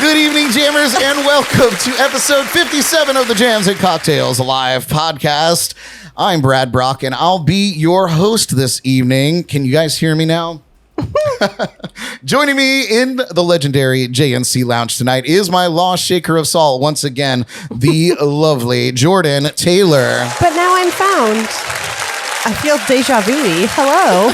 Good evening, jammers, and welcome to episode 57 of the Jams and Cocktails Live podcast. I'm Brad Brock, and I'll be your host this evening. Can you guys hear me now? Joining me in the legendary JNC Lounge tonight is my lost shaker of salt, once again, the lovely Jordan Taylor. But now I'm found. I feel deja vu. Hello.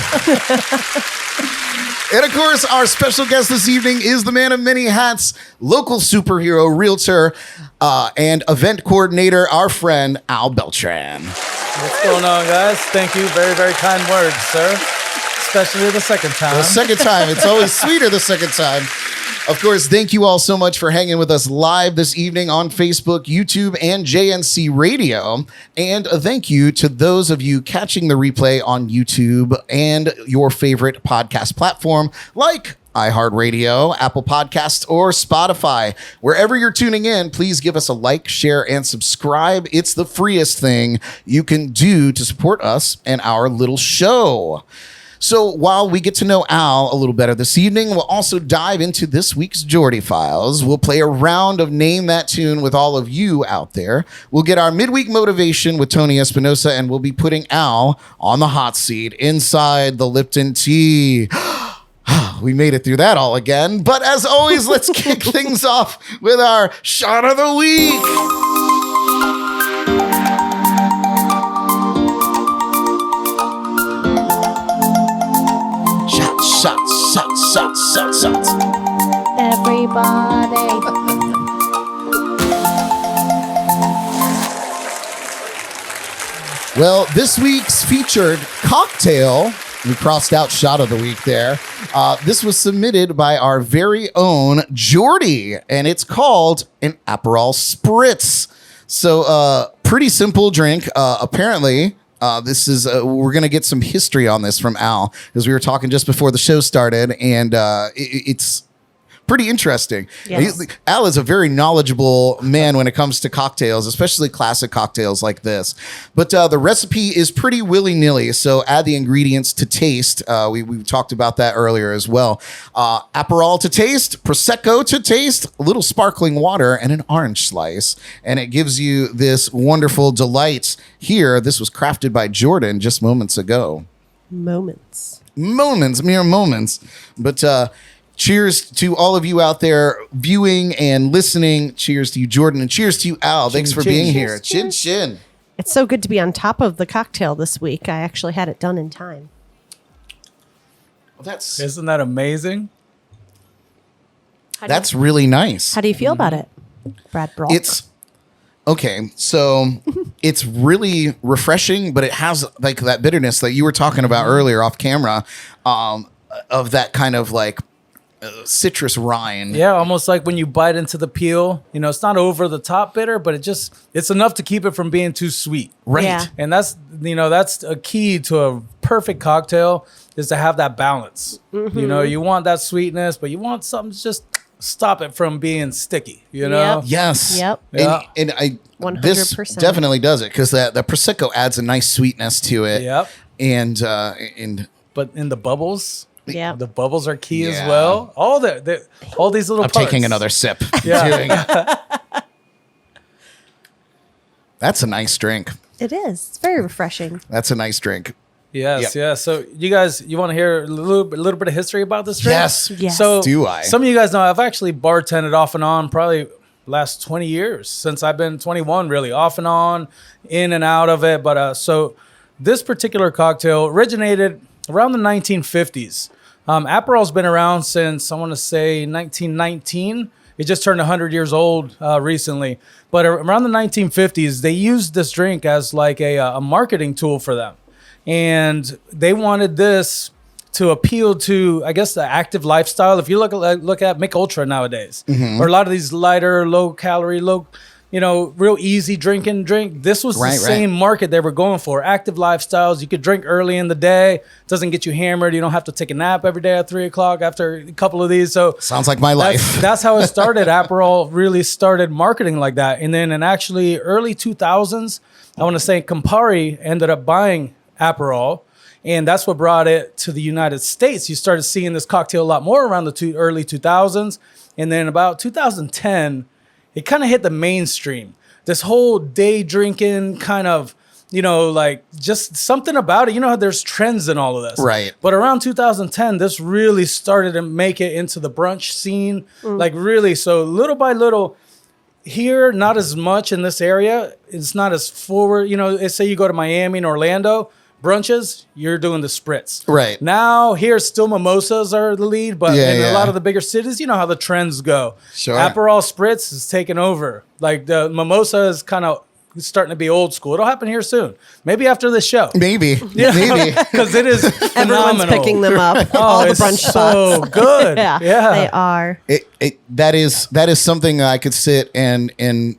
And of course, our special guest this evening is the man of many hats, local superhero, realtor, and event coordinator, our friend Al Beltran. What's going on, guys? Thank you. Very, very kind words, sir. Especially the second time. The second time. It's always sweeter the second time. Of course, thank you all so much for hanging with us live this evening on Facebook, YouTube, and JNC Radio. And a thank you to those of you catching the replay on YouTube and your favorite podcast platform like iHeartRadio, Apple Podcasts, or Spotify. Wherever you're tuning in, please give us a like, share, and subscribe. It's the freest thing you can do to support us and our little show. So while we get to know Al a little better this evening, we'll also dive into this week's Jordy Files. We'll play a round of Name That Tune with all of you out there. We'll get our midweek motivation with Tony Espinosa, and we'll be putting Al on the hot seat inside the Lipton tea. We made it through that all again. But as always, let's kick things off with our shot of the week. Shots. Everybody. Well, this week's featured cocktail, we crossed out shot of the week there. This was submitted by our very own Jordy, and it's called an Aperol Spritz. So, pretty simple drink. Apparently, this is we're gonna get some history on this from Al, because we were talking just before the show started, and it's pretty interesting. Yes. Al is a very knowledgeable man when it comes to cocktails, especially classic cocktails like this. But the recipe is pretty willy-nilly, so add the ingredients to taste. We talked about that earlier as well. Aperol to taste, Prosecco to taste, a little sparkling water, and an orange slice. And it gives you this wonderful delight here. This was crafted by Jordan just moments ago. Mere moments. But cheers to all of you out there viewing and listening. Cheers to you, Jordan, and cheers to you, Al. Thanks for being here. Chin chin. It's so good to be on top of the cocktail this week. I actually had it done in time. Well, Isn't that amazing? That's really nice. How do you feel about it, Brad Brock? It's okay. So it's really refreshing, but it has like that bitterness that you were talking about earlier off camera, of that kind of like citrus rind. Yeah, almost like when you bite into the peel. You know, it's not over the top bitter, but it's enough to keep it from being too sweet. Right. Yeah. And that's a key to a perfect cocktail, is to have that balance. Mm-hmm. You know, you want that sweetness, but you want something to just stop it from being sticky, you know? Yep. Yes. Yep. And I 100%. This definitely does it, because the Prosecco adds a nice sweetness to it. Yep. And But in the bubbles, Yeah. the bubbles are key as Yeah. well. All these little I'm parts. taking another sip. Yeah. Doing it. That's a nice drink. It is. It's very refreshing. That's a nice drink. Yes, Yep. yeah. So you want to hear a little bit of history about this drink? Yes. Yes. So Do I? Some of you guys know I've actually bartended off and on probably last 20 years, since I've been 21, really, off and on, in and out of it. But so this particular cocktail originated around the 1950s. Aperol's been around since, I want to say, 1919. It just turned 100 years old recently. But around the 1950s, they used this drink as like a marketing tool for them. And they wanted this to appeal to, I guess, the active lifestyle. If you look at Mick Ultra nowadays, or a lot of these lighter, low-calorie, real easy drink. This was the same market they were going for. Active lifestyles. You could drink early in the day. It doesn't get you hammered. You don't have to take a nap every day at 3 o'clock after a couple of these. So sounds like my life. That's how it started. Aperol really started marketing like that. And then in actually early 2000s, I want to say Campari ended up buying Aperol. And that's what brought it to the United States. You started seeing this cocktail a lot more around the early 2000s. And then about 2010, it kind of hit the mainstream. This whole day drinking kind of, like just something about it. You know how there's trends in all of this. Right. But around 2010, this really started to make it into the brunch scene. Like really. So little by little, here, not as much in this area. It's not as forward. Let's say you go to Miami and Orlando, brunches, you're doing the spritz. Right. Now, here, still mimosas are the lead, but in Yeah. a lot of the bigger cities, you know how the trends go. Sure. Aperol spritz is taking over. Like the mimosa is kind of starting to be old school. It'll happen here soon. Maybe after this show. Maybe. Maybe. Because it is Everyone's phenomenal. picking them up. All the it's brunch so spots. good. Yeah, Yeah. they are. That is something I could sit and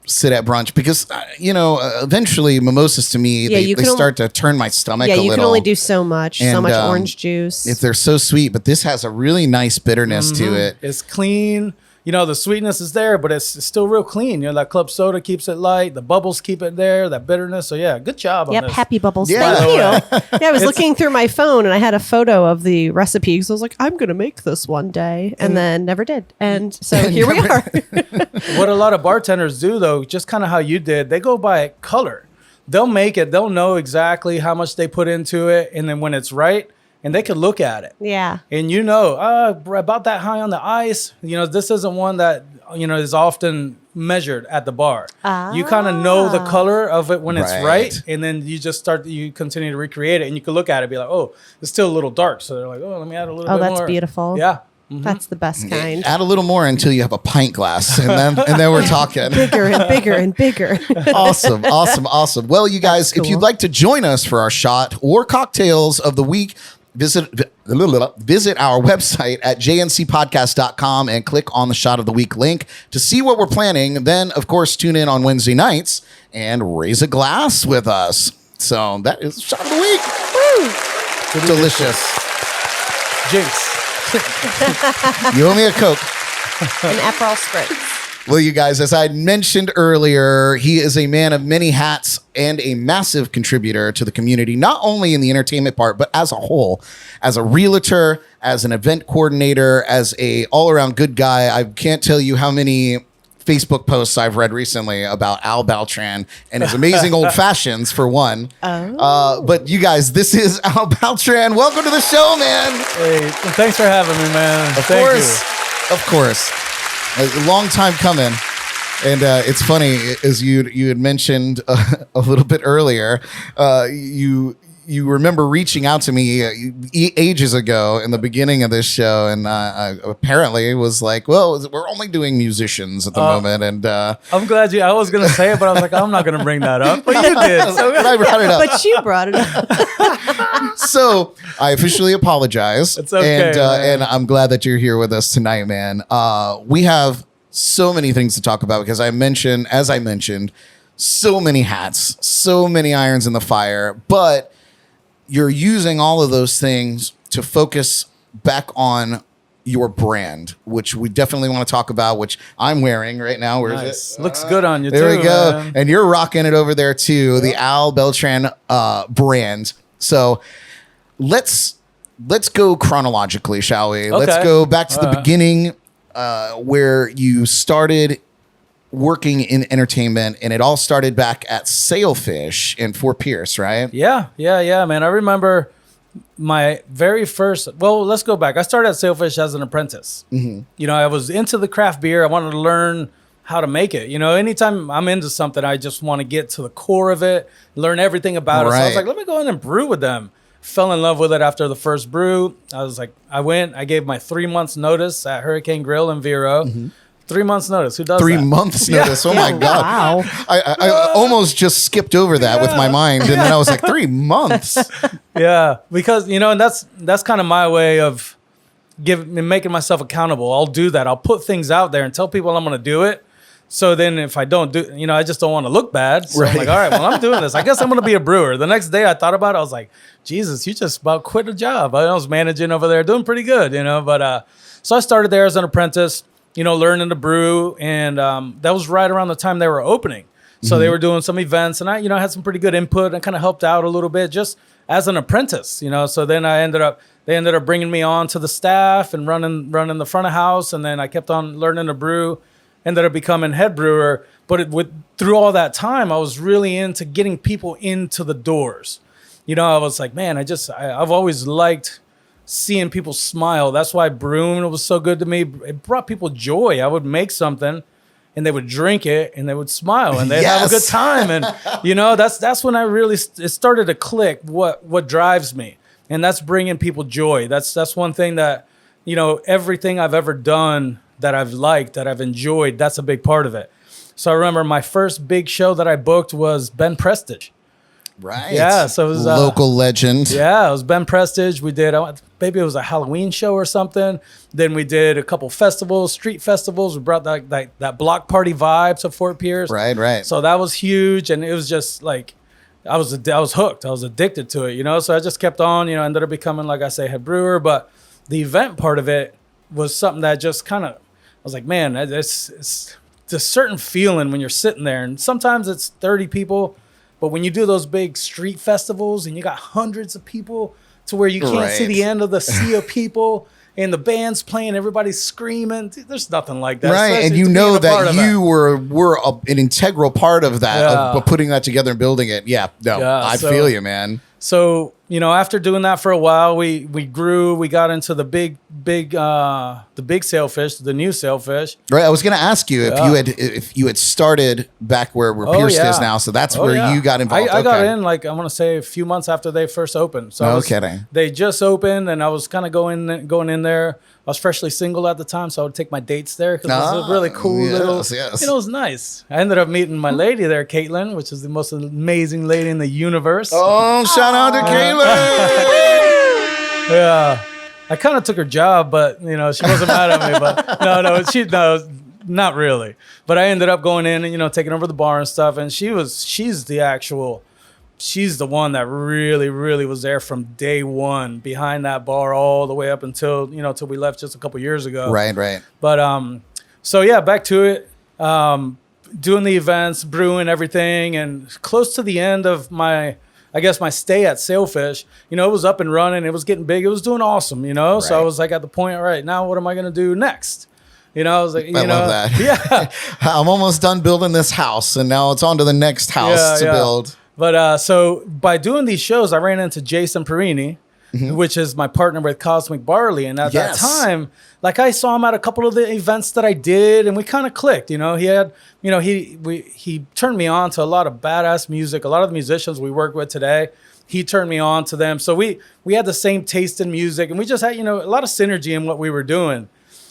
sit at brunch because eventually mimosas to me they you can start to turn my stomach a Yeah, little. you can only do so much. So And, much orange juice. if they're so sweet, but this has a really nice bitterness to it. It's clean. The sweetness is there, but it's still real clean. That club soda keeps it light. The bubbles keep it there, that bitterness. So, yeah, good job on Yep, this. happy bubbles. Yeah. Thank you. Yeah, I was looking through my phone and I had a photo of the recipe because I was like, I'm going to make this one day, and then never did. And so here we are. What a lot of bartenders do, though, just kind of how you did, they go by color. They'll make it. They'll know exactly how much they put into it. And then when it's right, and they can look at it. Yeah. And about that high on the ice, this isn't one that, is often measured at the bar. You kind of know the color of it when it's Right. right. And then you continue to recreate it. And you can look at it and be like, oh, it's still a little dark. So they're like, oh, let me add a little bit more. Oh, that's beautiful. Yeah. That's the best kind. Add a little more until you have a pint glass, and then we're talking. Bigger and bigger and bigger. Awesome. Well, you guys, if you'd cool. like to join us for our shot or cocktails of the week, visit our website at jncpodcast.com and click on the Shot of the Week link to see what we're planning. Then, of course, tune in on Wednesday nights and raise a glass with us. So that is Shot of the Week. Woo! Delicious. Jinx. You owe me a Coke. An Aperol spritz. Well, you guys, as I mentioned earlier, he is a man of many hats and a massive contributor to the community, not only in the entertainment part, but as a whole, as a realtor, as an event coordinator, as a all-around good guy. I can't tell you how many Facebook posts I've read recently about Al Beltran and his amazing old fashions, for one. But you guys, this is Al Beltran. Welcome to the show, man. Hey, thanks for having me, man. Of course. A long time coming. And it's funny, as you had mentioned a little bit earlier, you remember reaching out to me ages ago in the beginning of this show, and apparently it was like, well, we're only doing musicians at the moment. And I'm glad I was going to say it, but I was like, I'm not going to bring that up. But you did. So but I brought it up. But you brought it up. So I officially apologize. It's okay, and I'm glad that you're here with us tonight, man. We have so many things to talk about because as I mentioned, so many hats, so many irons in the fire, but you're using all of those things to focus back on your brand, which we definitely want to talk about, which I'm wearing right now. Where is it? Looks good on you, There too. we go. Man. And you're rocking it over there too, the Al Beltran brand. So let's go chronologically, shall we? Let's Okay. go back to the beginning where you started working in entertainment, and it all started back at Sailfish in Fort Pierce, right? Yeah, man. I remember my very first, let's go back. I started at Sailfish as an apprentice. Mm-hmm. I was into the craft beer. I wanted to learn how to make it. Anytime I'm into something, I just want to get to the core of it, learn everything about it. So I was like, let me go in and brew with them. Fell in love with it after the first brew. I gave my 3 months notice at Hurricane Grill in Vero. Mm-hmm. 3 months notice. Who does 3 that? months notice. Oh my God. Wow. I almost just skipped over that with my mind. And then I was like, 3 months. Yeah, because and that's kind of my way of making myself accountable. I'll do that. I'll put things out there and tell people I'm going to do it. So then if I don't do, I just don't want to look bad. So I'm like, all right, well, I'm doing this. I guess I'm going to be a brewer. The next day I thought about it. I was like, Jesus, you just about quit a job. I was managing over there, doing pretty good, But so I started there as an apprentice, learning to brew. And that was right around the time they were opening. So they were doing some events, and I had some pretty good input and kind of helped out a little bit, just as an apprentice, So then they ended up bringing me on to the staff and running the front of house. And then I kept on learning to brew, ended up becoming head brewer. But through all that time, I was really into getting people into the doors. I was like, man, I've always liked seeing people smile. That's why brewing was so good to me. It brought people joy. I would make something and they would drink it and they would smile and they'd have a good time. And, that's when I really, it started to click what drives me. And that's bringing people joy. That's one thing that, everything I've ever done that I've liked, that I've enjoyed, that's a big part of it. So I remember my first big show that I booked was Ben Prestige. Right. Yeah. So it was local legend. Yeah. It was Ben Prestige. We did, maybe it was a Halloween show or something. Then we did a couple festivals, street festivals. We brought that block party vibe to Fort Pierce. Right. So that was huge. And it was just like, I was hooked. I was addicted to it, So I just kept on, ended up becoming, like I say, head brewer. But the event part of it was something that just kind of, I was like, man, it's a certain feeling when you're sitting there. And sometimes it's 30 people. But when you do those big street festivals and you got hundreds of people to where you can't see the end of the sea of people and the band's playing, everybody's screaming. There's nothing like that. Right. And that you were an integral part of that, of putting that together and building it. Yeah. No, I feel you, man. So, after doing that for a while, we grew, we got into the big sailfish, the new sailfish. Right. I was going to ask you if you had started back where Pierce is now. So that's where you got involved. I got in, I want to say a few months after they first opened. So kidding. They just opened and I was kind of going in there. I was freshly single at the time, so I would take my dates there because it was a really cool little, it was nice. I ended up meeting my lady there, Caitlin, which is the most amazing lady in the universe. Oh, shout out to Caitlin. Yeah. I kind of took her job, but, she wasn't mad at me. But no, not really. But I ended up going in and, taking over the bar and stuff. And she's the one that really, really was there from day one behind that bar all the way up until, till we left just a couple years ago. Right. But, so yeah, back to it. Doing the events, brewing everything, and close to the end of my stay at Sailfish, it was up and running. It was getting big. It was doing awesome, Right. So I was like at the point, all right, now what am I going to do next? I was like, I love that. Yeah. I'm almost done building this house, and now it's on to the next house to build. But so by doing these shows, I ran into Jason Perini, which is my partner with Cosmic Barley. And at that time, I saw him at a couple of the events that I did, and we kind of clicked. He had, he turned me on to a lot of badass music. A lot of the musicians we work with today, he turned me on to them. So we had the same taste in music, and we just had, a lot of synergy in what we were doing.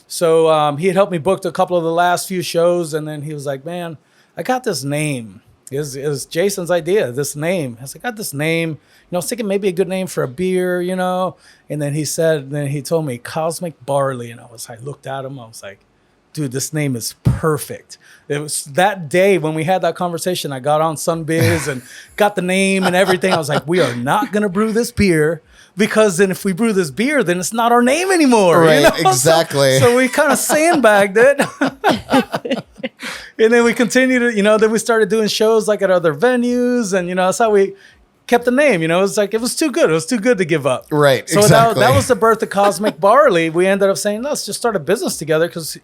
So he had helped me book a couple of the last few shows, and then he was like, man, I got this name. It was Jason's idea, this name. I was like, I got this name. I was thinking maybe a good name for a beer, And then he told me Cosmic Barley. And I looked at him. I was like, dude, this name is perfect. It was that day when we had that conversation, I got on Sunbiz and got the name and everything. I was like, we are not going to brew this beer because then if we brew this beer, then it's not our name anymore. Right, exactly. So we kind of sandbagged it. And then we continued to, then we started doing shows at other venues. And, that's how we kept the name. It was it was too good. It was too good to give up. Right, so exactly. that was the birth of Cosmic Barley. We ended up saying, let's just start a business together because,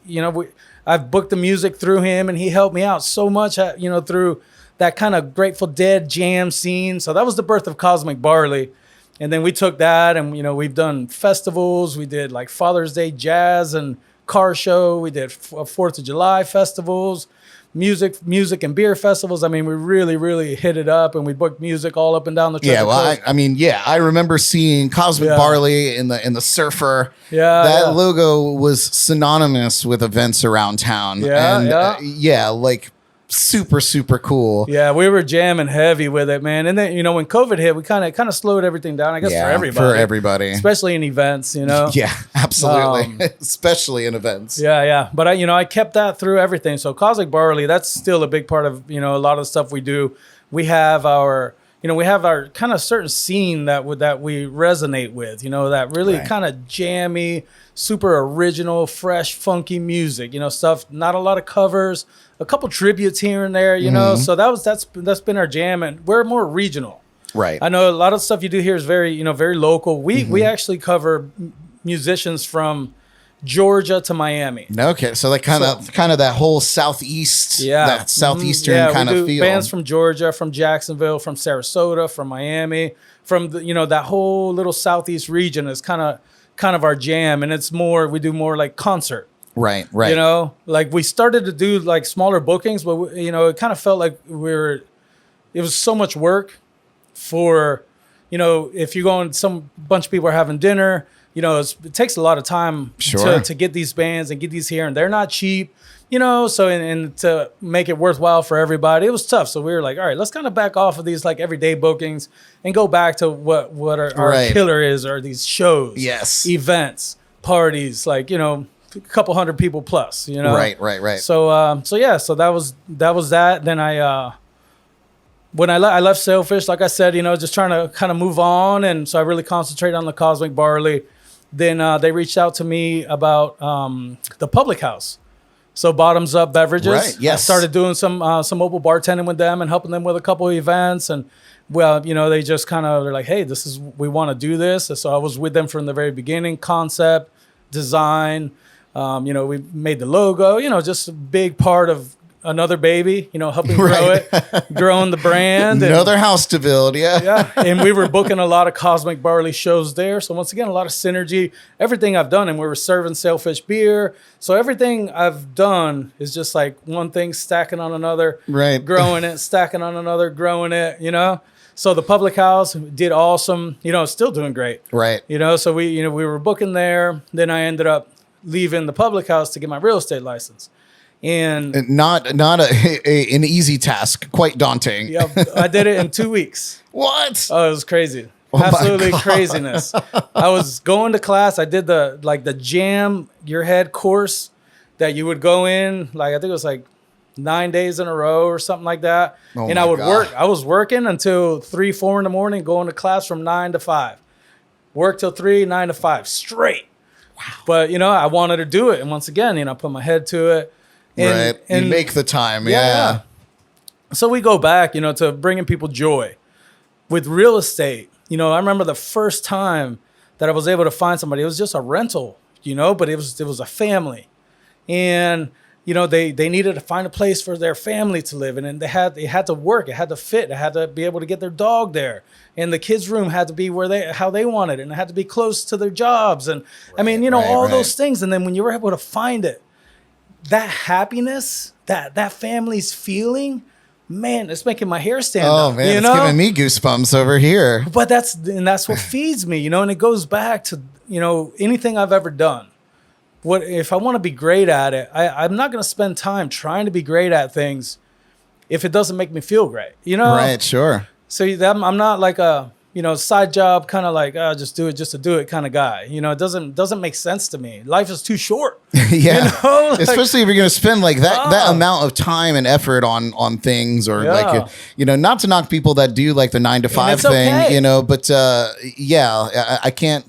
I've booked the music through him and he helped me out so much, through that kind of Grateful Dead jam scene. So that was the birth of Cosmic Barley. And then we took that and, we've done festivals. We did Father's Day jazz and car show. We did 4th of July festivals, music and beer festivals. I mean, we really, really hit it up and we booked music all up and down the Treasure Coast. I remember seeing Cosmic Barley in the Surfer. Yeah. That logo was synonymous with events around town. Super, super cool. Yeah, we were jamming heavy with it, man. And then, when COVID hit, we kind of slowed everything down, I guess, for everybody. Especially in events, Yeah, absolutely. Especially in events. Yeah. But, I kept that through everything. So Cosmic Barley, that's still a big part of, a lot of the stuff we do. We have our kind of certain scene that we resonate with, that really kind of jammy, super original, fresh, funky music, stuff, not a lot of covers, a couple tributes here and there, so that's been our jam, and we're more regional. Right. I know a lot of stuff you do here is very, very local. We actually cover musicians from Georgia to Miami. Okay, so like kind of that whole southeast, that southeastern kind of feel. Bands from Georgia, from Jacksonville, from Sarasota, from Miami, from that whole little southeast region is kind of our jam, and it's more we do more like concert. Right. Like we started to do like smaller bookings, but it kind of felt like it was so much work for, if you're going, some bunch of people are having dinner, it takes a lot of time to get these bands and get these here, and they're not cheap, so and to make it worthwhile for everybody, it was tough. So we were like, all right, let's kind of back off of these like everyday bookings and go back to what our killer is, or these shows, events, parties, like, a couple hundred people plus, Right. So so that was that. Then when I left Sailfish, like I said, just trying to kind of move on, and so I really concentrated on the Cosmic Barley. Then they reached out to me about the Public House, so Bottoms Up Beverages. Right. Yes. I started doing some mobile bartending with them and helping them with a couple of events, and they just kind of, they're like, hey, we want to do this. So I was with them from the very beginning, concept, design. We made the logo, just a big part of another baby, helping grow it, growing the brand. Another house to build, yeah. And we were booking a lot of Cosmic Barley shows there. So once again, a lot of synergy, everything I've done. And we were serving Sailfish beer. So everything I've done is just like one thing stacking on another, growing it, stacking on another, growing it, So the Public House did awesome, still doing great. Right. So we were booking there. Then I ended up leaving the Public House to get my real estate license. And not an easy task, quite daunting. Yeah, I did it in 2 weeks. What? Oh, it was crazy. Absolutely craziness. I was going to class. I did the Jam Your Head course that you would go in, like I think it was like 9 days in a row or something like that. And I would work. I was working until 3, 4 in the morning, going to class from 9 to 5. Work till 3, 9 to 5 straight. Wow. But I wanted to do it, and once again, I put my head to it. And you make the time. Yeah. So we go back, to bringing people joy with real estate. I remember the first time that I was able to find somebody. It was just a rental, but it was a family, and they needed to find a place for their family to live in, and they had to work. It had to fit. It had to be able to get their dog there, and the kids' room had to be how they wanted it, and it had to be close to their jobs, and those things. And then when you were able to find it, that happiness, that family's feeling, man, it's making my hair stand up. Oh man, it's giving me goosebumps over here. But that's what feeds me, and it goes back to anything I've ever done. What if I want to be great at it? I'm not going to spend time trying to be great at things if it doesn't make me feel great. Right, sure. So I'm not like a side job kind of like just do it just to do it kind of guy. It doesn't make sense to me. Life is too short. Yeah, especially if you're going to spend like that amount of time and effort on things, or like not to knock people that do like the 9 to 5 thing, okay. But I can't.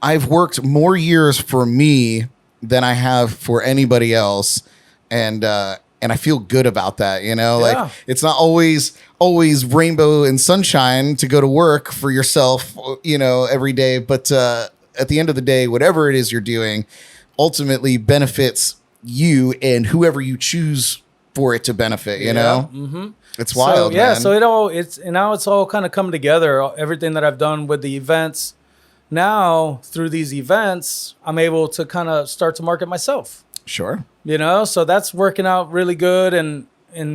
I've worked more years for me than I have for anybody else, and I feel good about that, like it's not always rainbow and sunshine to go to work for yourself, every day. But at the end of the day, whatever it is you're doing ultimately benefits you and whoever you choose for it to benefit, Mm-hmm. It's wild, man. So now it's all kind of come together. Everything that I've done with the events, now through these events, I'm able to kind of start to market myself. Sure. So that's working out really good. And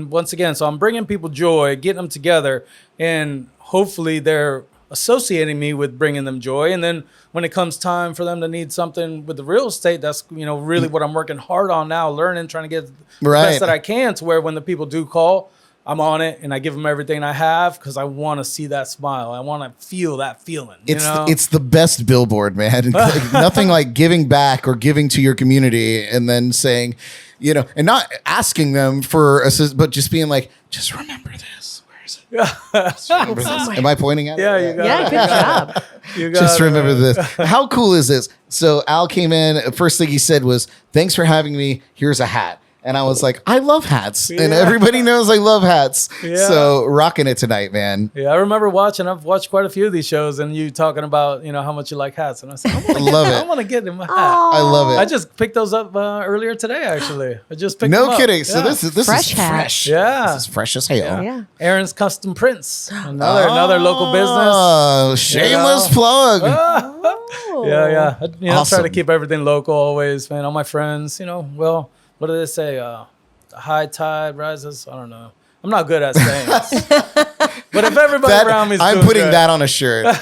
once again, so I'm bringing people joy, getting them together, and hopefully they're associating me with bringing them joy. And then when it comes time for them to need something with the real estate, that's, really what I'm working hard on now, learning, trying to get the best that I can, to where when the people do call, I'm on it and I give them everything I have, because I want to see that smile. I want to feel that feeling. It's the best billboard, man. Nothing like giving back or giving to your community and then saying, and not asking them for assist, but just being like, just remember this. Where is it? Just remember this. Am I pointing at it? Yeah, you got it. Good job. You got just remember this. How cool is this? So Al came in. First thing he said was, "Thanks for having me. Here's a hat." And I was like, I love hats. And everybody knows I love hats. Yeah. So rocking it tonight, man. Yeah, I remember I've watched quite a few of these shows and you talking about, how much you like hats. And I said, I love it. I want to get him a hat. I love it. I just picked those up earlier today, actually. I just picked them No up. kidding. So Yeah. this is Fresh hat. fresh. Yeah. This is fresh as hell. Yeah. Aaron's Custom Prints, another local business. Oh, shameless plug. Yeah. I try Awesome. to keep everything local always, man. All my friends, well, what do they say? High tide rises. I don't know. I'm not good at sayings. But if everybody around me is I'm doing putting good, that on a shirt.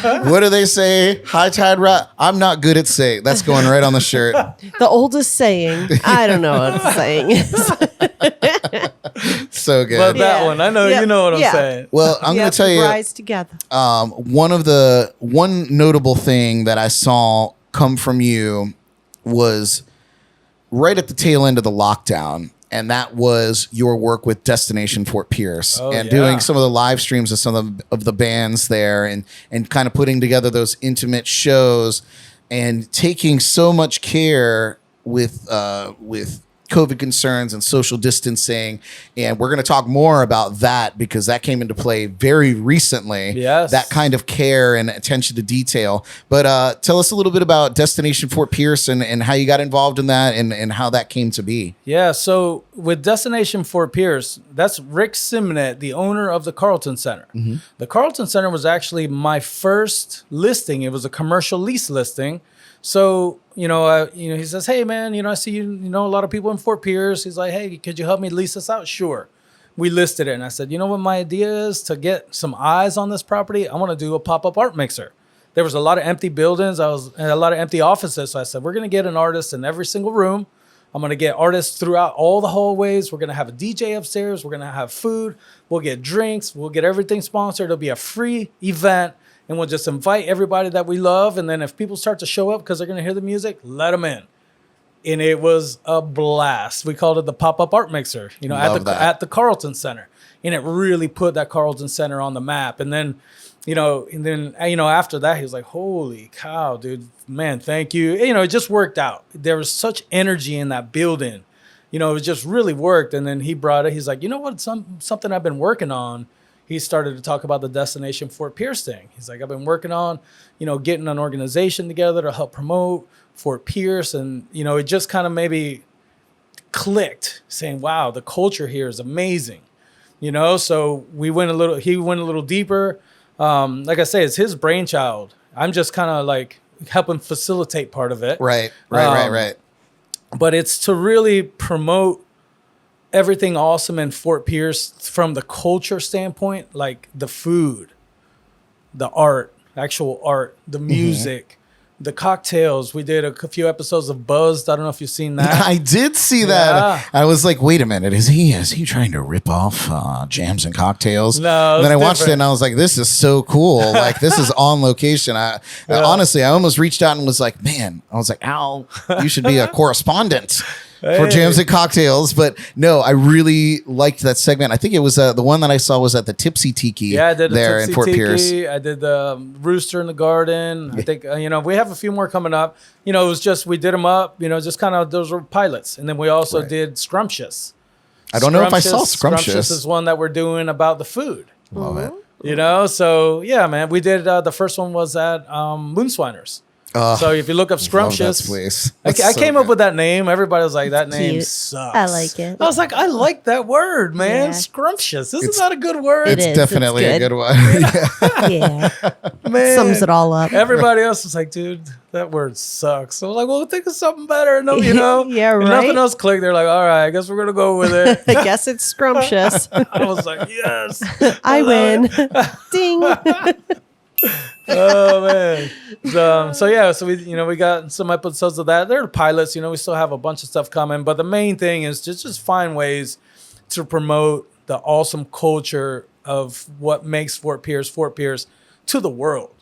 What do they say? High tide rise. I'm not good at saying. That's going right on the shirt. The oldest saying. I don't know what the saying is. So good. But that one, I know you know what I'm saying. Well, I'm going to tell you, Rise together. one notable thing that I saw come from you was right at the tail end of the lockdown. And that was your work with Destination Fort Pierce and doing some of the live streams of some of the bands there and kind of putting together those intimate shows and taking so much care with COVID concerns and social distancing. And we're going to talk more about that because that came into play very recently. Yes. That kind of care and attention to detail. But tell us a little bit about Destination Fort Pierce and how you got involved in that and how that came to be. Yeah, so with Destination Fort Pierce, that's Rick Simonet, the owner of the Carlton Center. Mm-hmm. The Carlton Center was actually my first listing. It was a commercial lease listing. So, he says, hey, man, I see you know a lot of people in Fort Pierce. He's like, hey, could you help me lease this out? Sure. We listed it. And I said, you know what my idea is to get some eyes on this property? I want to do a pop-up art mixer. There was a lot of empty buildings. And a lot of empty offices. So I said, we're going to get an artist in every single room. I'm going to get artists throughout all the hallways. We're going to have a DJ upstairs. We're going to have food. We'll get drinks. We'll get everything sponsored. It'll be a free event. And we'll just invite everybody that we love. And then if people start to show up because they're going to hear the music, let them in. And it was a blast. We called it the pop-up art mixer, at the Carlton Center. And it really put that Carlton Center on the map. And then, after that, he was like, holy cow, dude, man, thank you. It just worked out. There was such energy in that building. It just really worked. And then he brought it. He's like, you know what, something I've been working on. He started to talk about the Destination Fort Pierce thing. He's like, I've been working on, getting an organization together to help promote Fort Pierce. And, it just kind of maybe clicked saying, wow, the culture here is amazing. So he went a little deeper. Like I say, it's his brainchild. I'm just kind of like helping facilitate part of it. Right. But it's to really promote everything awesome in Fort Pierce from the culture standpoint, like the food, the art, actual art, the music, the cocktails. We did a few episodes of Buzzed. I don't know if you've seen that. I did see that. I was like, wait a minute. Is he trying to rip off Jams and Cocktails? No. And then I watched it and I was like, this is so cool. Like, this is on location. Honestly, I almost reached out and was like, man, I was like, Al, you should be a correspondent for Jams and Cocktails. But no, I really liked that segment. I think it was the one that I saw was at the Tipsy Tiki. Yeah, I did there Tipsy in Fort Tiki. Pierce. I did the Rooster in the Garden. I think, we have a few more coming up. It was just, we did them up, just kind of, those were pilots. And then we also did Scrumptious. I don't know if I saw Scrumptious. Scrumptious is one that we're doing about the food. Love it. So yeah, man, we did, the first one was at Moonswiners. So if you look up Scrumptious, I came up with that name. Everybody was like, that name sucks. I like it. I was like, I like that word, man. Yeah. Scrumptious. Isn't that a good word? It It's is. definitely It's a good. good one. Yeah. Man. Sums it all up. Everybody else was like, dude, that word sucks. So I was like, well, think of something better. No, Yeah, And right. nothing else clicked. They're like, all right, I guess we're going to go with it. I guess it's scrumptious. I was like, yes. I win. Ding. Oh man. So we got some episodes of that. They're pilots, we still have a bunch of stuff coming, but the main thing is just find ways to promote the awesome culture of what makes Fort Pierce to the world.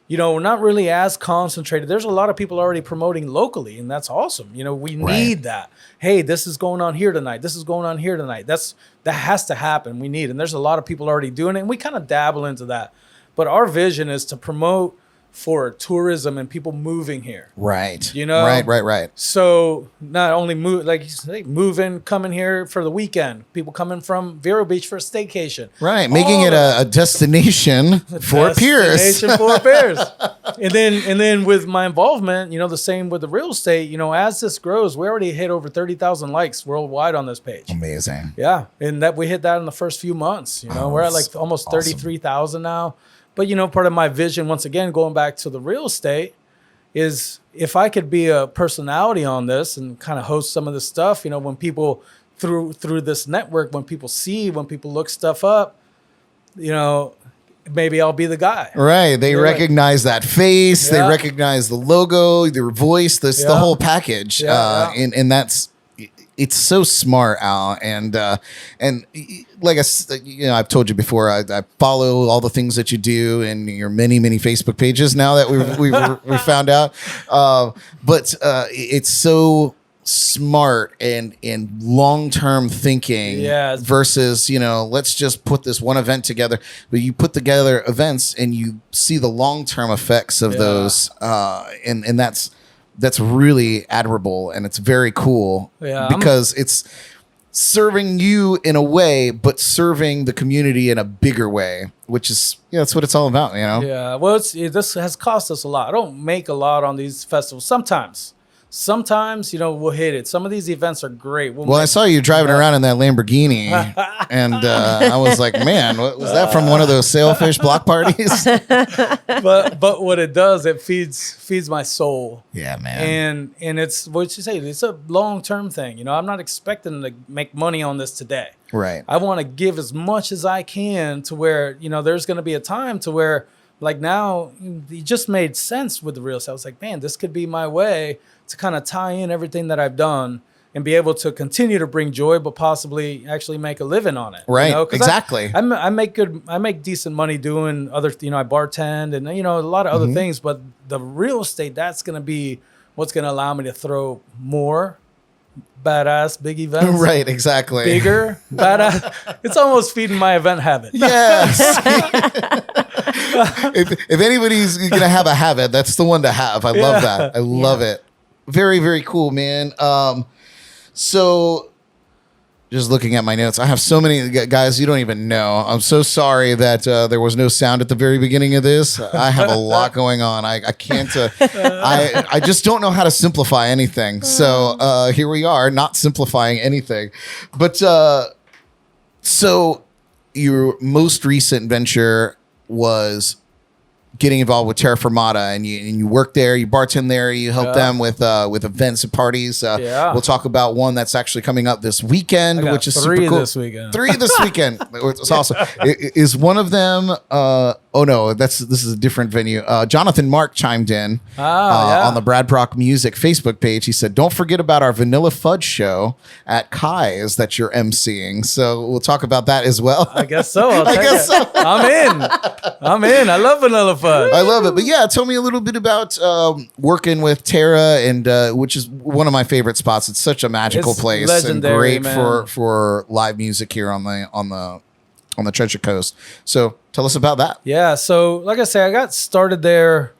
We're not really as concentrated. There's a lot of people already promoting locally, and that's awesome. We need that. Hey, this is going on here tonight. This is going on here tonight. That has to happen. We need, and there's a lot of people already doing it, and we kind of dabble into that. But our vision is to promote for tourism and people moving here. Right. You know? Right. So not only moving, coming here for the weekend, people coming from Vero Beach for a staycation. Right. Making it a destination for peers. Destination for peers. And then with my involvement, the same with the real estate, as this grows, we already hit over 30,000 likes worldwide on this page. Amazing. Yeah. And that we hit that in the first few months. We're at like almost awesome. 33,000 now. But, part of my vision, once again, going back to the real estate, is if I could be a personality on this and kind of host some of this stuff, when people through this network, when people look stuff up, maybe I'll be the guy. Right. They recognize that face. Yeah. They recognize the logo, their voice, the whole package. And that's, it's so smart, Al. And like I've told you before, I follow all the things that you do and your many Facebook pages now that we found out. But it's so smart and long-term thinking versus, let's just put this one event together. But you put together events and you see the long-term effects of those. And that's really admirable, and it's very cool because it's serving you in a way, but serving the community in a bigger way, which is, that's what it's all about, Yeah. Well, this has cost us a lot. I don't make a lot on these festivals. Sometimes, we'll hit it. Some of these events are great. I saw you driving around in that Lamborghini, and I was like, man, was that from one of those sailfish block parties? but what it does, it feeds my soul. Yeah, man. And it's what you say. It's a long-term thing. I'm not expecting to make money on this today. Right. I want to give as much as I can to where, there's going to be a time to where, like now, it just made sense with the real estate. I was like, man, this could be my way to kind of tie in everything that I've done and be able to continue to bring joy, but possibly actually make a living on it. Right. Exactly. I make decent money doing other, I bartend and, a lot of other things, but the real estate, that's going to be what's going to allow me to throw more badass big events. Right. Exactly. Bigger, badass. It's almost feeding my event habit. Yes. if anybody's going to have a habit, that's the one to have. I love that. I love it. Very, very cool, man. So just looking at my notes, I have so many guys you don't even know. I'm so sorry that there was no sound at the very beginning of this. I have a lot going on. I can't. I just don't know how to simplify anything. So here we are, not simplifying anything. But so your most recent venture was getting involved with Terra Firmata, and you work there, you bartend there, you help them with events and parties. We'll talk about one that's actually coming up this weekend, which is super cool. Three this weekend. It's awesome. Is one of them? Oh no, this is a different venue. Jonathan Mark chimed in on the Brad Brock Music Facebook page. He said, "Don't forget about our Vanilla Fudge show at Kai's that you're emceeing." So we'll talk about that as well. I guess so. I guess so. I'm in. I love Vanilla Fudge. I love it. But yeah, tell me a little bit about working with Terra, and which is one of my favorite spots. It's such a magical place and great for live music here on the Treasure Coast. So tell us about that. Yeah. So like I say, I got started there.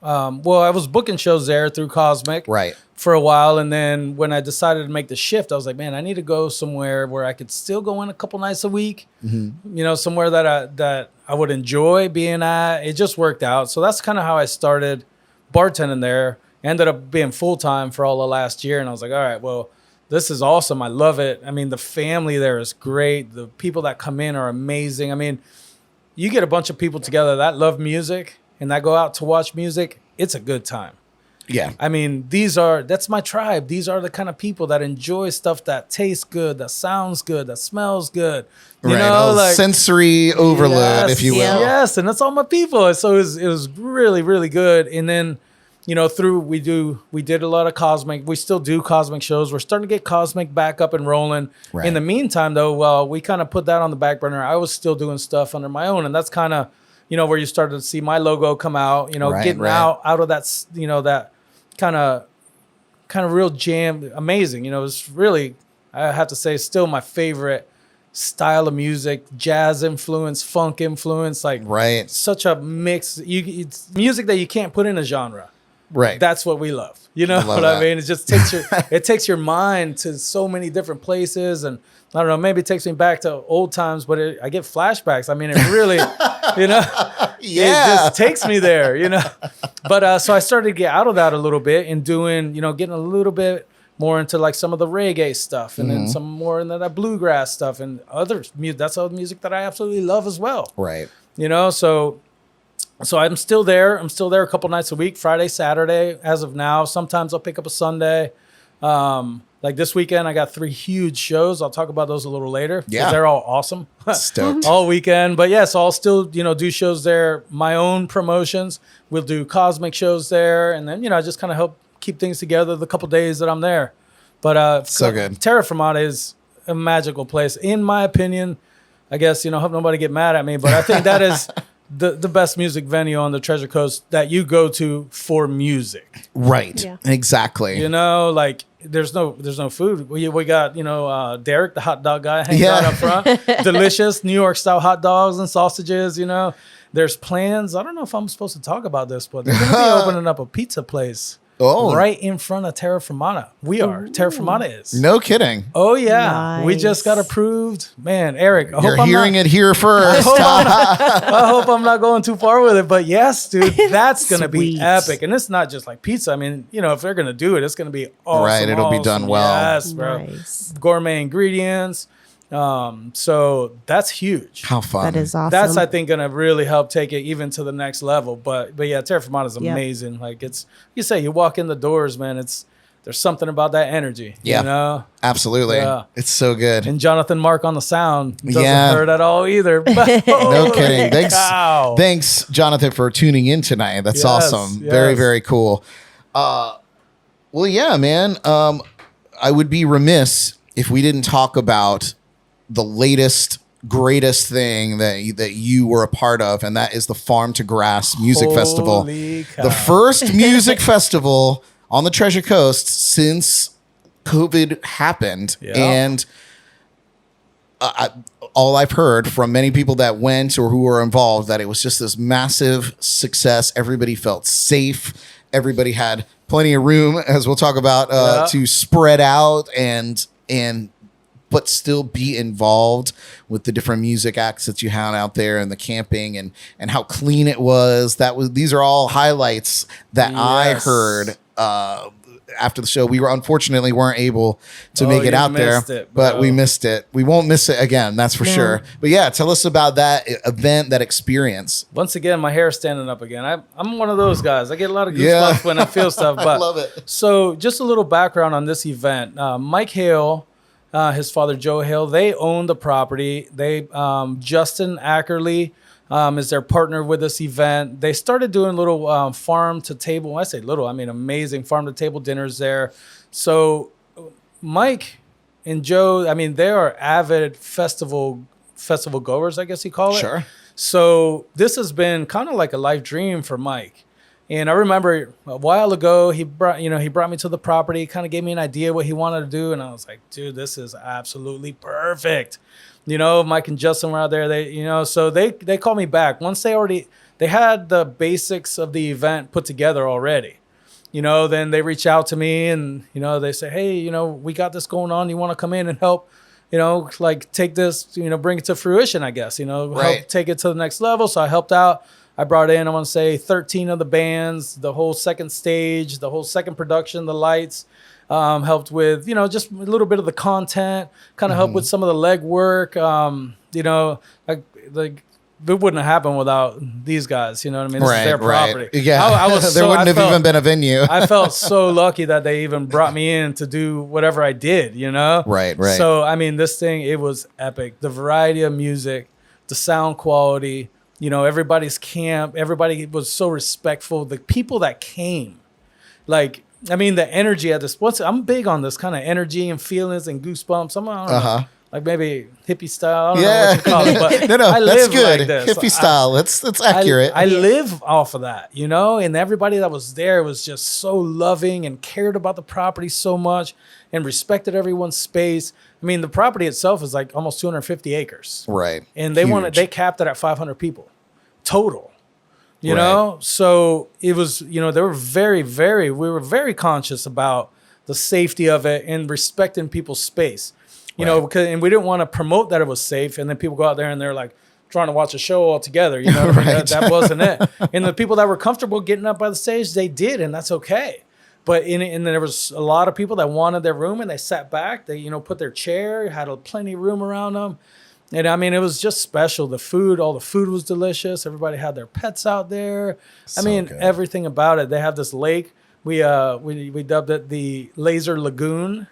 I was booking shows there through Cosmic for a while. And then when I decided to make the shift, I was like, man, I need to go somewhere where I could still go in a couple nights a week, somewhere that I would enjoy being at. It just worked out. So that's kind of how I started bartending there. Ended up being full-time for all of last year. And I was like, all right, well, this is awesome. I love it. I mean, the family there is great. The people that come in are amazing. I mean, you get a bunch of people together that love music and that go out to watch music. It's a good time. Yeah. I mean, that's my tribe. These are the kind of people that enjoy stuff that tastes good, that sounds good, that smells good. You know, like sensory overload, if you will. Yes. And that's all my people. So it was really, really good. And then, we did a lot of Cosmic. We still do Cosmic shows. We're starting to get Cosmic back up and rolling. Right. In the meantime, though, we kind of put that on the back burner. I was still doing stuff under my own. And that's kind of, where you started to see my logo come out, getting out of that, that kind of real jam. Amazing. It's really, I have to say, still my favorite style of music, jazz influence, funk influence, like Right. such a mix. It's music that you can't put in a genre. Right. That's what we love. You know Love what that. I mean? It just takes it takes your mind to so many different places, and I don't know, maybe it takes me back to old times, but I get flashbacks. I mean, it really, you know, it just takes me there, you know. But so I started to get out of that a little bit and doing, you know, getting a little bit more into like some of the reggae stuff, and then some more into that bluegrass stuff and other music. That's all music that I absolutely love as well. Right. You know, so I'm still there. I'm still there a couple nights a week, Friday, Saturday, as of now. Sometimes I'll pick up a Sunday. Like this weekend, I got 3 huge shows. I'll talk about those a little later. 'Cause Yeah. they're all awesome. Stoked. All weekend. But yeah, so I'll still, you know, do shows there. My own promotions. We'll do cosmic shows there. And then, you know, I just kind of help keep things together the couple days that I'm there. But So good. Terra Firmata is a magical place. In my opinion, I guess, you know, hope nobody get mad at me, but I think that is the best music venue on the Treasure Coast that you go to for music. Right. Yeah. Exactly. You know, like there's no food. We got, you know, Derek, the hot dog guy, hanging out up front. Delicious New York style hot dogs and sausages, you know. There's plans. I don't know if I'm supposed to talk about this, but they're going to be opening up a pizza place right in front of Terra Firmata. We are. Terra Firmata is. No kidding. Oh, yeah. We just got Nice. approved. Man, Eric, I You're hope I'm hearing not, it here first. I hope I'm not going too far with it. But yes, dude, that's going to be Sweet. epic. And it's not just like pizza. I mean, you know, if they're going to do it, it's going to be awesome. Right, it'll be done awesome. well. Yes, bro. Nice. Gourmet ingredients. So that's huge. How fun. That is awesome. That's, I think, going to really help take it even to the next level. But yeah, Terra Firmata is Yep. amazing. Like you say, you walk in the doors, man, there's something about that energy. Yeah. You know? Absolutely. Yeah. It's so good. And Jonathan Mark on the sound doesn't Yeah. hurt at all either. No Holy kidding. cow. Thanks, Jonathan, for tuning in tonight. That's Yes, awesome. Very, yes. very cool. Well, yeah, man. I would be remiss if we didn't talk about the latest, greatest thing that you were a part of, and that is the Farm to Grass Music Festival. Holy cow. The first music festival on the Treasure Coast since COVID happened. Yeah. And all I've heard from many people that went or who were involved, that it was just this massive success. Everybody felt safe. Everybody had plenty of room, as we'll talk about, to spread out and but still be involved with the different music acts that you had out there and the camping and how clean it was. These are all highlights that I Yes. heard after the show. We unfortunately weren't able to make it you out there, missed it, but bro. we missed it. We won't miss it again. That's for No. sure. But yeah, tell us about that event, that experience. Once again, my hair's standing up again. I'm one of those guys. I get a lot of goosebumps Yeah. when I feel stuff. But I love it. So just a little background on this event. Mike Hale, his father Joe Hale, they own the property. They Justin Ackerley is their partner with this event. They started doing little farm to table. When I say little, I mean amazing farm to table dinners there. So Mike and Joe, I mean, they are avid festival goers, I guess you call it. Sure. So this has been kind of like a life dream for Mike. And I remember a while ago, he brought me to the property, kind of gave me an idea what he wanted to do. And I was like, dude, this is absolutely perfect. You know, Mike and Justin were out there. So they called me back. Once they had the basics of the event put together already. Then they reach out to me and, they say, hey, we got this going on. You want to come in and help, like take this, bring it to fruition, I guess, Right. help take it to the next level. So I helped out. I brought in, I want to say 13 of the bands, the whole second stage, the whole second production, the lights, helped with, just a little bit of the content, kind of helped with some of the legwork. Like it wouldn't have happened without these guys. You know what I mean? This is their property. Right. Yeah. I was there wouldn't have even been a venue. I felt so lucky that they even brought me in to do whatever I did, Right. So, I mean, this thing, it was epic. The variety of music, the sound quality, everybody's camp. Everybody was so respectful. The people that came, like, I mean, the energy at this. I'm big on this kind of energy and feelings and goosebumps. like maybe hippie style. I don't know what you call it, but no, I that's live good. like this. Hippie style. That's accurate. I live off of that, you know, and everybody that was there was just so loving and cared about the property so much and respected everyone's space. I mean, the property itself is like almost 250 acres. Right. And they capped it at 500 people total, you know? So it was, you know, they were we were very conscious about the safety of it and respecting people's space. You know, because and we didn't want to promote that it was safe, and then people go out there and they're like trying to watch a show all together. You know what I mean? That wasn't it. And the people that were comfortable getting up by the stage, they did, and that's okay. But and there was a lot of people that wanted their room, and they sat back. They, you know, put their chair, had plenty of room around them. And I mean, it was just special. All the food was delicious. Everybody had their pets out there. I mean, good. Everything about it. They have this lake. We dubbed it the Laser Lagoon,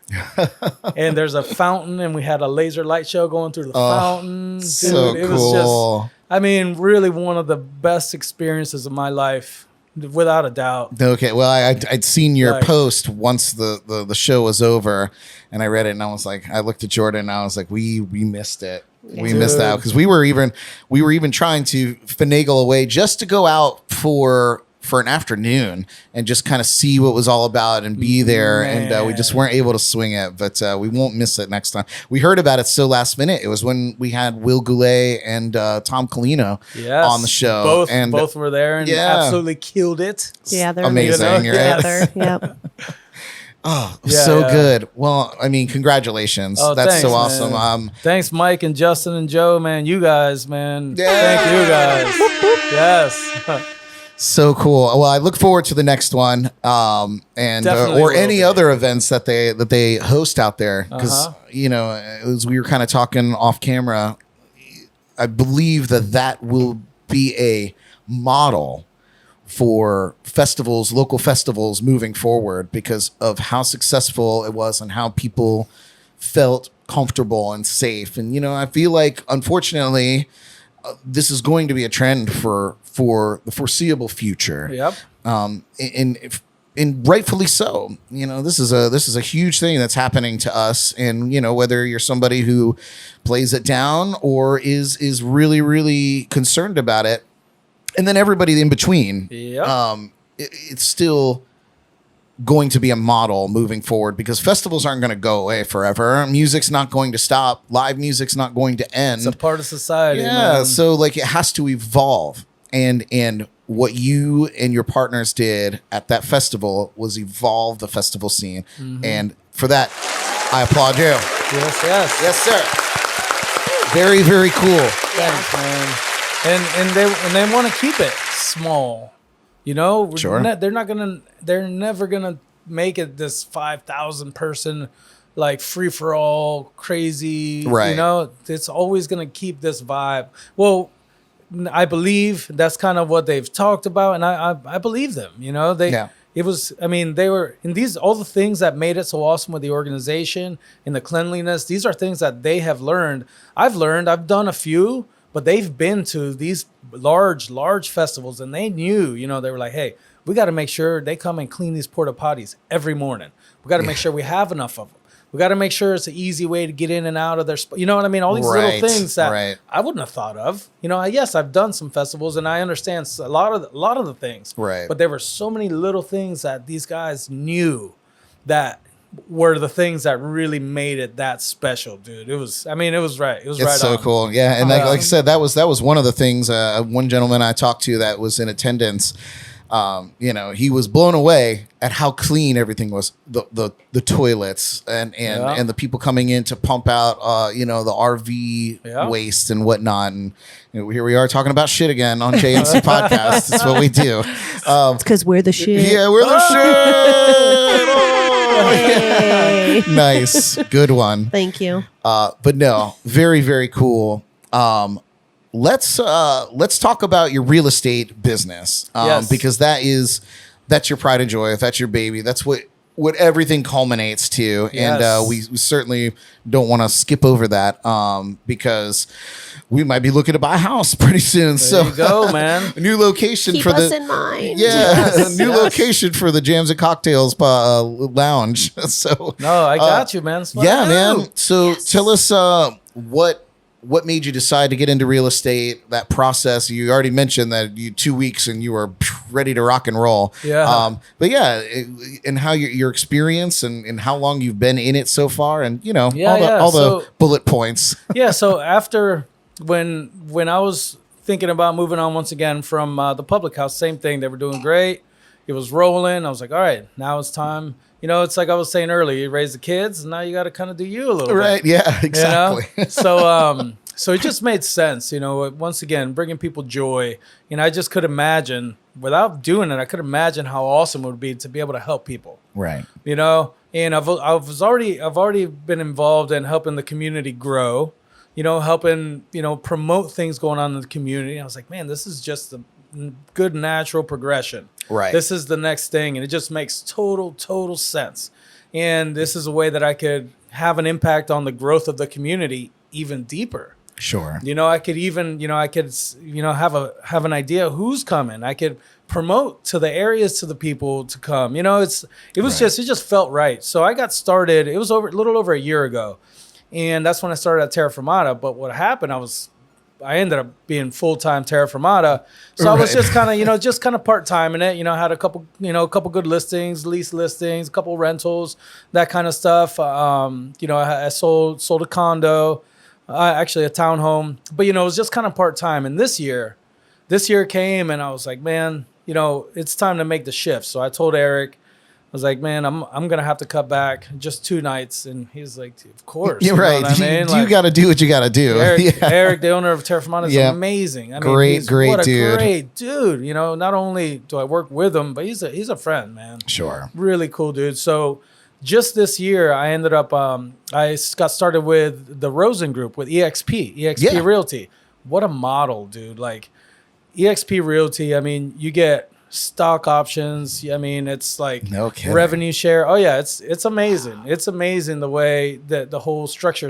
and there's a fountain, and we had a laser light show going through the fountain. Dude, so it cool. was just, I mean, really one of the best experiences of my life, without a doubt. Okay, well, I'd seen your post once the show was over, and I read it, and I was like, I looked at Jordan, and I was like, we missed it. We missed out because we were even trying to finagle a way just to go out for an afternoon and just kind of see what was all about and be there. Man. And we just weren't able to swing it, but we won't miss it next time. We heard about it so last minute. It was when we had Will Goulet and Tom Callino on the show. Both were there and absolutely killed it. Yeah, they're amazing. Right? Together. Yep. Good. Well, I mean, congratulations. That's so awesome. Thanks, Mike and Justin and Joe, man. You guys, man. Yeah. Thank you guys. Yes. So cool. Well, I look forward to the next one, and or any other events that they host out there. Because you know, as we were kind of talking off camera, I believe that will be a model for festivals, local festivals, moving forward because of how successful it was and how people felt comfortable and safe. And you know, I feel like unfortunately, this is going to be a trend for the foreseeable future. Yep. And rightfully so. You know, this is a huge thing that's happening to us. And you know, whether you're somebody who plays it down or is really, really concerned about it, and then everybody in between. Yep. It's still going to be a model moving forward because festivals aren't going to go away forever. Music's not going to stop. Live music's not going to end. It's a part of society. Yeah. Man. So like it has to evolve. And what you and your partners did at that festival was evolve the festival scene. Mm-hmm. And for that, I applaud you. Yes, sir. Very, very cool. Thanks, man. And they want to keep it small. You know, sure. They're never gonna make it this 5,000 person like free for all crazy. Right. You know, it's always gonna keep this vibe. Well, I believe that's kind of what they've talked about, and I believe them. You know, it was. I mean, they were in all the things that made it so awesome with the organization and the cleanliness. These are things that they have learned. I've done a few. But they've been to these large festivals, and they knew, you know, they were like, hey, we got to make sure they come and clean these porta potties every morning. We got to make sure we have enough of them. We got to make sure it's an easy way to get in and out of their you know what I mean? All these little things that I wouldn't have thought of. You know, yes, I've done some festivals, and I understand a lot of the things. Right. But there were so many little things that these guys knew that were the things that really made it that special, dude. It was right. It was right. It's so cool. Yeah. And like I said, that was one of the things, one gentleman I talked to that was in attendance, you know, he was blown away at how clean everything was. The toilets and the people coming in to pump out, you know, the RV waste and whatnot. And you know, here we are talking about shit again on JNC podcast. That's what we do. It's because we're the shit. Yeah, we're the shit. Hey. Nice. Good one. Thank you. But no, very, very cool. Let's talk about your real estate business. Yes. Because that's your pride and joy. That's your baby. That's what what everything culminates to. Yes. And we certainly don't want to skip over that because we might be looking to buy a house pretty soon. There you go, man. A new location Keep for us the in mind. a new location for the Jams and Cocktails lounge. So No, I got you, man. yeah, man. So tell us what made you decide to get into real estate, that process. You already mentioned that 2 weeks and you were ready to rock and roll. Yeah. But yeah, and how your experience and how long you've been in it so far, and all the bullet points. Yeah. So after when I was thinking about moving on once again from the public house, same thing. They were doing great. It was rolling. I was like, all right, now it's time. It's like I was saying earlier, you raise the kids, and now you got to kind of do you a little bit. Right, yeah, exactly. So it just made sense, once again, bringing people joy. I just could imagine, without doing it, I could imagine how awesome it would be to be able to help people. Right. And I've already been involved in helping the community grow, helping, promote things going on in the community. I was like, man, this is just a good natural progression. Right. This is the next thing. And it just makes total sense. And this is a way that I could have an impact on the growth of the community even deeper. Sure. I could even, have an idea who's coming. I could promote to the areas, to the people to come. It just felt right. So I got started. It was a little over a year ago. And that's when I started at Terra Firmata. But what happened, I ended up being full-time Terra Firmata. So I was just kind of part-time in it. I had a couple good listings, lease listings, a couple rentals, that kind of stuff. I sold a condo, actually a townhome, but it was just kind of part-time. And this year came and I was like, man, it's time to make the shift. So I told Eric, I was like, man, I'm going to have to cut back just 2 nights. And he's like, of course. You're right. You got to do what you got to do. Eric, the owner of Terra Firmata, is amazing. I mean, great what dude. A great dude. Not only do I work with him, but he's a friend, man. Sure. Really cool dude. So just this year, I ended up, I got started with the Rosen Group with EXP Realty. What a model, dude. Like EXP Realty, I mean, you get stock options. I mean, it's like revenue share. Oh yeah, it's amazing. It's amazing the way that the whole structure.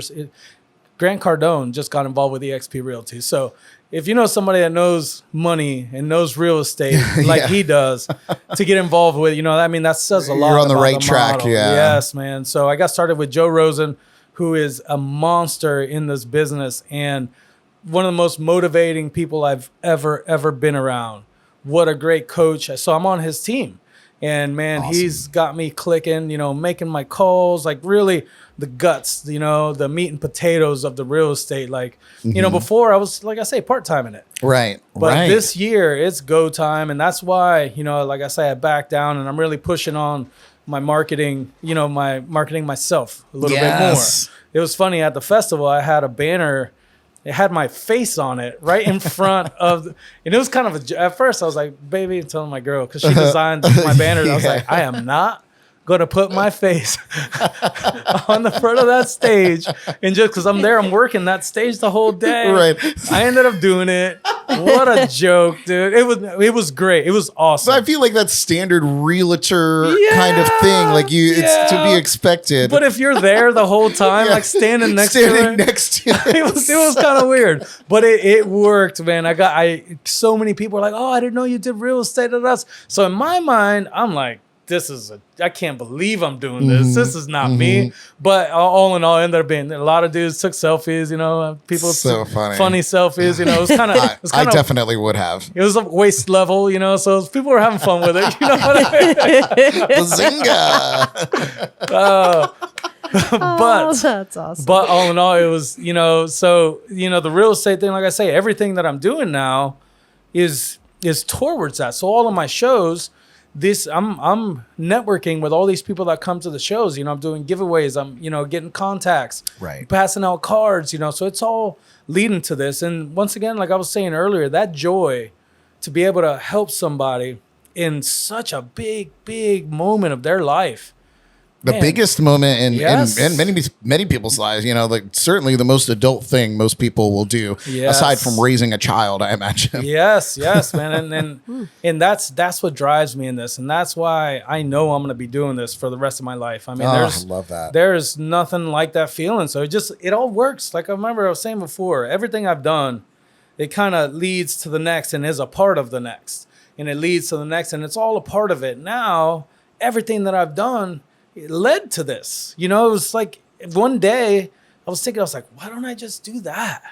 Grant Cardone just got involved with EXP Realty. So if you know somebody that knows money and knows real estate like he does, to get involved with, that says a lot. You're on the right track. Model. Yeah. Yes, man. So I got started with Joe Rosen, who is a monster in this business and one of the most motivating people I've ever been around. What a great coach. So I'm on his team. And, man, awesome. He's got me clicking, making my calls, like really the guts, the meat and potatoes of the real estate. Like, before I was, like I say, part-time in it. Right. But this year it's go time. And that's why, like I say, I backed down and I'm really pushing on my marketing, my marketing myself a little bit more. It was funny at the festival. I had a banner. It had my face on it right in front of, and it was kind of at first I was like, baby, I'm telling my girl, because she designed my banners. I was like, I am not going to put my face on the front of that stage. And just because I'm there, I'm working that stage the whole day. Right. I ended up doing it. What a joke, dude. It was great. It was awesome. But I feel like that's standard realtor kind of thing. Like it's to be expected. But if you're there the whole time, like standing next to it, it was kind of weird. But it worked, man. So many people are like, oh, I didn't know you did real estate at us. So in my mind, I'm like, I can't believe I'm doing this. This is not me. But all in all, ended up being a lot of dudes took selfies, people took funny selfies, it was kind of, I definitely would have. It was a waist level, so people were having fun with it. You know what I mean? Bazinga. But that's awesome. But all in all, it was, the real estate thing, like I say, everything that I'm doing now is towards that. So all of my shows, I'm networking with all these people that come to the shows. I'm doing giveaways. I'm, getting contacts, passing out cards, so it's all leading to this. And once again, like I was saying earlier, that joy to be able to help somebody in such a big moment of their life, the biggest moment in Yes. many people's lives. You know, like certainly the most adult thing most people will do, Yes. aside from raising a child, I imagine. Yes, man, and that's what drives me in this, and that's why I know I'm going to be doing this for the rest of my life. I mean, I love that. There's nothing like that feeling. So it all works. Like I was saying before, everything I've done, it kind of leads to the next and is a part of the next, and it leads to the next, and it's all a part of it. Now, everything that I've done, it led to this. You know, it was like one day I was thinking, I was like, why don't I just do that?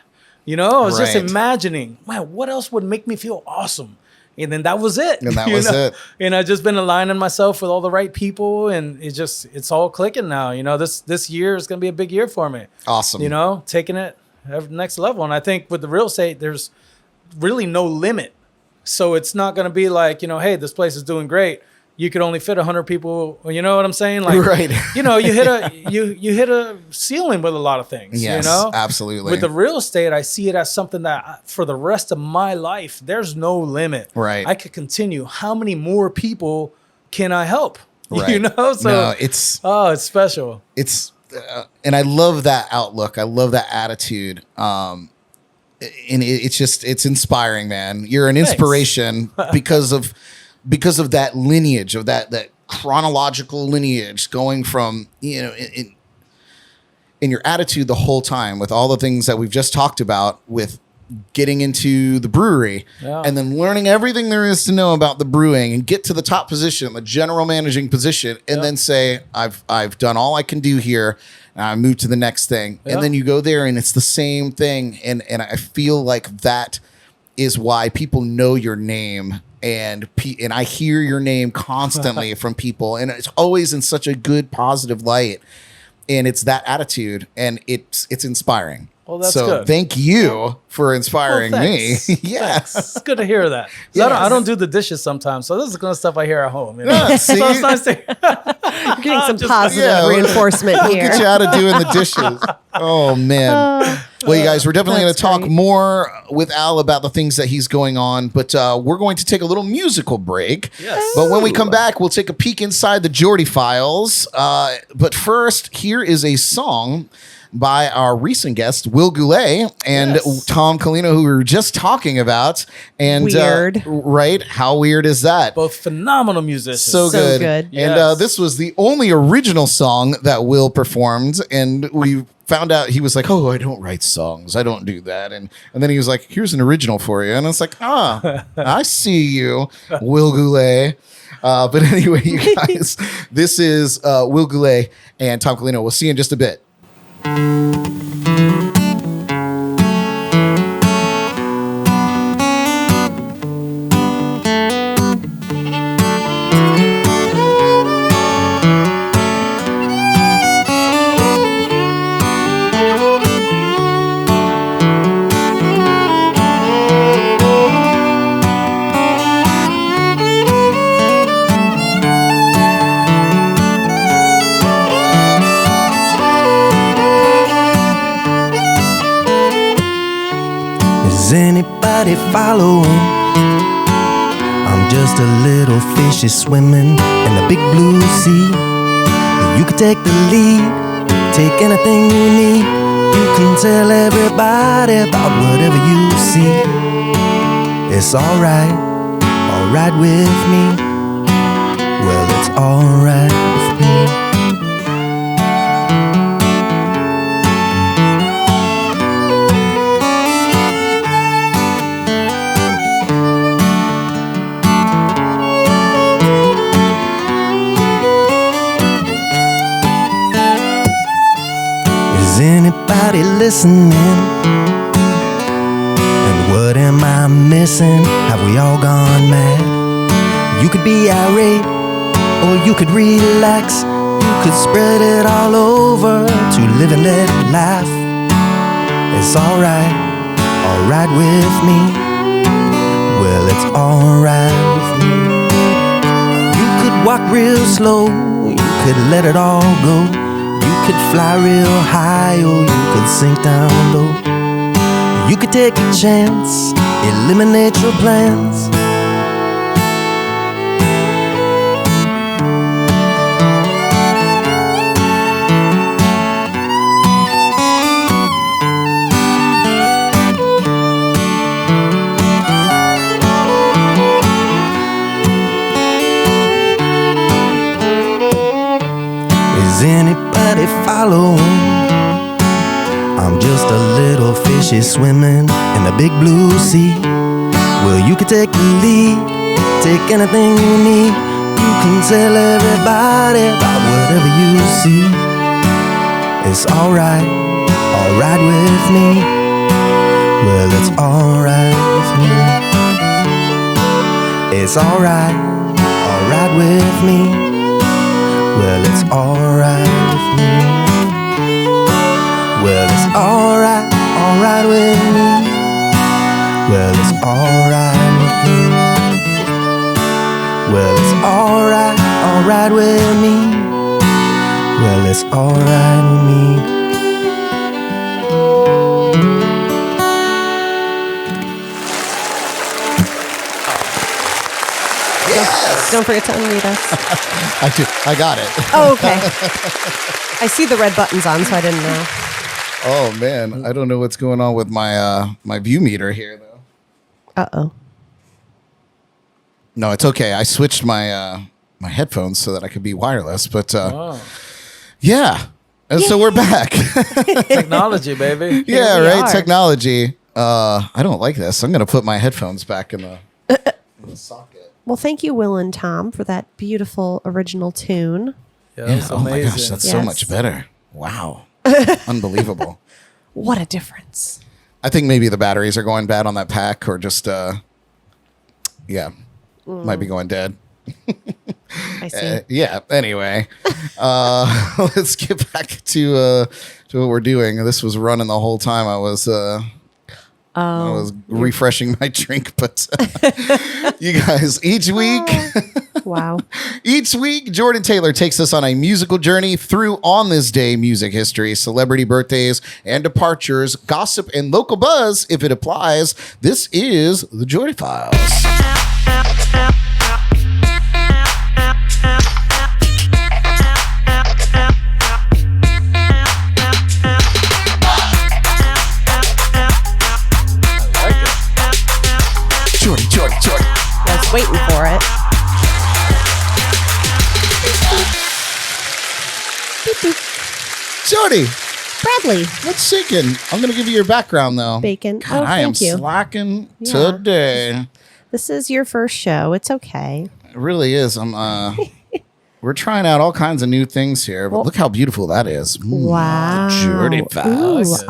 You know, I was just Right. imagining, man, what else would make me feel awesome? And then that was it. And that you was know? it. And I've just been aligning myself with all the right people, and it's all clicking now. You know, this year is going to be a big year for me. Awesome. You know, taking it next level. And I think with the real estate, there's really no limit. So it's not going to be like, you know, hey, this place is doing great. You could only fit 100 people. You know what I'm saying? Like, Right. you know, you hit a ceiling with a lot of things. Yes, you know, absolutely. With the real estate, I see it as something that for the rest of my life, there's no limit. Right. I could continue. How many more people can I help? Right. You know, so No, it's special. and I love that outlook. I love that attitude. And it's inspiring, man. You're an Thanks. inspiration because of that lineage, of that chronological lineage, going from, you know, in your attitude the whole time, with all the things that we've just talked about, with getting into the brewery and then learning everything there is to know about the brewing, and get to the top position, the general managing position, and then say, I've done all I can do here. And I move to the next thing. And then you go there and it's the same thing. And I feel like that is why people know your name. And I hear your name constantly from people. And it's always in such a good, positive light. And it's that attitude. And it's inspiring. Well, that's so good. Thank you for inspiring me. Yes. Thanks. It's good to hear that. 'Cause Yes. I don't do the dishes sometimes. So this is the kind of stuff I hear at home. You know? Yeah, see? So it's nice to You're getting some Just- positive yeah, reinforcement We'll here. get you out of doing the dishes. Oh, man. Well, you guys, we're definitely going to That's talk great. more with Al about the things that he's going on, but we're going to take a little musical break. Yes. But when we come back, we'll take a peek inside the Jordy Files. But first, here is a song by our recent guest, Will Goulet, and Yes. Tom Callino, who we were just talking about. And Weird. right? How weird is that? both phenomenal musicians. So So good. good. And Yes. this was the only original song that Will performed. And we found out, he was like, oh, I don't write songs. I don't do that. And then he was like, here's an original for you. And I was like, I see you, Will Goulet. But anyway, you guys, this is Will Goulet and Tom Callino. We'll see you in just a bit. Does anybody following? I'm just a little fishy swimming in the big blue sea. You can take the lead, take anything you need. You can tell everybody about whatever you see. It's alright with me. Well, it's alright with me. Is anybody listening? And what am I missing? Have we all gone mad? You could be irate, or you could relax. You could spread it all over to live and let laugh. It's alright with me. Well, it's alright with me. You could walk real slow, you could let it all go. You could fly real high, or you could sink down low. You could take a chance, eliminate your plans. anybody follow? I'm just a little fishy swimming in the big blue sea. Well, you can take the lead, take anything you need. You can tell everybody about whatever you see. It's alright with me. Well, it's alright with me. It's alright with me. Well, it's alright with me. Well, it's alright with me. Well, it's alright with me. Well, it's alright with me. Well, it's alright with me. Don't forget to unmute us. I got it. Oh, okay. I see the red buttons on, so I didn't know. Oh man, I don't know what's going on with my my view meter here though. Uh-oh. No, it's okay. I switched my my headphones so that I could be wireless, but yeah. And so we're back. Technology, baby. Yeah, we right. are. Technology. I don't like this. I'm gonna put my headphones back in the socket. Well, thank you, Will and Tom, for that beautiful original tune. Yeah, that's Oh my amazing. gosh, that's so Yes. much better. Wow. Unbelievable. What a difference. I think maybe the batteries are going bad on that pack or just might be going dead. I see. Yeah. Anyway, let's get back to what we're doing. This was running the whole time. I was refreshing my drink, but you guys, each week, Wow. each week, Jordan Taylor takes us on a musical journey through On This Day music history, celebrity birthdays and departures, gossip and local buzz, if it applies. This is the Jordy Files. Jordy. I was waiting for it. Jordy, Bradley. what's shaking? I'm going to give you your background, though. Bacon. God, Oh, I am thank you. slacking Yeah. today. This is your first show. It's okay. It really is. We're trying out all kinds of new things here, but look how beautiful that is. Wow. Jordy Ooh, Files.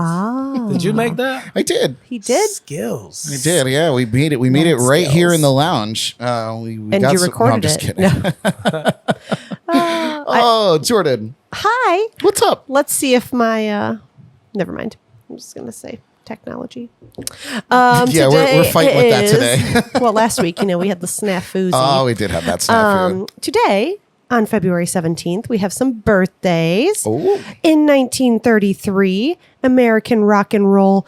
Did you make that? I did. He did? Skills. I did. Yeah, we made it. We made it Nice right here skills. in the lounge. We And got you some, recorded no, I'm just it. kidding. Oh, Jordan, Hi. what's up? Let's see if my, never mind. I'm just going to say technology. Yeah, we're fighting with that today. today. Well, last week, we had the snafoozy. Oh, we did have that snafu. Today, on February 17th, we have some birthdays. Oh. In 1933, American rock and roll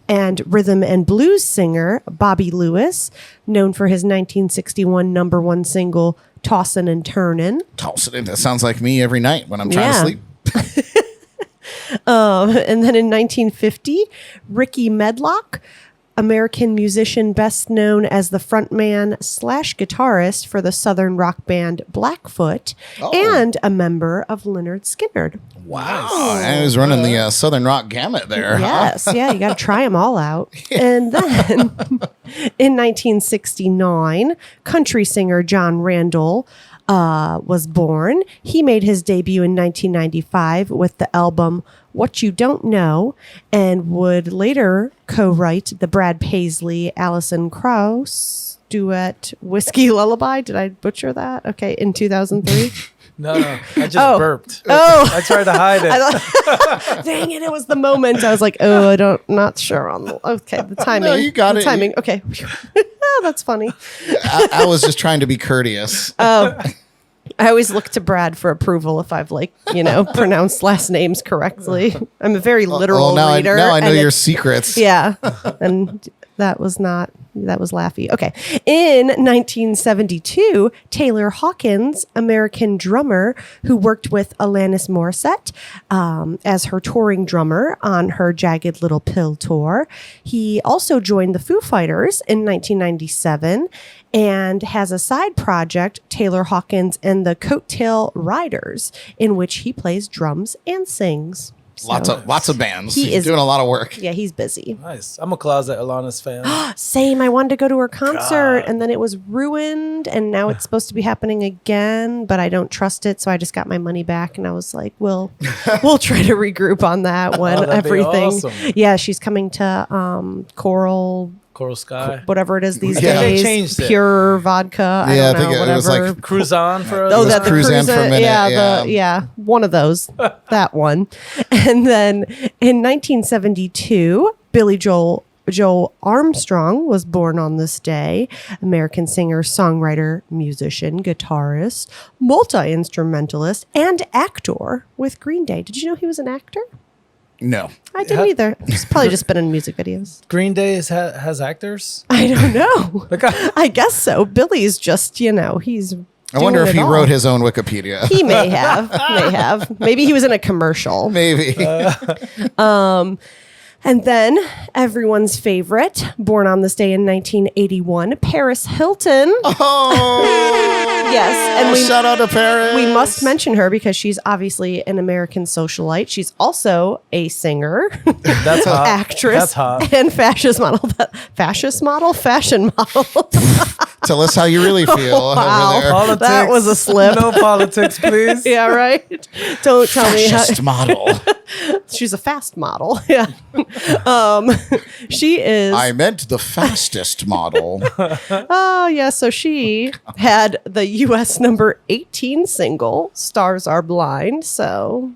and rhythm and blues singer Bobby Lewis, known for his 1961 number one single, Tossin' and Turnin'. Toss it in. That sounds like me every night when I'm trying to Yeah. sleep. And then in 1950, Ricky Medlock, American musician best known as the frontman / guitarist for the southern rock band Blackfoot, and a member of Lynyrd Skynyrd. Wow. I was running the Southern Rock gamut there. Yes, yeah, you got to try them all out. And then in 1969, country singer John Randall was born. He made his debut in 1995 with the album What You Don't Know, and would later co-write the Brad Paisley, Alison Krauss duet Whiskey Lullaby. Did I butcher that? Okay, in 2003. No, I just burped. Oh. I tried to hide it. Dang it, it was the moment. I was like, not sure on the timing. No, you got the it. timing. Okay. Oh, that's funny. I was just trying to be courteous. I always look to Brad for approval if I've pronounced last names correctly. I'm a very literal now reader. I know and your it's- secrets. Yeah. And That was laughy. Okay. In 1972, Taylor Hawkins, American drummer who worked with Alanis Morissette as her touring drummer on her Jagged Little Pill tour. He also joined the Foo Fighters in 1997 and has a side project, Taylor Hawkins and the Coattail Riders, in which he plays drums and sings. Lots of bands. He is doing a lot of work. Yeah, he's busy. Nice. I'm a closet Alanis fan. Same. I wanted to go to her concert and then it was ruined and now it's supposed to be happening again, but I don't trust it. So I just got my money back and I was like, we'll try to regroup on that when that'd be everything. awesome. Yeah, she's coming to Coral Sky. whatever it is these Yeah. days. They changed it. Pure vodka. Yeah, I I don't think know, it was whatever. like Cruise on for Oh, was that the Cruise cruise in for a minute, yeah, one of those, that one. And then in 1972, Billy Joel Armstrong was born on this day. American singer, songwriter, musician, guitarist, multi-instrumentalist, and actor with Green Day. Did you know he was an actor? No. I didn't either. He's probably just been in music videos. Green Day has actors? I don't know. Like, I guess so. Billy's just, he's. I wonder doing if it he all. wrote his own Wikipedia. He may have. Maybe he was in a commercial. Maybe. And then everyone's favorite, born on this day in 1981, Paris Hilton. Oh, Yes, and shout out to Paris. we must mention her because she's obviously an American socialite. She's also a singer, that's hot. actress, That's hot. and fashion model. Fashion model. Tell us how you really feel Wow. over there. Politics. That was a slip. No politics, please. Yeah, right. Don't tell me how. Fascist model. She's a fast model. Yeah. She is. I meant the fastest model. Oh, yeah. So she had the U.S. number 18 single, Stars Are Blind. So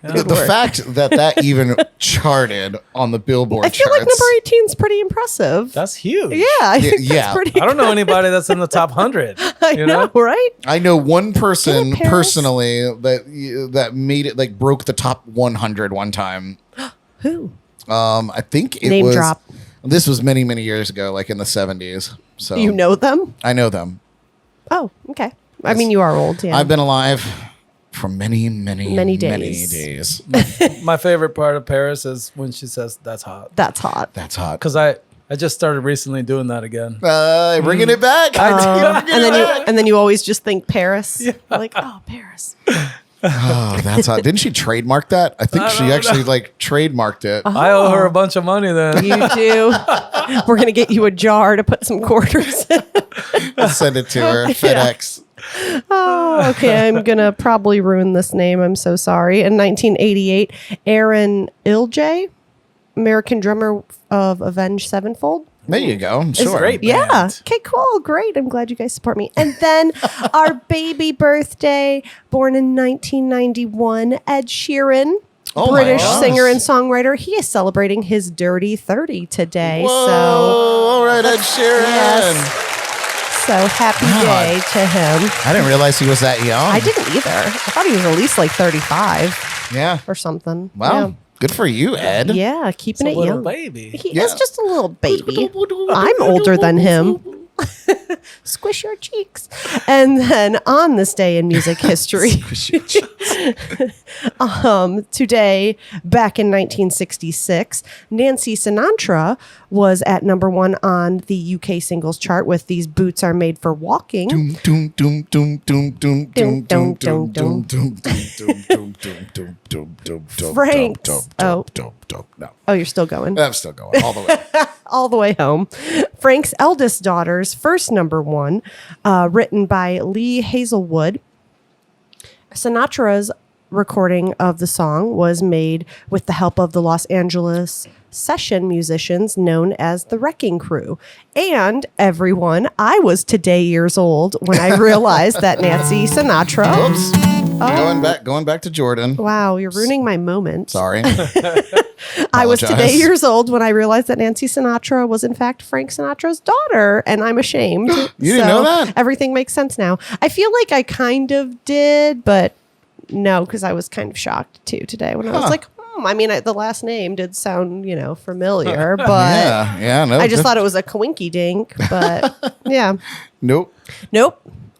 The fact that even charted on the Billboard I feel charts. like number 18 is pretty impressive. That's huge. Yeah, I think yeah. that's pretty. I don't know anybody that's in the top 100. I know, right? I know one person Get it, Paris? personally that made it, like, broke the top 100 one time. Who? I think it Name was. drop. This was many, many years ago, like in the 70s. So You know them? I know them. Oh, okay. I mean, you are old. Yeah. I've been alive for many, many, Many many days. days. My favorite part of Paris is when she says, "That's hot." That's hot. That's hot. Because I just started recently doing that again. Bringing it back. And then you always just think Paris. Yeah. Like, oh, Paris. Oh, that's hot. Didn't she trademark that? I think she actually like trademarked it. I owe her a bunch of money then. You do. We're gonna get you a jar to put some quarters in. Send it to her. FedEx. Oh, okay. I'm gonna probably ruin this name. I'm so sorry. In 1988, Aaron Ilje, American drummer of Avenged Sevenfold. There you go. Sure. great. Yeah. Band. Okay, cool. Great. I'm glad you guys support me. And then our baby birthday, born in 1991, Ed Sheeran. Oh my British gosh. singer and songwriter. He is celebrating his dirty 30 today. Whoa. So All right, Ed Sheeran. So happy day to him. I didn't realize he was that young. I didn't either. I thought he was at least like 35 Yeah. or something. Wow. Good for you, Ed. Yeah, keeping It's it a little young. baby. He Yeah. is just a little baby. I'm older than him. Squish your cheeks. And then on this day in music history, today, back in 1966, Nancy Sinatra was at number 1 on the UK singles chart with These Boots Are Made for Walking. Doom, doom, doom, doom, doom, doom, doom, doom, doom, doom, doom, doom, doom, doom, doom, doom, doom, Frank's. doom, Oh. doom, doom. No, Oh, you're still going. I'm still going all the way. All the way home. Frank's eldest daughter's first number 1, written by Lee Hazelwood. Sinatra's recording of the song was made with the help of the Los Angeles session musicians known as the Wrecking Crew. And everyone, I was today years old when I realized that Nancy Sinatra. Whoops. Going back to Jordan. Wow, you're ruining my moment. Sorry. I was today Apologize. years old when I realized that Nancy Sinatra was in fact Frank Sinatra's daughter, and I'm ashamed. You didn't know that? Everything makes sense now. I feel like I kind of did, but no, because I was kind of shocked too today when I was like, I mean, the last name did sound, familiar, but no. I just thought it was a coinky dink, but yeah. Nope.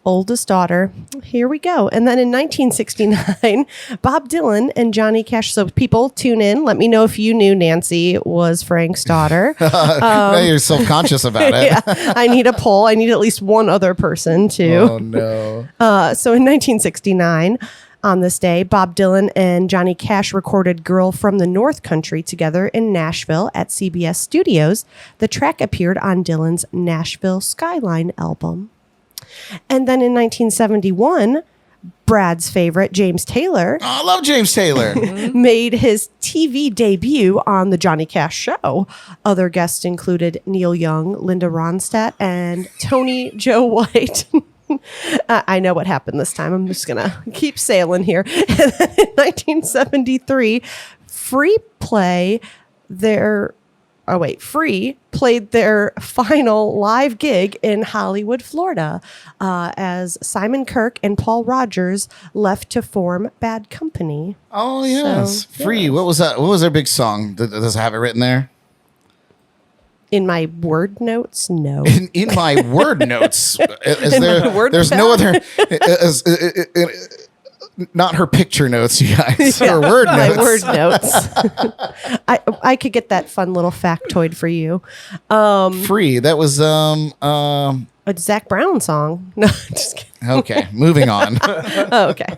Oldest daughter. Here we go. And then in 1969, Bob Dylan and Johnny Cash. So people tune in. Let me know if you knew Nancy was Frank's daughter. Now you're self-conscious about it. Yeah, I need a poll. I need at least one other person to. Oh, no. So in 1969, on this day, Bob Dylan and Johnny Cash recorded Girl from the North Country together in Nashville at CBS Studios. The track appeared on Dylan's Nashville Skyline album. And then in 1971, Brad's favorite, James Taylor, Oh, I love James Taylor. made his TV debut on the Johnny Cash Show. Other guests included Neil Young, Linda Ronstadt, and Tony Joe White. I know what happened this time. I'm just going to keep sailing here. And then in 1973, Free played their final live gig in Hollywood, Florida, as Simon Kirke and Paul Rogers left to form Bad Company. Oh, yes. So, Free. yeah. What was that? What was their big song? Does it have it written there? In my word notes, no. In my word notes. Is In there, my word there's pad? no other... not her picture notes, you guys. Her word My notes. word notes. I could get that fun little factoid for you. Free. That was A Zack Brown song. No, just kidding. okay. Moving on. Oh, okay.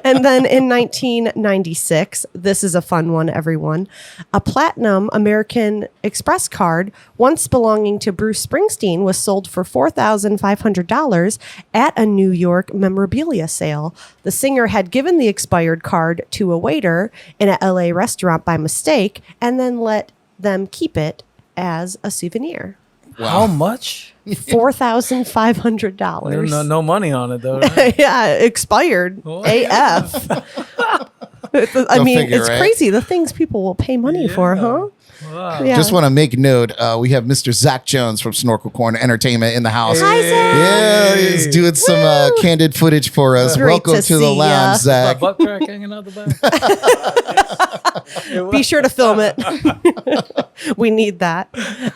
And then in 1996, this is a fun one, everyone. A platinum American Express card, once belonging to Bruce Springsteen, was sold for $4,500 at a New York memorabilia sale. The singer had given the expired card to a waiter in a LA restaurant by mistake and then let them keep it as a souvenir. How much? $4,500. No money on it though. Right? Yeah, expired AF. I mean, figure, it's right? crazy the things people will pay money for, huh? Wow. Yeah. Just want to make note. We have Mr. Zack Jones from Snorkel Corner Entertainment in the house. Hi, Zack. Yeah, he's doing some candid footage for us. Great Welcome to to the see ya. lounge, My Zach. butt crack hanging out the back. Be sure to film it. We need that.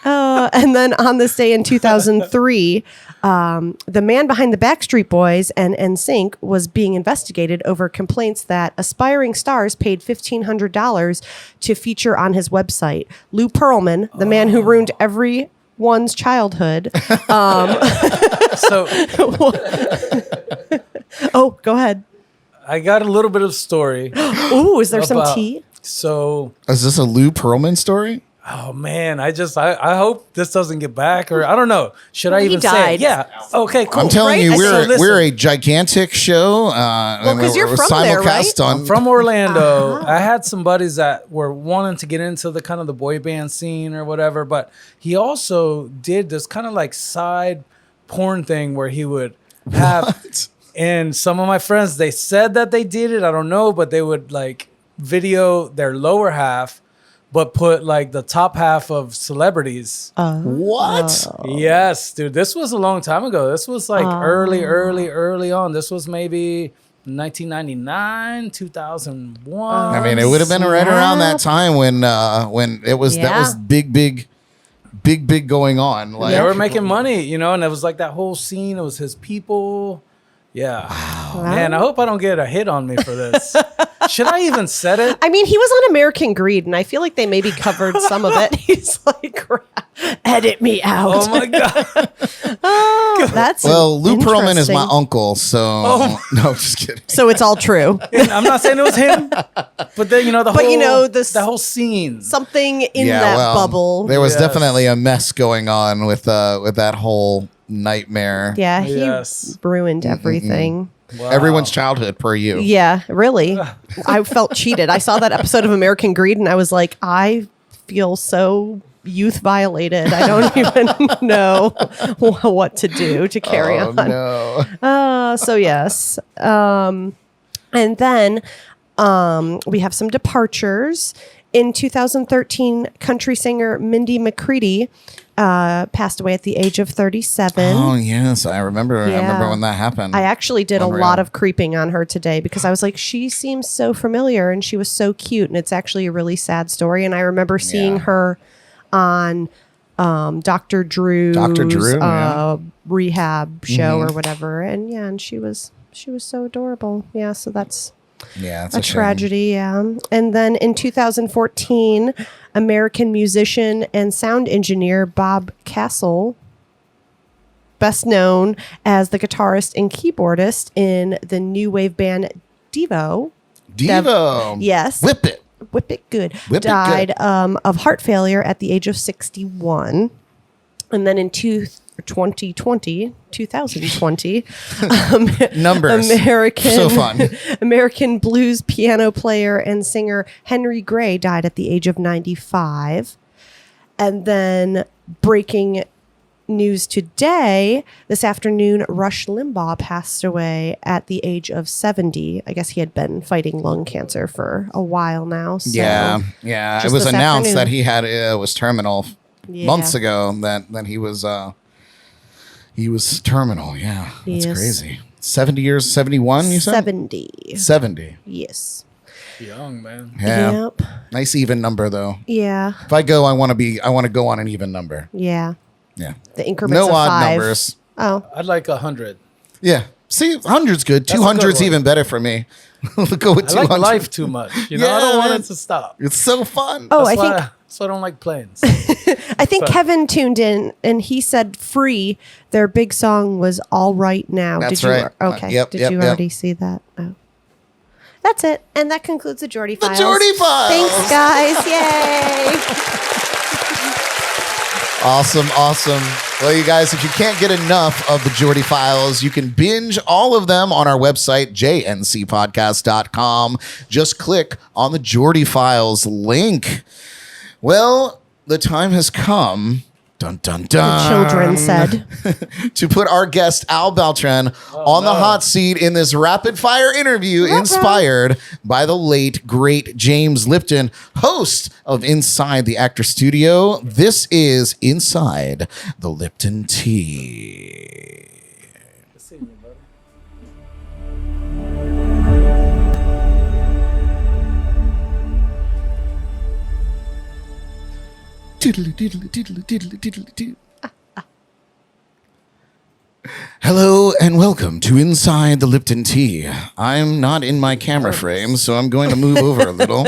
And then on this day in 2003, the man behind the Backstreet Boys and NSYNC was being investigated over complaints that aspiring stars paid $1,500 to feature on his website. Lou Pearlman, the man who ruined everyone's childhood. So Oh, go ahead. I got a little bit of story. Ooh, is there some About- tea? So, Is this a Lou Pearlman story? oh man, I hope this doesn't get back, or I don't know. Should I He even say died. it? Yeah. Okay, cool. I'm telling right? you, I we're saw- we're a gigantic show. Well, 'cause you're from there, right? I'm from Orlando. I had some buddies that were wanting to get into the kind of the boy band scene or whatever, but he also did this kind of like side porn thing where he would have, What? and some of my friends, they said that they did it. I don't know, but they would like video their lower half, but put like the top half of celebrities. What? Yes, dude. This was a long time ago. This was like early on. This was maybe 1999, 2001. I mean, it would have been right around that time when it was that Yeah. was big going on. Like They were making money, and it was like that whole scene. It was his people. Yeah. Man, I hope I don't get a hit on me for this. Should I even said it? I mean, he was on American Greed, and I feel like they maybe covered some of it. He's like, edit me out. Oh my God. That's well, Lou Pearlman is my interesting. uncle, so no, just kidding. So it's all true. I'm not saying it was him, but then, the But, whole, this- the whole scene. Something in that bubble. There was Yes. definitely a mess going on with that whole nightmare. Yeah, he Yes. ruined everything. Wow. Everyone's childhood per you. Yeah, really. I felt cheated. I saw that episode of American Greed, and I was like, I feel so youth violated. I don't even know what to do to carry Oh on. no. So yes. And then we have some departures. In 2013, country singer Mindy McCready passed away at the age of 37. Oh yes, I remember. I remember when that happened. I actually did Unreal. a lot of creeping on her today because I was like, she seems so familiar and she was so cute, and it's actually a really sad story. And I remember seeing her on Dr. Drew's rehab show or whatever, and she was so adorable. Yeah, so that's it's a tragedy. Yeah, and then in 2014, American musician and sound engineer Bob Castle, best known as the guitarist and keyboardist in the new wave band Devo. Yes. Whip it. Whip it good. Whip it died good. Of heart failure at the age of 61. And then in 2020, Numbers. So fun. American blues piano player and singer Henry Gray died at the age of 95. And then breaking news today, this afternoon, Rush Limbaugh passed away at the age of 70. I guess he had been fighting lung cancer for a while now. So Yeah. It was this announced afternoon. that he had was terminal months ago. That he was terminal. Yeah, that's Yes. crazy. 70 years, 71. You said 70. 70. Yes. Young, man. Yeah, Yep. nice even number though. Yeah. If I go, I want to go on an even number. Yeah. Yeah, The increments no of odd 5. numbers. Oh. I'd like 100. Yeah, see, 100's good. That's a good 200's one. even better for me. We'll go with I like 200. life too much. I don't Yeah, want man. it to stop. It's so fun. Oh, That's I think why I don't like planes. I think Kevin tuned in and he said Free, their big song was All Right Now. That's Did you right. Okay. Yep, Did yep, you yep. already see that? Oh. That's it. And that concludes the Jordy The Files. Jordy Files. Thanks, guys. Yay. Awesome. Well, you guys, if you can't get enough of the Jordy Files, you can binge all of them on our website, jncpodcast.com. Just click on the Jordy Files link. Well, the time has come. Dun, dun, dun. The children said. To put our guest Al Beltran on the hot seat in this rapid fire interview inspired by the late, great James Lipton, host of Inside the Actor Studio. This is Inside the Lipton Tea. Diddly, diddly, diddly, diddly, diddly, diddly. Hello and welcome to Inside the Lipton Tea. I'm not in my camera frame, so I'm going to move over a little.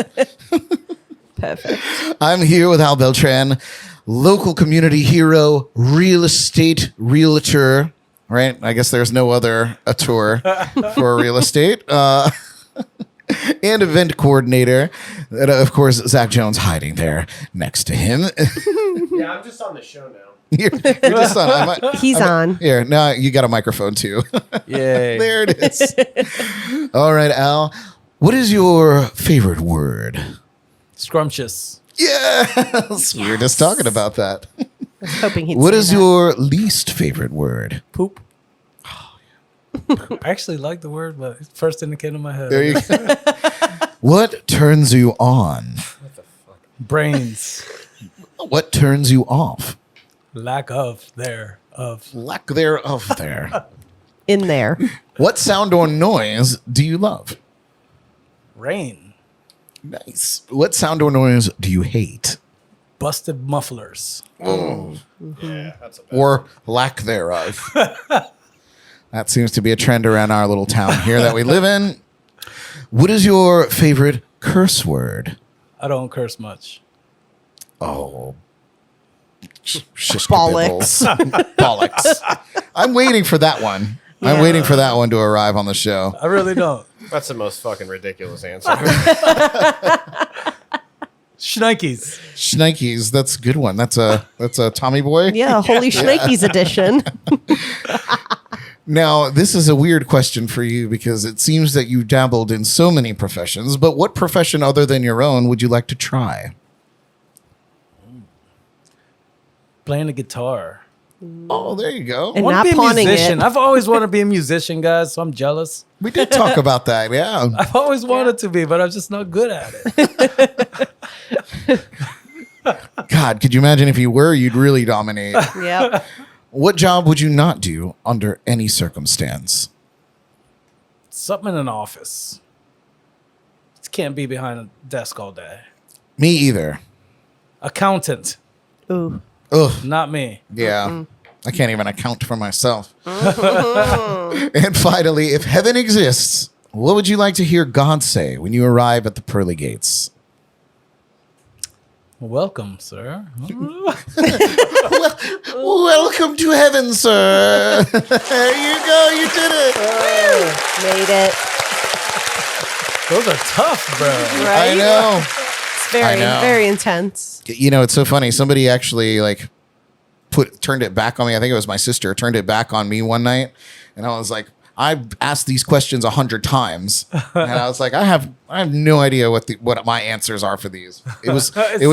Perfect. I'm here with Al Beltran, local community hero, real estate realtor, right? I guess there's no other tour for real estate. And event coordinator. And of course, Zack Jones hiding there next to him. Yeah, I'm just on the show now. You're just on. He's on. Here, now you got a microphone too. Yay. There it is. All right, Al. What is your favorite word? Scrumptious. Yes. We were just talking about that. I was hoping he'd What say is that. your least favorite word? Poop. I actually like the word, but it's first thing that came to my head. There you go. What turns you on? Brains. What turns you off? Lack of there. Of. Lack thereof there. in there? What sound or noise do you love? Rain. Nice. What sound or noise do you hate? Busted mufflers. Yeah, that's a bad Or lack thereof? That seems to be a trend around our little town here that we live in. What is your favorite curse word? I don't curse much. Oh. Bollocks. Bollocks. I'm waiting for that one. I'm Yeah. waiting for that one to arrive on the show. I really don't. That's the most fucking ridiculous answer. Shnikes. Shnikes, that's a good one. That's a Tommy Boy. Yeah, Holy Schnikes edition. Now, this is a weird question for you because it seems that you dabbled in so many professions, but what profession other than your own would you like to try? Playing the guitar. Oh, there you go. And I want not to be a pawning musician. it. I've always wanted to be a musician, guys, so I'm jealous. We did talk about that, yeah. I've always wanted to be, but I'm just not good at it. God, could you imagine if you were? You'd really dominate. Yep. What job would you not do under any circumstance? Something in an office. Just can't be behind a desk all day. Me either. Accountant. Ooh. Ugh. Not me. Yeah. I can't even account for myself. And finally, if heaven exists, what would you like to hear God say when you arrive at the pearly gates? Welcome, sir. Welcome to heaven, sir. There you go. You did it. Made it. Those are tough, bro. Right? I know. It's very, I know. very intense. You know, it's so funny. Somebody actually turned it back on me. I think it was my sister turned it back on me one night, and I was like, I've asked these questions 100 times, and I was like, I have no idea what my answers are for these. It was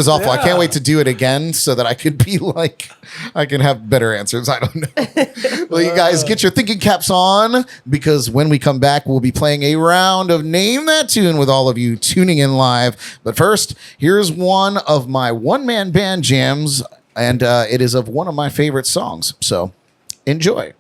awful. I can't wait to do it again so that I could be like, I can have better answers. I don't know. Well, you guys get your thinking caps on, because when we come back, we'll be playing a round of Name That Tune with all of you tuning in live. But first, here's one of my one-man band jams, and it is of one of my favorite songs. So enjoy.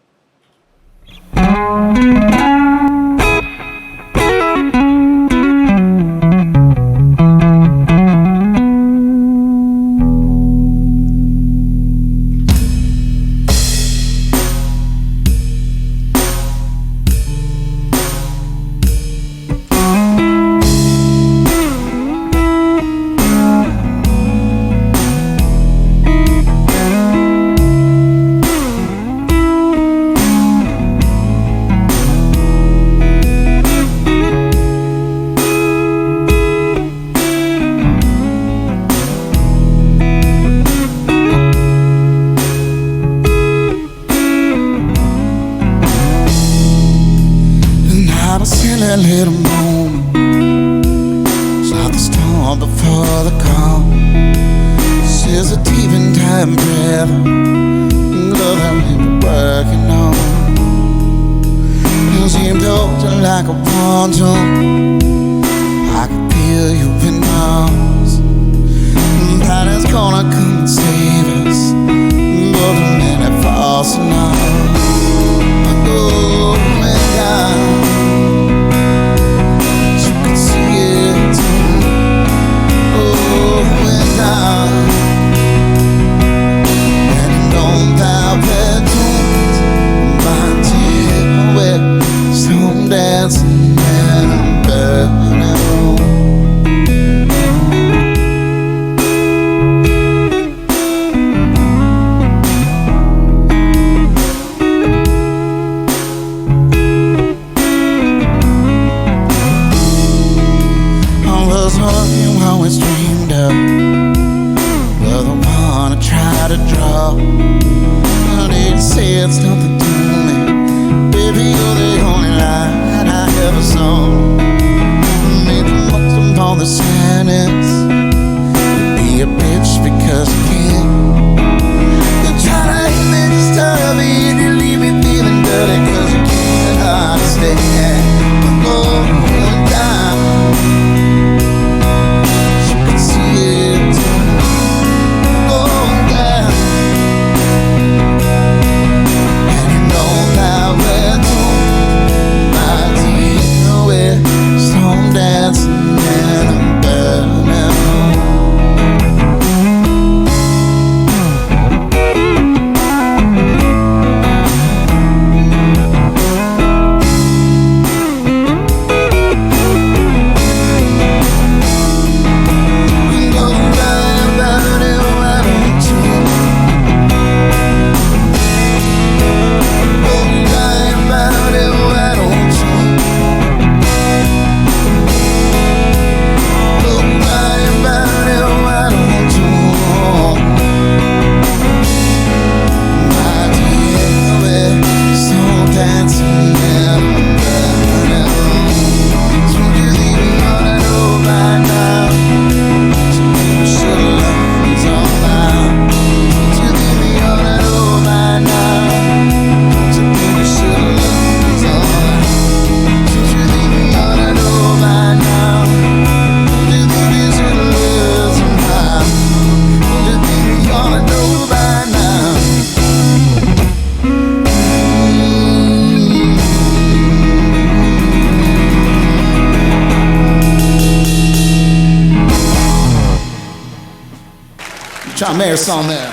John Mayer's on there.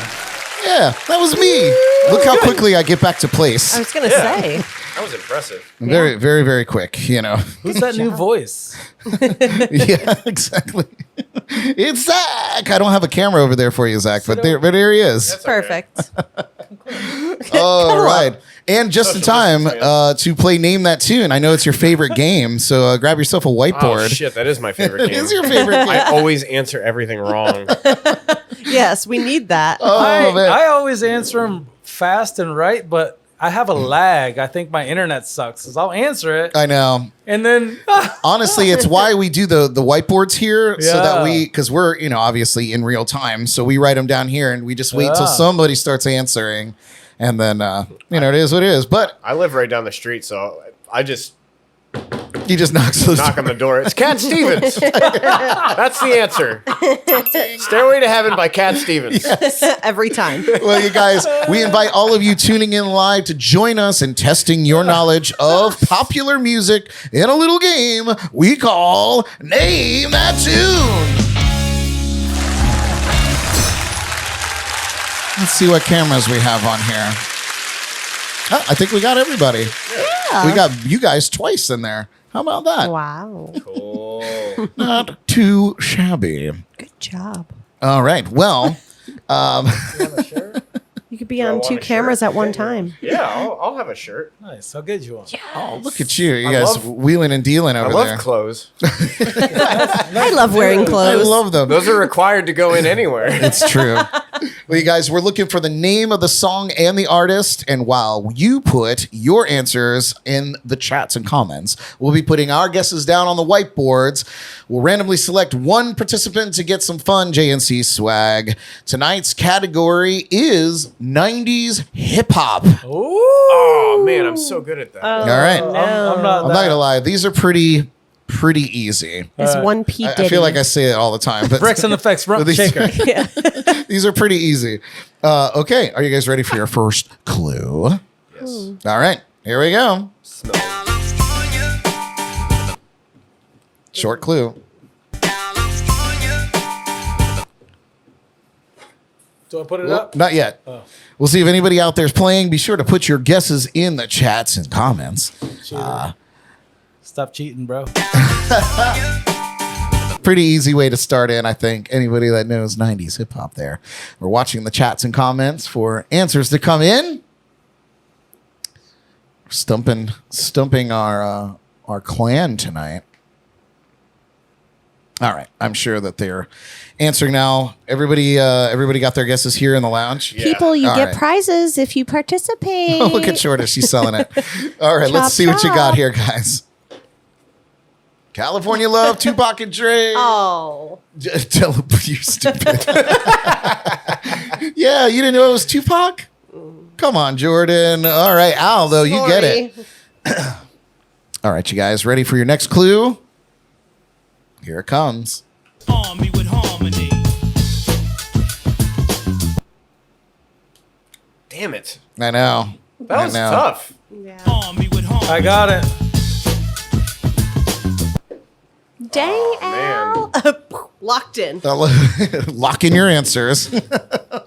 Yeah, that was me. Look how quickly I get back to place. I was going to say. That was impressive. Very, very, very quick, you know. Who's that new voice? Yeah, exactly. It's Zack. I don't have a camera over there for you, Zack, but there he is. That's okay. Perfect. All right. And just in Social time distance, to play Name That Tune. I know it's your favorite game, so grab yourself a Oh whiteboard. shit, that is my favorite It game. is your favorite game. I always answer everything wrong. Yes, we need that. Oh, man. I always answer them fast and right, but I have a lag. I think my internet sucks. 'Cause I'll answer it, I know. and then Honestly, it's why we do the whiteboards here so that Yeah. because we're, obviously in real time. So we write them down here and we just wait till Yeah. somebody starts answering. And then, it is what it is. But I live right down the street, so I just he just knocks those knock on the door. It's Cat Stevens. That's the answer. Stairway to Heaven by Cat Stevens. Every time. Well, you guys, we invite all of you tuning in live to join us in testing your knowledge of popular music in a little game we call Name That Tune. Let's see what cameras we have on here. Oh, I think we got everybody. Yeah. We got you guys twice in there. How about that? Wow. Cool. Not too shabby. Good job. All right. Well, You could be I on want 2 a cameras shirt? at one time. Yeah, I'll have a shirt. nice. How good you are. oh, look at you. You I guys love- wheeling and dealing I over love there. clothes. I love wearing I clothes. love them. Those are required to go in anywhere. It's true. Well, you guys, we're looking for the name of the song and the artist. And while you put your answers in the chats and comments, we'll be putting our guesses down on the whiteboards. We'll randomly select one participant to get some fun JNC swag. Tonight's category is 90s hip hop. Oh man, I'm so good at that. All right. No. I'm not. I'm not going to lie. These are pretty easy. It's one P. I feel like I say it all the time, but Bricks and effects. Rump These- shaker. these are pretty easy. Okay. Are you guys ready for your first clue? Yes. All right. Here we go. Short clue. Do I put it up? Not yet. We'll see if anybody out there is playing. Be sure to put your guesses in the chats and comments. Stop cheating, bro. Pretty easy way to start in, I think. Anybody that knows 90s hip hop there. We're watching the chats and comments for answers to come in. Stumping our clan tonight. All right. I'm sure that they're answering now. Everybody got their guesses here in the lounge. Yeah. People, you All get right. prizes if you participate. Oh, look at Shorty. She's selling it. All right, Chop, let's see what you chop. got here, guys. California Love, Tupac and Dre. Oh. Tell him you're stupid. Yeah, you didn't know it was Tupac? Come on, Jordan. All right, Al, though, you get it. All right, you guys ready for your next clue? Here it comes. Arm me with harmony. Damn it. I know. That was I know. tough. Yeah. Arm me with harmony. I got it. Dang, Oh, Al. Locked in. Lock in your answers.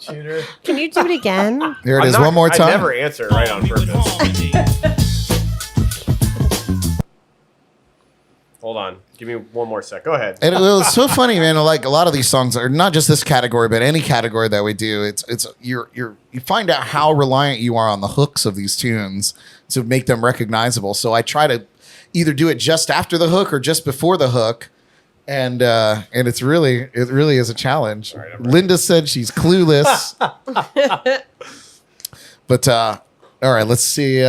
Cheater. Can you do it again? Here it I'm is not- one more time. I never answer right on Arm me with purpose. harmony. Hold on. Give me one more sec. Go ahead. And it was so funny, man. Like a lot of these songs are not just this category, but any category that we do. It's you find out how reliant you are on the hooks of these tunes to make them recognizable. So I try to either do it just after the hook or just before the hook, and it really is a challenge. right, I'm ready. Linda said she's clueless, but all right, let's see.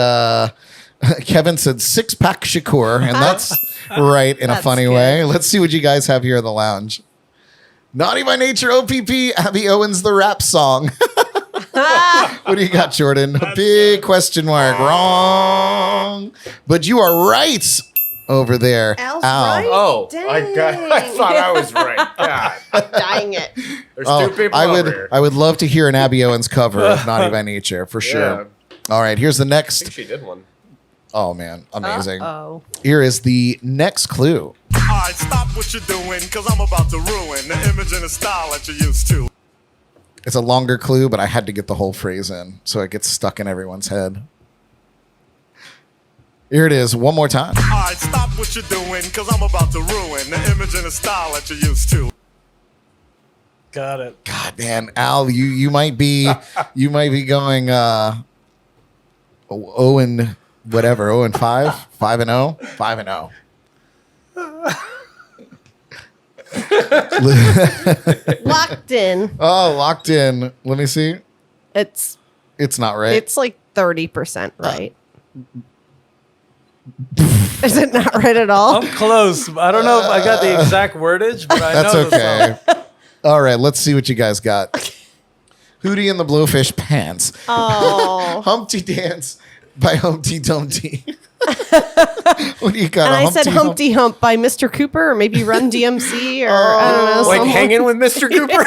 Kevin said 6-pack Shakur, and that's right in a That's funny good. way. Let's see what you guys have here in the lounge. Naughty by Nature, OPP, Abby Owens, the rap song. What do you got, Jordan? A big question mark. Wrong. But you are right over there. Al's Al. right. Oh, I Dang. thought I was right. God. Dying it. There's Oh, two people I over here. would love to hear an Abby Owens cover of Naughty by Nature for sure. All right, here's the I next. think she did one. Oh man, amazing. Oh. Here is the next clue. Alright, stop what you're doing, cause I'm about to ruin the image and the style that you're used to. It's a longer clue, but I had to get the whole phrase in so it gets stuck in everyone's head. Here it is, one more time. All right, stop what you're doing, because I'm about to ruin the image and the style that you're used to. Got it. God, man, Al, you might be going 0 and whatever, 0 and 5, 5 and 0, 5 and 0. Locked in. Oh, locked in. Let me see. It's It's not right. it's like 30% right. Is it not right at all? I'm close. I don't know if I got the exact wordage, but I That's know the okay. song. All right, let's see what you guys got. Hootie and the Blowfish Pants. Oh. Humpty Dance by Humpty Dumpty. What do you got? And I said Hump? Humpty Hump by Mr. Cooper or maybe Run DMC or I don't know. Like someone. hanging with Mr. Cooper.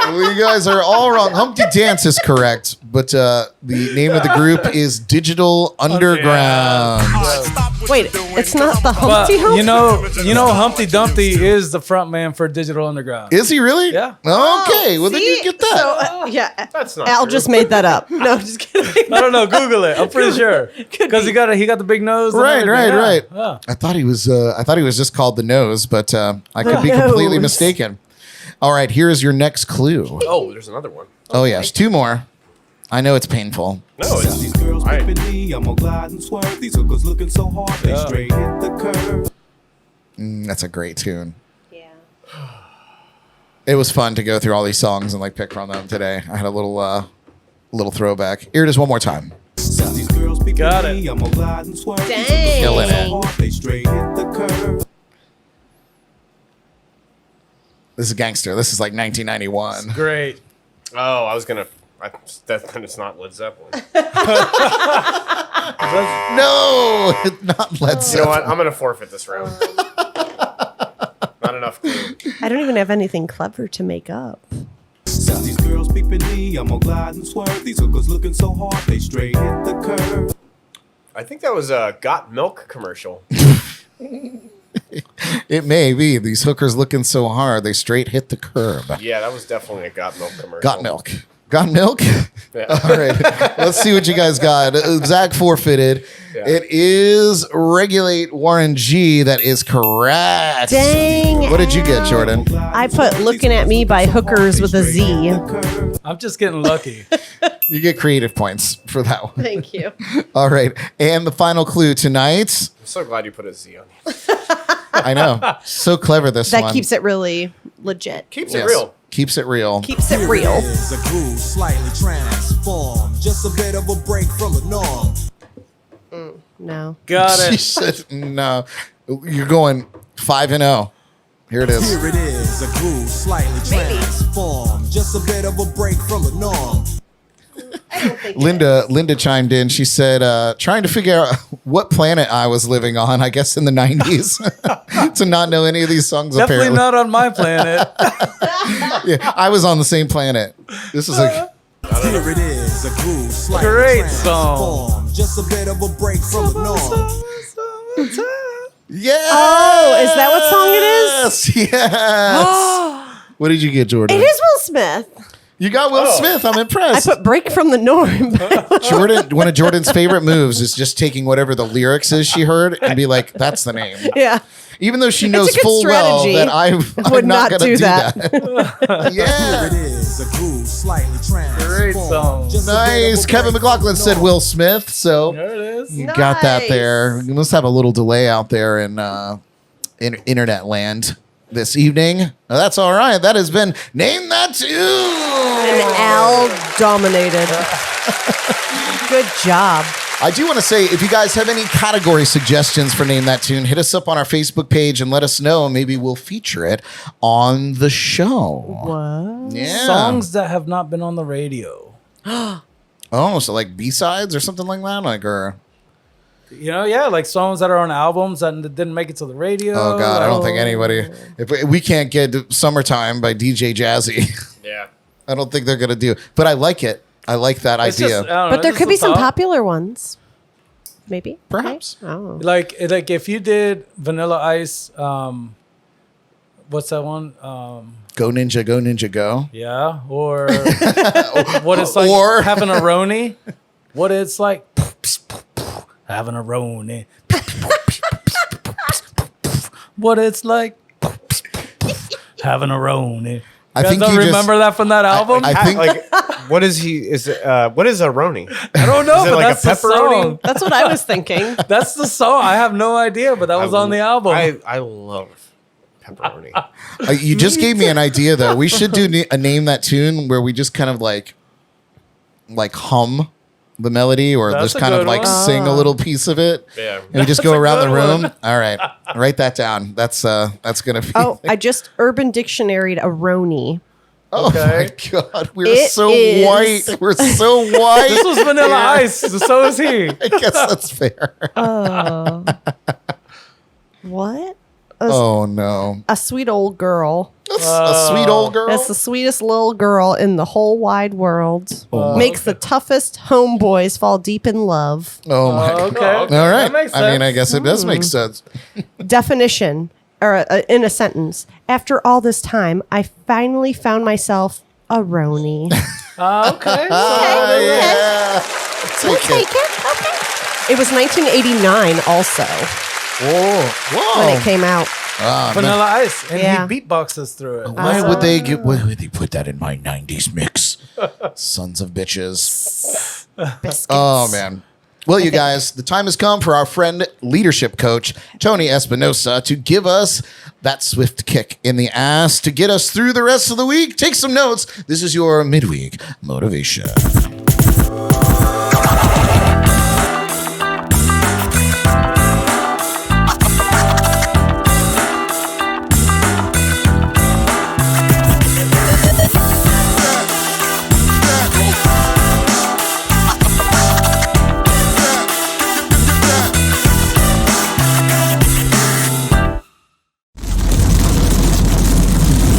Well, you guys are all wrong. Humpty Dance is correct, but the name of the group is Digital Underground. All right, stop what Wait, you're doing, it's 'cause not I'm the about Humpty Hump? You know, Humpty Dumpty is the front man for Digital Underground. Is he really? Yeah. Okay, well then you See? get that. So, yeah. That's not Al true. just made that up. No, just kidding. I don't know. Google it. I'm pretty sure because he got the big nose. and Right, everything. right. Yeah. I thought he was just called the Nose, but I could be completely Nose. mistaken. All right, here is your next clue. Oh, there's another one. Oh yes, 2 more. I know it's painful. No, it's These girls Alright. pimping me, I'm gonna glide and swerve. These hookers looking so hard, they Yeah. straight hit the curve. That's a great tune. Yeah. It was fun to go through all these songs and like pick from them today. I had a little throwback. Here it is one more time. These girls peeping Got me, it. I'm gonna glide and swerve. These Dang. hookers Killing looking it. so hard, they straight hit the curve. This is Gangster. This is like 1991. Great. Oh, I was gonna. Then it's not Led Zeppelin. No, it's not Led You know Zeppelin. what? I'm gonna forfeit this round. Not enough clue. I don't even have anything clever to make up. These girls peeping me, I'm gonna glide and swerve. These hookers looking so hard, they straight hit the curve. I think that was a Got Milk commercial. It may be. These hookers looking so hard, they straight hit the curb. Yeah, that was definitely a Got Milk commercial. Got milk. Got milk? Yeah. All right. Let's see what you guys got. Zack forfeited. Yeah. It is Regulate Warren G. That is correct. Dang. What did you get, Jordan? I put Looking at Me by Hookers with a Z. I'm just getting lucky. You get creative points for that one. Thank you. All right. And the final clue tonight. I'm so glad you put a Z on it. I know. So clever, this That one. keeps it really legit. Keeps Yes. it real. Keeps it real. Keeps it real. Is a groove slightly transformed, just a bit of a break from the norm. No. Got She it. said, no. You're going 5 and 0. Here it is. Here it is, a groove slightly transformed, just a bit of a break from the norm. Linda chimed in. She said, trying to figure out what planet I was living on, I guess in the 90s, to not know any of these songs, Definitely apparently. not on my planet. Yeah, I was on the same planet. This is like, Here it is, a groove slightly Great song. transformed, just a bit of a break from the norm. yeah. Oh, is that what song it is? Yes. What did you get, Jordan? It is Will Smith. You got Will Smith. I'm I impressed. put Break from the Norm. Jordan, one of Jordan's favorite moves is just taking whatever the lyrics is she heard and be like, that's the name. Yeah. Even though she a knows good full well strategy. that I'm Would not not going to do do that. that. Here Yeah. it is, a groove slightly transformed. Great song. just a bit of a Nice. Kevin break McLaughlin from said the Will norm. Smith. So There it is. you got that Nice. there. You must have a little delay out there in internet land this evening. Now, that's all right. That has been Name That Tune. And Al dominated. Good job. I do want to say, if you guys have any category suggestions for Name That Tune, hit us up on our Facebook page and let us know. Maybe we'll feature it on the show. What? Yeah. Songs that have not been on the radio. Oh, so like B-sides or something like that? Like, or... Yeah, like songs that are on albums that didn't make it to the radio. Oh, God, I don't think anybody... If we can't get Summertime by DJ Jazzy, Yeah. I don't think they're going to do it. But I like it. I like that It's idea. just, I don't know, But there just could a be some thought. popular ones. Maybe. Perhaps. Right? Oh. Like if you did Vanilla Ice, what's that one? Go Ninja, Go Ninja, Go. Yeah, or what it's like Or- having a Roni. What it's like having a Roni. What it's like having a Roni. I You guys think don't you just- remember that from that album? I think Like, what is he? What is a Roni? I don't know, Is it but like a that's the pepperoni? song. That's what I was thinking. That's the song. I have no idea, but that was on the album. I love pepperoni. you just gave me an idea though. We should do a name that tune where we just kind of like hum the melody or That's just a kind of good like one. sing a little piece of it. Yeah. And we just go That's a around the good room. one. All right. Write that down. That's gonna be Oh, I just Urban Dictionary'd a Roni. Oh Okay. my god. We're It so is- white. We're so white. This was Vanilla Ice. So is he. I guess that's fair. What? Oh no. A sweet old girl. That's a sweet old girl. That's the sweetest little girl in the whole wide world. Makes the toughest homeboys fall deep in love. Oh my god. Okay. All right. That makes I mean, I sense. guess it does make sense. Definition, or in a sentence. After all this time, I finally found myself a Roni. Okay. Yeah. Take it. It was 1989 also Whoa. when it came out. Vanilla Ice. And Yeah. he beatboxes through it. Why would they put that in my 90s mix? Sons of bitches. Biscuits. Oh, man. Well, you guys, the time has come for our friend, leadership coach, Tony Espinosa, to give us that swift kick in the ass to get us through the rest of the week. Take some notes. This is your midweek motivation.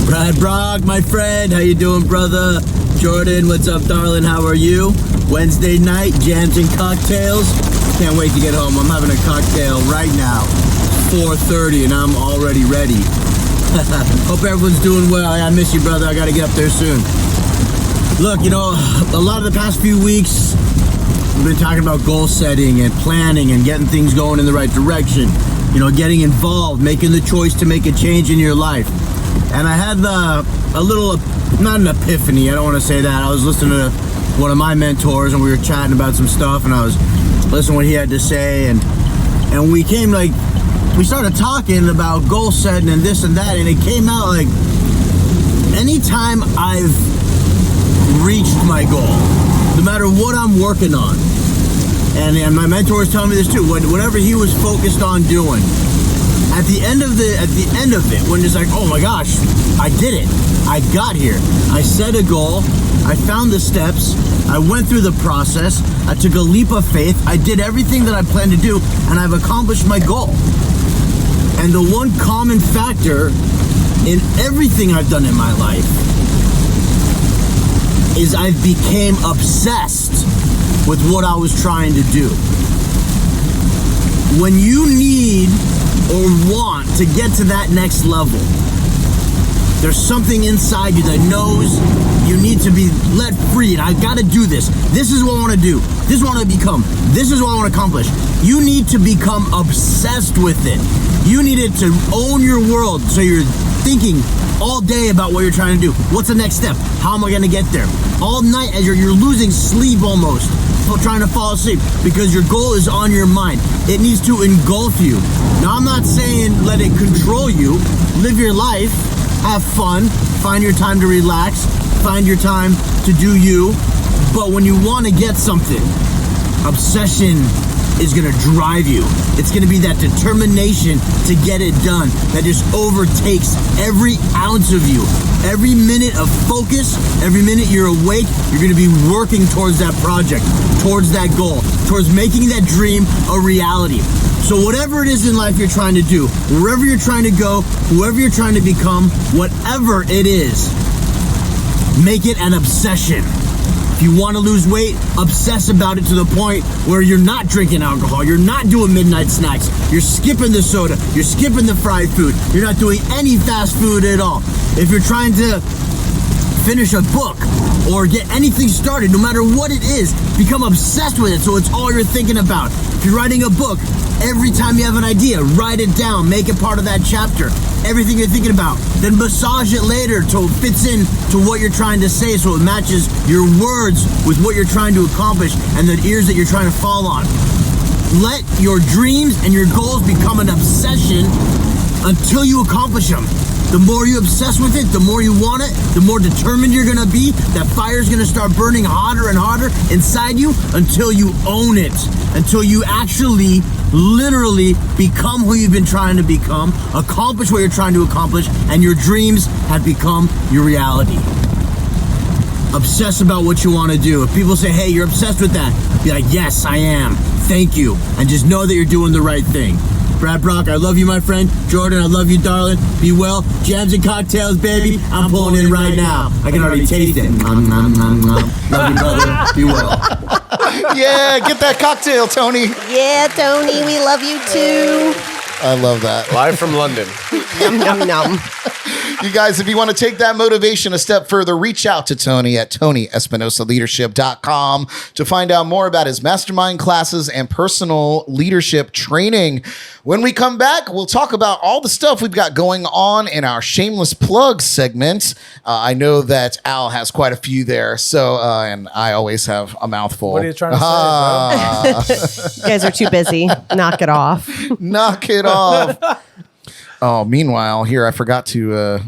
Brad Brock, my friend, how you doing, brother? Jordan, what's up, darling? How are you? Wednesday night, jams and cocktails. Can't wait to get home. I'm having a cocktail right now, 4:30, and I'm already ready. Hope everyone's doing well. I miss you, brother. I got to get up there soon. Look, you know, a lot of the past few weeks, we've been talking about goal setting and planning and getting things going in the right direction. You know, getting involved, making the choice to make a change in your life. And I had a little, not an epiphany, I don't want to say that. I was listening to one of my mentors and we were chatting about some stuff and I was listening to what he had to say and we started talking about goal setting and this and that, and it came out like anytime I've reached my goal, no matter what I'm working on, and my mentor was telling me this too, whatever he was focused on doing, at the end of it, when it's like, oh my gosh, I did it. I got here. I set a goal. I found the steps. I went through the process. I took a leap of faith. I did everything that I planned to do, and I've accomplished my goal. And the one common factor in everything I've done in my life is I became obsessed with what I was trying to do. When you need or want to get to that next level, there's something inside you that knows you need to be let free, and I gotta do this. This is what I want to do. This is what I want to become. This is what I want to accomplish. You need to become obsessed with it. You need it to own your world, so you're thinking all day about what you're trying to do. What's the next step? How am I gonna get there? All night as you're losing sleep almost, trying to fall asleep because your goal is on your mind. It needs to engulf you. Now, I'm not saying let it control you. Live your life, have fun, find your time to relax, find your time to do you. But when you want to get something, obsession is going to drive you. It's going to be that determination to get it done that just overtakes every ounce of you. Every minute of focus, every minute you're awake, you're going to be working towards that project, towards that goal, towards making that dream a reality. So whatever it is in life you're trying to do, wherever you're trying to go, whoever you're trying to become, whatever it is, make it an obsession. If you want to lose weight, obsess about it to the point where you're not drinking alcohol, you're not doing midnight snacks, you're skipping the soda, you're skipping the fried food, you're not doing any fast food at all. If you're trying to finish a book or get anything started, no matter what it is, become obsessed with it so it's all you're thinking about. If you're writing a book, every time you have an idea, write it down, make it part of that chapter. Everything you're thinking about, then massage it later so it fits in to what you're trying to say, so it matches your words with what you're trying to accomplish and the ears that you're trying to fall on. Let your dreams and your goals become an obsession until you accomplish them. The more you obsess with it, the more you want it, the more determined you're gonna be. That fire's gonna start burning hotter and hotter inside you until you own it. Until you actually, literally become who you've been trying to become, accomplish what you're trying to accomplish, and your dreams have become your reality. Obsess about what you want to do. If people say, hey, you're obsessed with that, be like, yes, I am. Thank you. And just know that you're doing the right thing. Brad Brock, I love you, my friend. Jordan, I love you, darling. Be well. Jams and cocktails, baby. I'm pulling in right now. I can already taste it. Love you, brother. Be well. Yeah, get that cocktail, Tony. Yeah, Tony, we love you too. I love that. Live from London. Yum, yum, yum. You guys, if you want to take that motivation a step further, reach out to Tony at TonyEspinosaLeadership.com to find out more about his mastermind classes and personal leadership training. When we come back, we'll talk about all the stuff we've got going on in our Shameless Plugs segment. I know that Al has quite a few there, so and I always have a mouthful. What are you trying to say, You guys are too busy. Knock it off. Knock it off. Oh, meanwhile, here I forgot to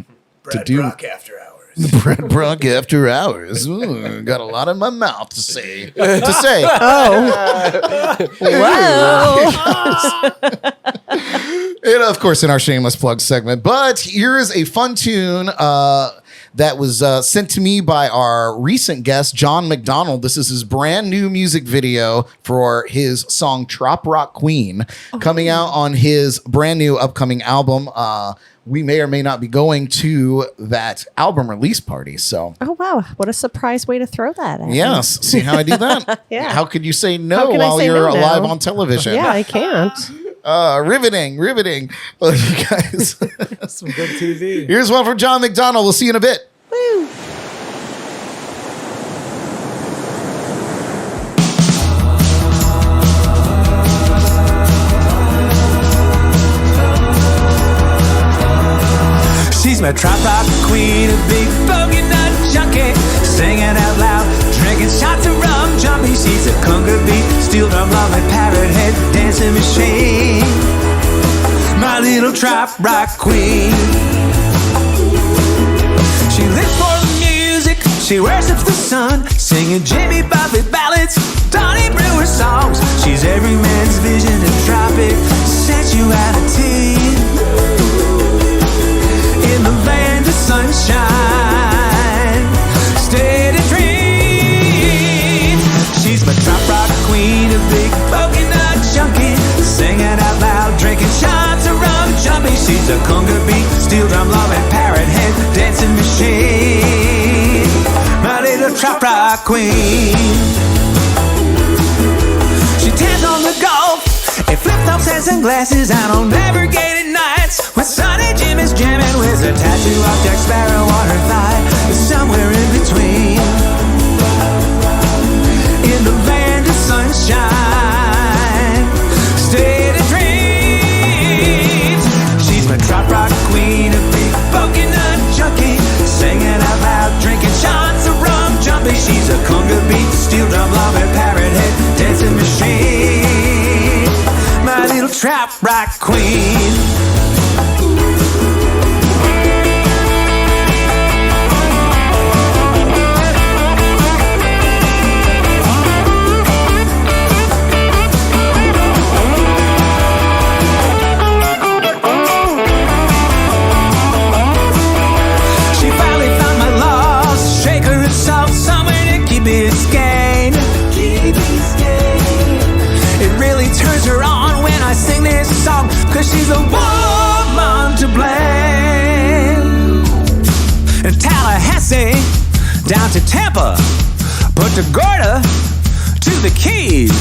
do Brock after hours. Brad Brock after hours. Ooh, got a lot in my mouth to say. Oh. Whoa. And of course, in our Shameless Plug segment. But here is a fun tune that was sent to me by our recent guest, John McDonald. This is his brand new music video for his song Trop Rock Queen, coming out on his brand new upcoming album. We may or may not be going to that album release party. So, Oh, wow. What a surprise way to throw that at me. yes, see how I do that? Yeah. How could you say How no can I while say you're no now? live on television? Yeah, I can't. Riveting. Well, you guys, Some good TV. here's one from John McDonald. We'll see you in a bit. Woo. She's my trop rock queen, a big bogey nut junkie, singing out loud, drinking shots of rum jumpy. She's a conga beat, steel drum loving, parrot head dancing machine. My little trop rock queen. She lives for the music, she worships the sun, singing Jamie Buffett ballads, Donnie Brewer songs. She's every man's vision in tropic sensuality. In the land of sunshine, steady dreams. She's my trop rock queen, a big bogey nut junkie, singing out loud, drinking shots of rum jumpy. She's a conga beat, steel drum loving, parrot head dancing machine. My little trop rock queen. She tends on the golf in flip-flops and sunglasses out on navigated nights when Sonny Jim is jamming with a tattoo of Jack Sparrow on her thigh. Somewhere in between, in the land of sunshine, steady dreams. She's my trop rock queen, a big bogey nut junkie, singing out loud, drinking shots of rum jumpy. She's a conga beat, steel drum loving, parrot head dancing machine. My little trop rock queen. She finally found my lost shaker herself, somewhere to keep it gained. It really turns her on when I sing this song, 'cause she's a woman to blame. In Tallahassee, down to Tampa, Punta Gorda to the Keys.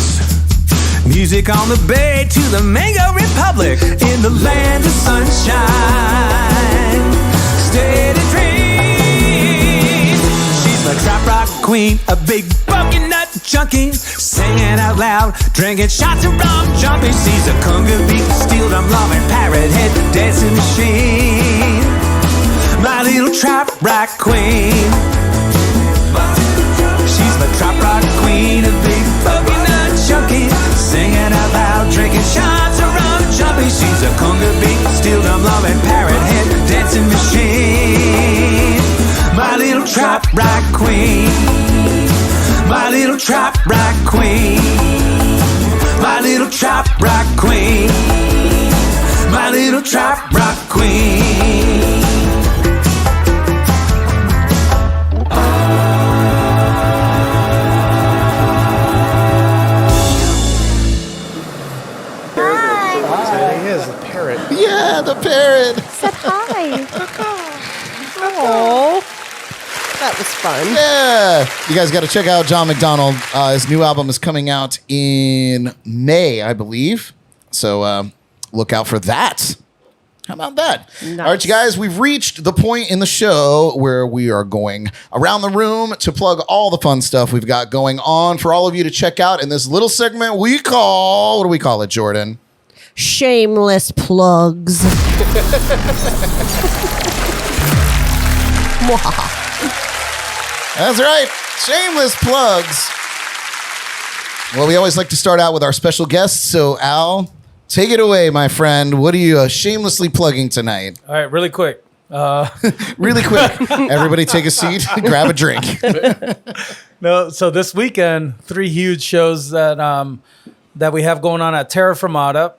Music on the bay to the Mango Republic. In the land of sunshine, steady dreams. She's my trap rock queen, a big bucket nut junkie, singing out loud, drinking shots of rum, jumping. She's a conga beat, steel drum loving, parrot head dancing machine. My little trap rock queen. She's my trap rock queen, a big bucket nut junkie, singing out loud, drinking shots of rum, jumping. She's a conga beat, steel drum loving, parrot head dancing machine. My little trap rock queen. My little trap rock queen. My little trap rock queen. My little trap rock queen. Yeah, the parrot. Said hi. Oh, that was fun. Yeah. You guys got to check out John McDonald. His new album is coming out in May, I believe. So look out for that. How about that? Nice. All right, you guys, we've reached the point in the show where we are going around the room to plug all the fun stuff we've got going on for all of you to check out in this little segment we call, what do we call it, Jordan? Shameless plugs. That's right. Shameless plugs. Well, we always like to start out with our special guests. So, Al, take it away, my friend. What are you shamelessly plugging tonight? All right, really quick. Really quick. Everybody take a seat, grab a drink. No, so this weekend, 3 huge shows that we have going on at Terra Firmata,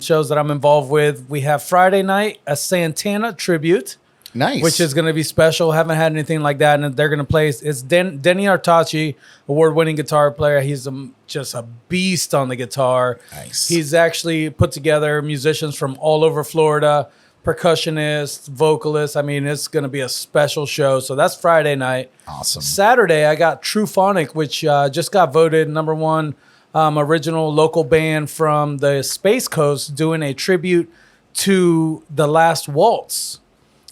shows that I'm involved with. We have Friday night, a Santana tribute. Nice. Which is going to be special. Haven't had anything like that. And they're going to play. It's Denny Artachi, award-winning guitar player. He's just a beast on the guitar. Nice. He's actually put together musicians from all over Florida, percussionists, vocalists. I mean, it's going to be a special show. So that's Friday night. Awesome. Saturday, I got True Phonic, which just got voted #1 original local band from the Space Coast, doing a tribute to The Last Waltz.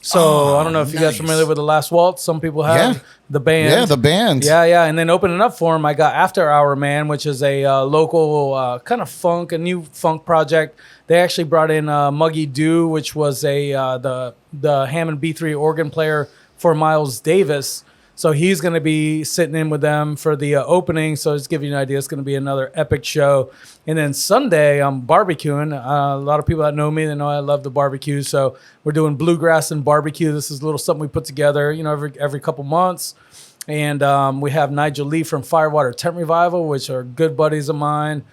So I don't know if you guys are familiar with The Last Waltz. Some people have the band. Yeah, the band. Yeah. And then opening up for them, I got After Hour Man, which is a local kind of funk, a new funk project. They actually brought in Muggy Dew, which was the Hammond B3 organ player for Miles Davis. So he's going to be sitting in with them for the opening. So just to give you an idea, it's going to be another epic show. And then Sunday, I'm barbecuing. A lot of people that know me, they know I love the barbecue. So we're doing bluegrass and barbecue. This is a little something we put together, every couple months. And we have Nigel Lee from Firewater Tent Revival, which are good buddies of mine.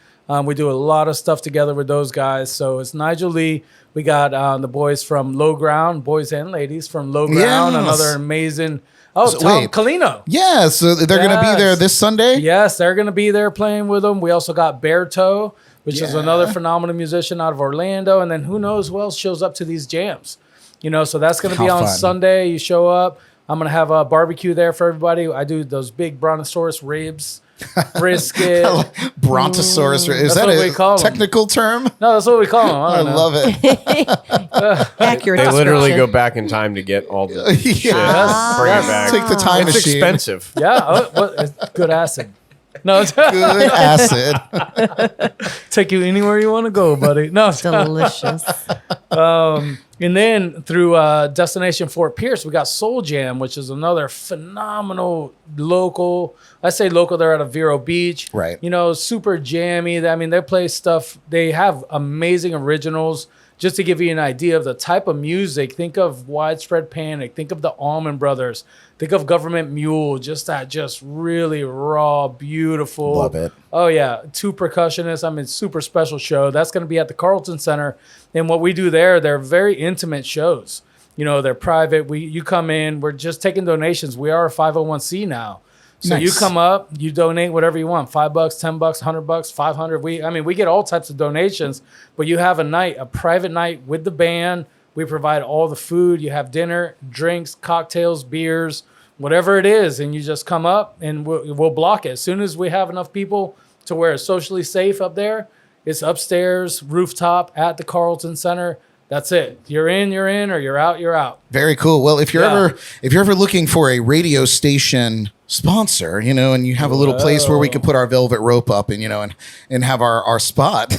We do a lot of stuff together with those guys. So it's Nigel Lee. We got the boys from Low Ground, boys and ladies from Low Ground, another amazing... Oh, So, Tom wait. Callino. Yeah, so they're going to be there this Sunday? Yes, they're going to be there playing with them. We also got Bear Toe, which is another phenomenal musician out of Orlando. And then who knows who else shows up to these jams. So that's going to be on Sunday. You show up. I'm going to have a barbecue there for everybody. I do those big brontosaurus ribs, brisket. Brontosaurus. Is that what we call a 'em. technical term? No, that's what we call them. I love it. Accurate. They literally description. go back in time to get all the shit. Yes. Bring it back. Take the time It's machine. expensive. Yeah, it's good acid. No, it's Good acid. take you anywhere you want to go, buddy. No, Delicious. And then through Destination Fort Pierce, we got Soul Jam, which is another phenomenal local. I say local, they're out of Vero Beach. Right. Super jammy. I mean, they play stuff. They have amazing originals. Just to give you an idea of the type of music, think of Widespread Panic, think of the Allman Brothers, think of Government Mule, just really raw, beautiful. Love it. Oh, yeah. 2 percussionists. Super special show. That's going to be at the Carlton Center. And what we do there, they're very intimate shows. They're private. You come in. We're just taking donations. We are a 501c now. So Nice. you come up, you donate whatever you want, $5, $10, $100, 500. We get all types of donations, but you have a private night with the band. We provide all the food. You have dinner, drinks, cocktails, beers, whatever it is, and you just come up and we'll block it. As soon as we have enough people to where it's socially safe up there, it's upstairs, rooftop at the Carlton Center. That's it. You're in, or you're out. Very cool. Well, if you're ever looking for a radio station sponsor, and you have a little place where we could put our velvet rope up and have our spot.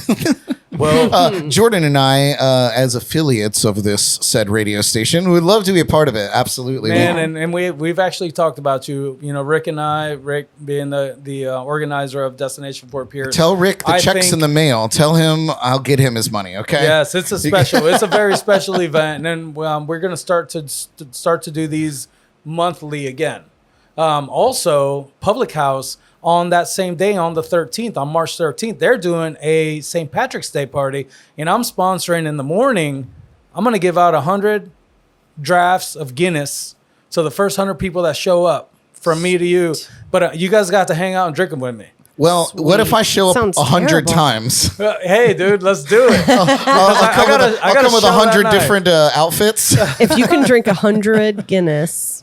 Well, Jordan and I, as affiliates of this said radio station, would love to be a part of it. Absolutely, man. And we've actually talked about you. Rick and I. Rick being the organizer of Destination Fort Pierce. Tell Rick the check's in the mail. Tell him I'll get him his money. Okay. Yes, it's a very special event, and we're going to start to do these monthly again. Also, Public House. On that same day, on the 13th, on March 13th, they're doing a St. Patrick's Day party, and I'm sponsoring in the morning. I'm going to give out 100 drafts of Guinness to the first 100 people that show up from me to you. But you guys got to hang out and drink them with me. Well, Sweet. What if I show up Sounds 100 terrible. times? Hey, dude, let's do it. I'll come with 100 different outfits. If you can drink 100 Guinness.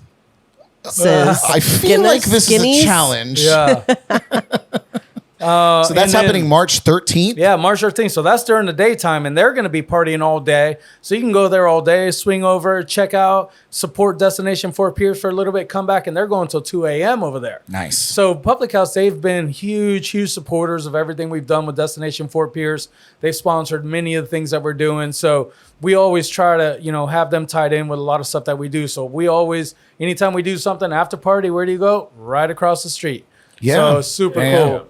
I feel like this is a challenge. Yeah. So that's happening March 13th? Yeah, March 13th. So that's during the daytime, and they're going to be partying all day. So you can go there all day, swing over, check out, support Destination Fort Pierce for a little bit, come back, and they're going until 2 a.m. over there. Nice. So Public House, they've been huge supporters of everything we've done with Destination Fort Pierce. They've sponsored many of the things that we're doing. So we always try to, have them tied in with a lot of stuff that we do. So we always, anytime we do something after party, where do you go? Right across the street. Yeah. So super cool.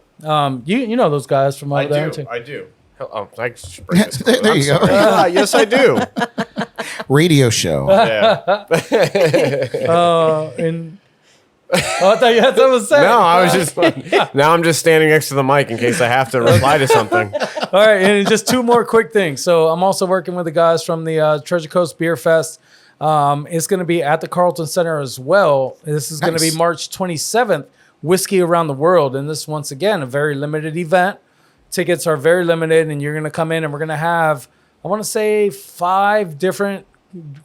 You know those guys from over there too. I do. Oh, I should bring this There you go. Yes, I do. Radio show. Yeah. I thought you had something to say. No, I was just. Now I'm just standing next to the mic in case I have to reply to something. All right, and just two more quick things. So I'm also working with the guys from the Treasure Coast Beer Fest. It's going to be at the Carlton Center as well. This is going to be March 27th. Whiskey Around the World, and this once again a very limited event. Tickets are very limited, and you're going to come in, and we're going to have, I want to say, 5 different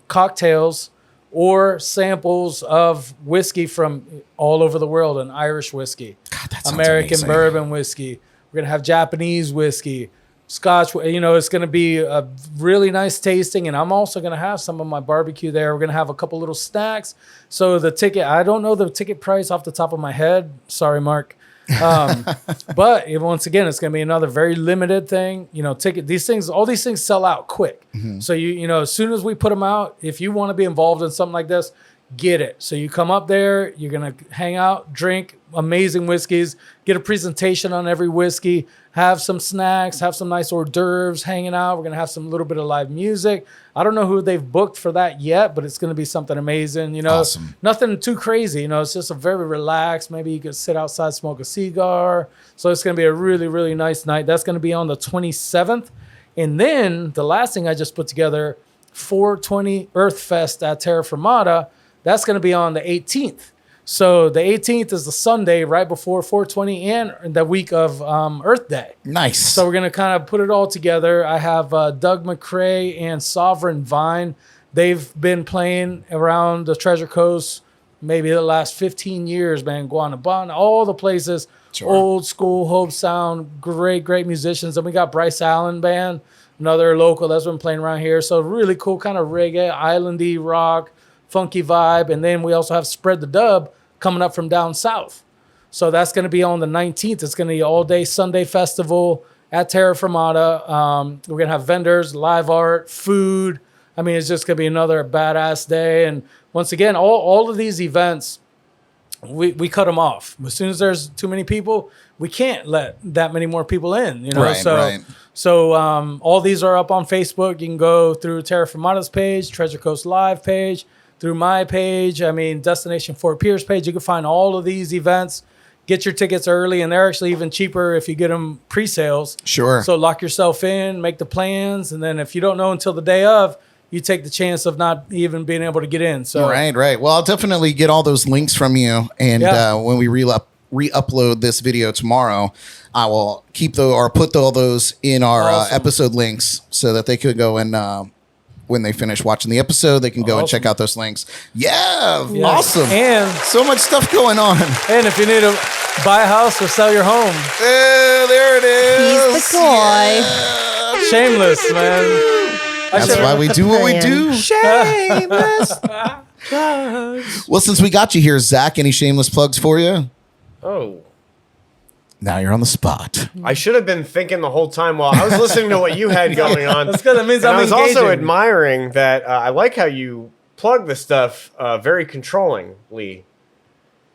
cocktails or samples of whiskey from all over the world, and Irish whiskey, God, that sounds American amazing. bourbon whiskey. We're going to have Japanese whiskey, Scotch. It's going to be a really nice tasting, and I'm also going to have some of my barbecue there. We're going to have a couple little snacks. So the ticket, I don't know the ticket price off the top of my head. Sorry, Mark. But once again, it's going to be another very limited thing. All these things sell out quick. Mm-hmm. So as soon as we put them out, if you want to be involved in something like this, get it. So you come up there, you're going to hang out, drink amazing whiskeys, get a presentation on every whiskey, have some snacks, have some nice hors d'oeuvres hanging out. We're going to have some little bit of live music. I don't know who they've booked for that yet, but it's going to be something amazing. Awesome. Nothing too crazy. It's just a very relaxed, maybe you could sit outside, smoke a cigar. So it's going to be a really, really nice night. That's going to be on the 27th. And then the last thing I just put together, 420 Earth Fest at Terra Firmata. That's going to be on the 18th. So the 18th is the Sunday right before 420 and the week of Earth Day. Nice. So we're going to kind of put it all together. I have Doug McCrae and Sovereign Vine. They've been playing around the Treasure Coast maybe the last 15 years, man. Guanabana, all the places. Sure. Old school, Hope Sound, great musicians. And we got Bryce Allen Band, another local that's been playing around here. So really cool kind of reggae, islandy rock, funky vibe. And then we also have Spread the Dub coming up from down south. So that's going to be on the 19th. It's going to be all day Sunday festival at Terra Firmata. We're going to have vendors, live art, food. I mean, it's just going to be another badass day. And once again, all of these events, we cut them off. As soon as there's too many people, we can't let that many more people in. So all these are up on Facebook. You can go through Terra Firmata's page, Treasure Coast Live page, through my page, Destination Fort Pierce page. You can find all of these events. Get your tickets early, and they're actually even cheaper if you get them pre-sales. Sure. So lock yourself in, make the plans, and then if you don't know until the day of, you take the chance of not even being able to get in. So Right. Well, I'll definitely get all those links from you, and when we re-upload this video tomorrow, I will keep put all those in our episode links so that they could go and when they finish watching the episode. They can go and check out those links. Yeah, Yes. awesome. And so much stuff going on. And if you need to buy a house or sell your home, there it is. He's the guy. Shameless, man. That's why we do what we do. Shameless. Well, since we got you here, Zach, any shameless plugs for you? Oh. Now you're on the spot. I should have been thinking the whole time while I was listening to what you had going on. That's good. That means And I'm I was engaging. also admiring that I like how you plug the stuff very controllingly.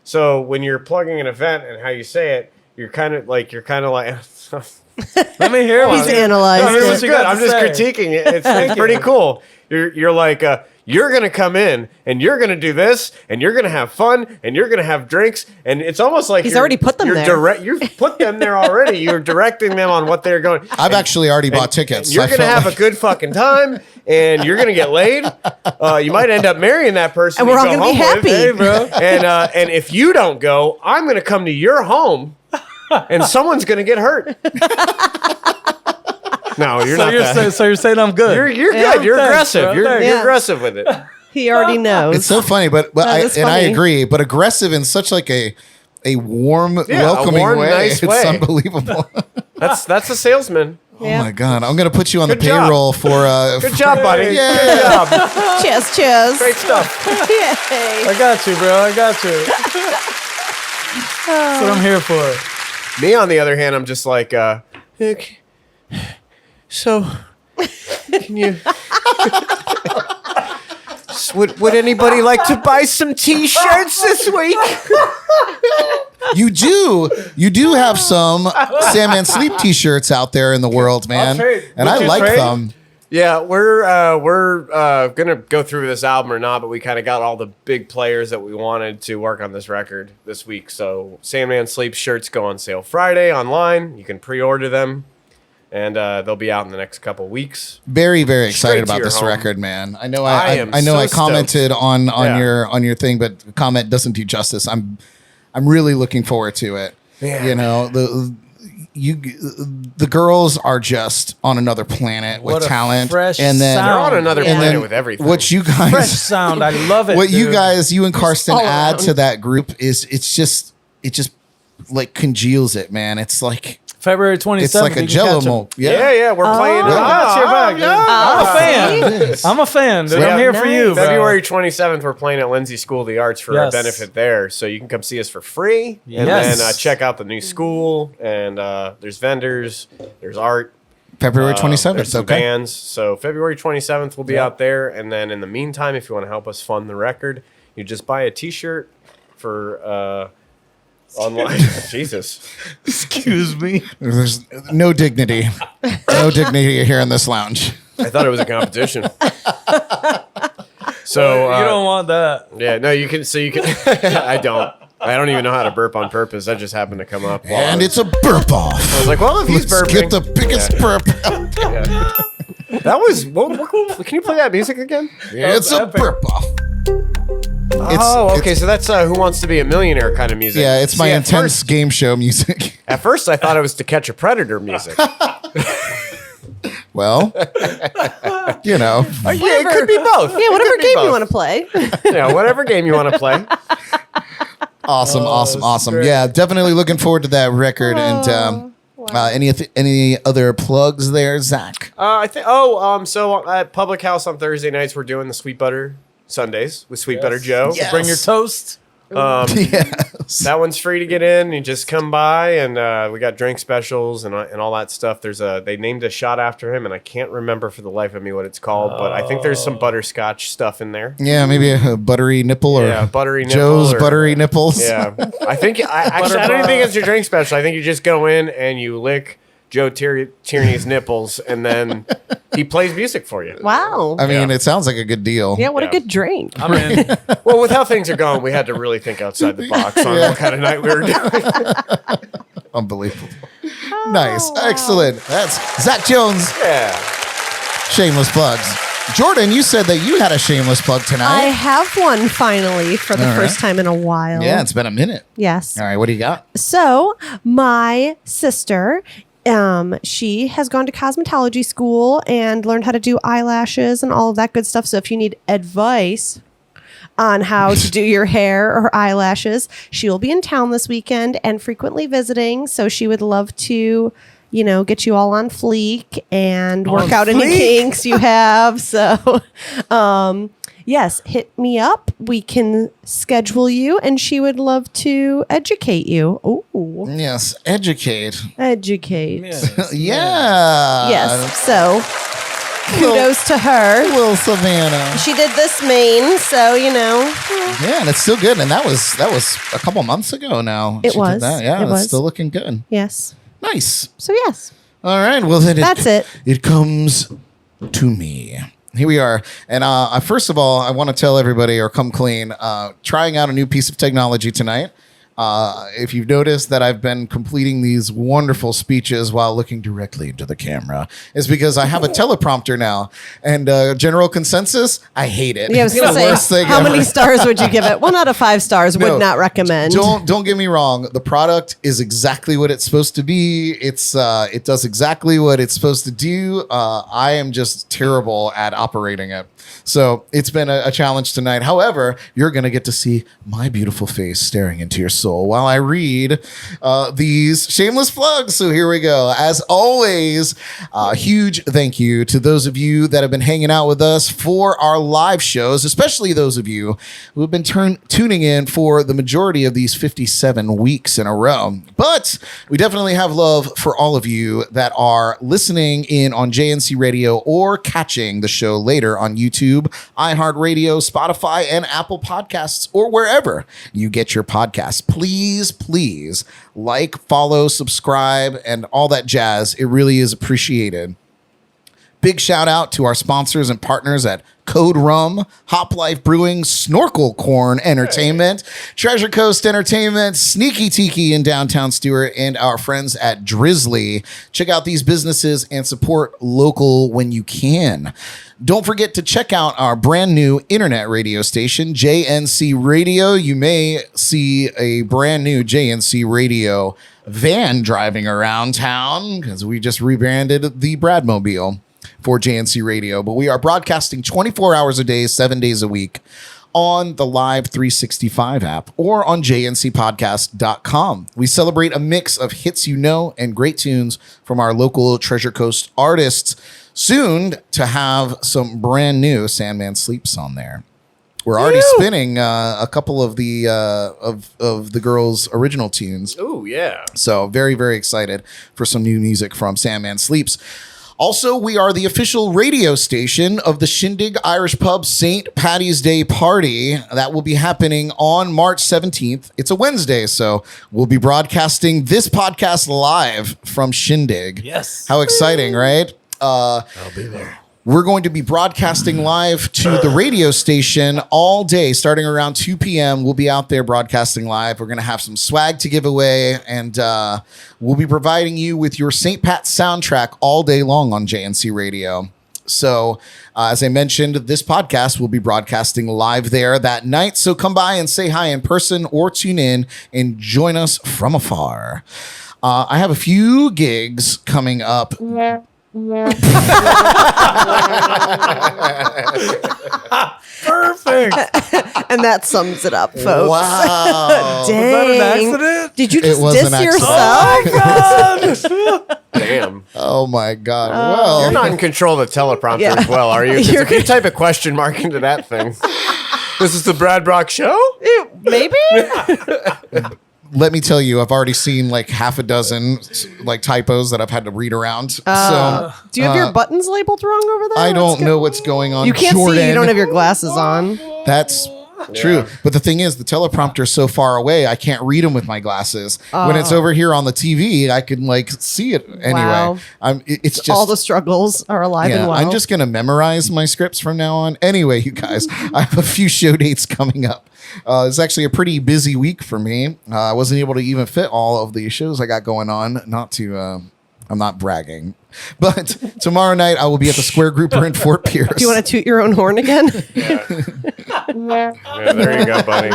So when you're plugging an event and how you say it, you're kind of like Let me hear He's what analyzed No, it. this is good. I'm just critiquing it. It's pretty cool. You're like, you're going to come in and you're going to do this and you're going to have fun and you're going to have drinks. And it's almost like He's already put them there. You've put them there already. You're directing them on what they're going. I've actually already bought tickets. You're I going to felt have a good fucking time and you're going to get laid. You might end up marrying that person. And we're you all go gonna be home with. happy. Hey, bro. And if you don't go, I'm going to come to your home and someone's going to get hurt. No, you're not that. So you're saying I'm good. You're Yeah. good. You're Thanks, aggressive. bro. You're Thanks. Yeah. aggressive with it. He already knows. It's so funny, but That is I funny. agree. But aggressive in such like a warm, welcoming warm, way. nice It's way. unbelievable. That's a salesman. Yeah. Oh my god! I'm gonna put you on Good the job. payroll for. Good job, buddy. Yeah. Good job. Cheers, cheers. Great stuff. Yay. I got you, bro. I got you. That's what I'm here for. Me, on the other hand, I'm just like, Nick, so can you? Would anybody like to buy some T-shirts this week? You do have some Sandman Sleep T-shirts out there in the world, man, trade. and Would I you like trade? them. Yeah, we're gonna go through this album or not, but we kind of got all the big players that we wanted to work on this record this week. So Sandman Sleep shirts go on sale Friday online. You can pre-order them, and they'll be out in the next couple weeks. Very, very excited Straight to about your this home. record, man. I know I am I know so I commented on Yeah. your thing, but comment doesn't do justice. I'm really looking forward to it. Man. You know, the girls are just on another planet with What a talent, fresh and then They're sound. on another Yeah. planet with everything. what you Fresh guys sound. I love it. what you dude. guys, you and Karsten all add around. to that group is it just like congeals it, man. It's like February 27th. it's like a you can Jello catch 'em. mold. yeah, we're playing. Well, I got your back, dude. I'm a fan. Yes. I'm a fan, dude. Yeah. I'm here for you, bro. February 27th, we're playing at Lindsay School of the Arts for a Yes. benefit there. So you can come see us for free. And Yes. then check out the new school. And there's vendors, there's art. February There's 27th. some Okay. bands. So February 27th, we'll be out there. And then in the meantime, if you want to help us fund the record, you just buy a T-shirt for online. Jesus. Excuse me. There's no dignity, no dignity here in this lounge. I thought it was a competition. So You don't want that. yeah, no, you can. So you can. I don't even know how to burp on purpose. That just happened to come up. while I And was- it's a burp off. I was like, well, if he's Let's burping, get the biggest burp. yeah. That was. Can you play that music again? It's a epic. burp off. Oh, okay. So that's Who Wants to Be a Millionaire kind of music. Yeah, it's my See, intense game show music. At first, I thought it was To Catch a Predator music. Well, you know, Yeah, it could be both. Yeah, whatever game you want to play. Yeah, whatever game you want to play. awesome. that's great. Yeah, definitely looking forward to that record. And any other plugs there, Zach? I think. So at Public House on Thursday nights, we're doing the Sweet Butter Sundays with Sweet Butter Joe. Yes. Bring your toast. Yes. That one's free to get in. You just come by, and we got drink specials and all that stuff. They named a shot after him, and I can't remember for the life of me what it's called, but I think there's some butterscotch stuff in there. Yeah, maybe a buttery nipple or Yeah, buttery nipple Joe's or- buttery nipples. Yeah, I think actually I don't even think it's your drink special. I think you just go in and you lick Joe Tierney's nipples, and then he plays music for you. Wow. I mean, Yeah. it sounds like a good deal. Yeah, what Yeah. a good drink. I'm in. Well, with how things are going, we had to really think outside the box on what kind of night we were doing. Unbelievable. Nice. Excellent. That's Zach Jones, Yeah. Shameless Plugs. Jordan, you said that you had a shameless plug I tonight. have one finally for the All right. first time in a while. Yeah, it's been a minute. Yes. All right, what do you got? So, my sister She has gone to cosmetology school and learned how to do eyelashes and all of that good stuff. So if you need advice on how to do your hair or eyelashes, she will be in town this weekend and frequently visiting. So she would love to, get you all on fleek and work out any kinks you have. So, yes, hit me up. We can schedule you, and she would love to educate you. Oh, Yes, educate. educate. Yeah. Yes. So kudos to her. Little Savannah. She did this mane, so Yeah, and it's still good. And that was a couple months ago now. It She did was. that. Yeah, It it's was. still looking good. Yes. Nice. So yes. All right. Well, then That's it. It comes to me. Here we are. And first of all, I want to tell everybody, or come clean, trying out a new piece of technology tonight. If you've noticed that I've been completing these wonderful speeches while looking directly into the camera, it's because I have a teleprompter now. And general consensus, I hate it. Yeah, I was It's going the to worst say, thing how ever. many stars would you give it? 1 out of 5 stars. No, Would not recommend. Don't get me wrong. The product is exactly what it's supposed to be. It does exactly what it's supposed to do. I am just terrible at operating it. So it's been a challenge tonight. However, you're going to get to see my beautiful face staring into your soul while I read these shameless plugs. So here we go. As always, huge thank you to those of you that have been hanging out with us for our live shows, especially those of you who have been tuning in for the majority of these 57 weeks in a row. But we definitely have love for all of you that are listening in on JNC Radio or catching the show later on YouTube, iHeartRadio, Spotify, and Apple Podcasts, or wherever you get your podcasts. Please like, follow, subscribe, and all that jazz. It really is appreciated. Big shout out to our sponsors and partners at Code Rum, Hop Life Brewing, Snorkel Corn Entertainment, Treasure Coast Entertainment, Sneaky Tiki in downtown Stewart, and our friends at Drizzly. Check out these businesses and support local when you can. Don't forget to check out our brand new internet radio station, JNC Radio. You may see a brand new JNC Radio van driving around town because we just rebranded the Bradmobile for JNC Radio. But we are broadcasting 24 hours a day, 7 days a week on the Live 365 app or on jncpodcast.com. We celebrate a mix of hits and great tunes from our local Treasure Coast artists. Soon to have some brand new Sandman Sleeps on there. We're already spinning a couple of the of the girls' original tunes. Oh, yeah. So very, very excited for some new music from Sandman Sleeps. Also, we are the official radio station of the Shindig Irish Pub St. Paddy's Day Party. That will be happening on March 17th. It's a Wednesday, so we'll be broadcasting this podcast live from Shindig. Yes. How exciting, right? I'll be there. We're going to be broadcasting live to the radio station all day, starting around 2 p.m. We'll be out there broadcasting live. We're going to have some swag to give away, and we'll be providing you with your St. Pat's soundtrack all day long on JNC Radio. So, as I mentioned, this podcast will be broadcasting live there that night. So come by and say hi in person or tune in and join us from afar. I have a few gigs coming up. Perfect. And that sums it up, folks. Wow. Dang. Was that an accident? Did you just was diss an accident. yourself? Damn. Oh my God. Well, You're not in control of the teleprompter Yeah. as well, are you? 'Cause You're if you good. type a question mark into that thing. This is the Brad Brock Show? Maybe? let me tell you, I've already seen like half a dozen like typos that I've had to read around. Do you have your buttons labeled wrong over there? I don't know what's going on. You can't see. Jordan. You don't have your glasses on. That's true. But the thing is, the teleprompter is so far away, I can't read them with my glasses. When it's over here on the TV, I can like see it anyway. Wow. It's just All the struggles are alive and well. I'm just going to memorize my scripts from now on. Anyway, you guys, I have a few show dates coming up. It's actually a pretty busy week for me. I wasn't able to even fit all of the shows I got going on. I'm not bragging. But tomorrow night, I will be at the Square Grouper in Fort Pierce. Do you want to toot your own horn again? Yeah, there you go, buddy.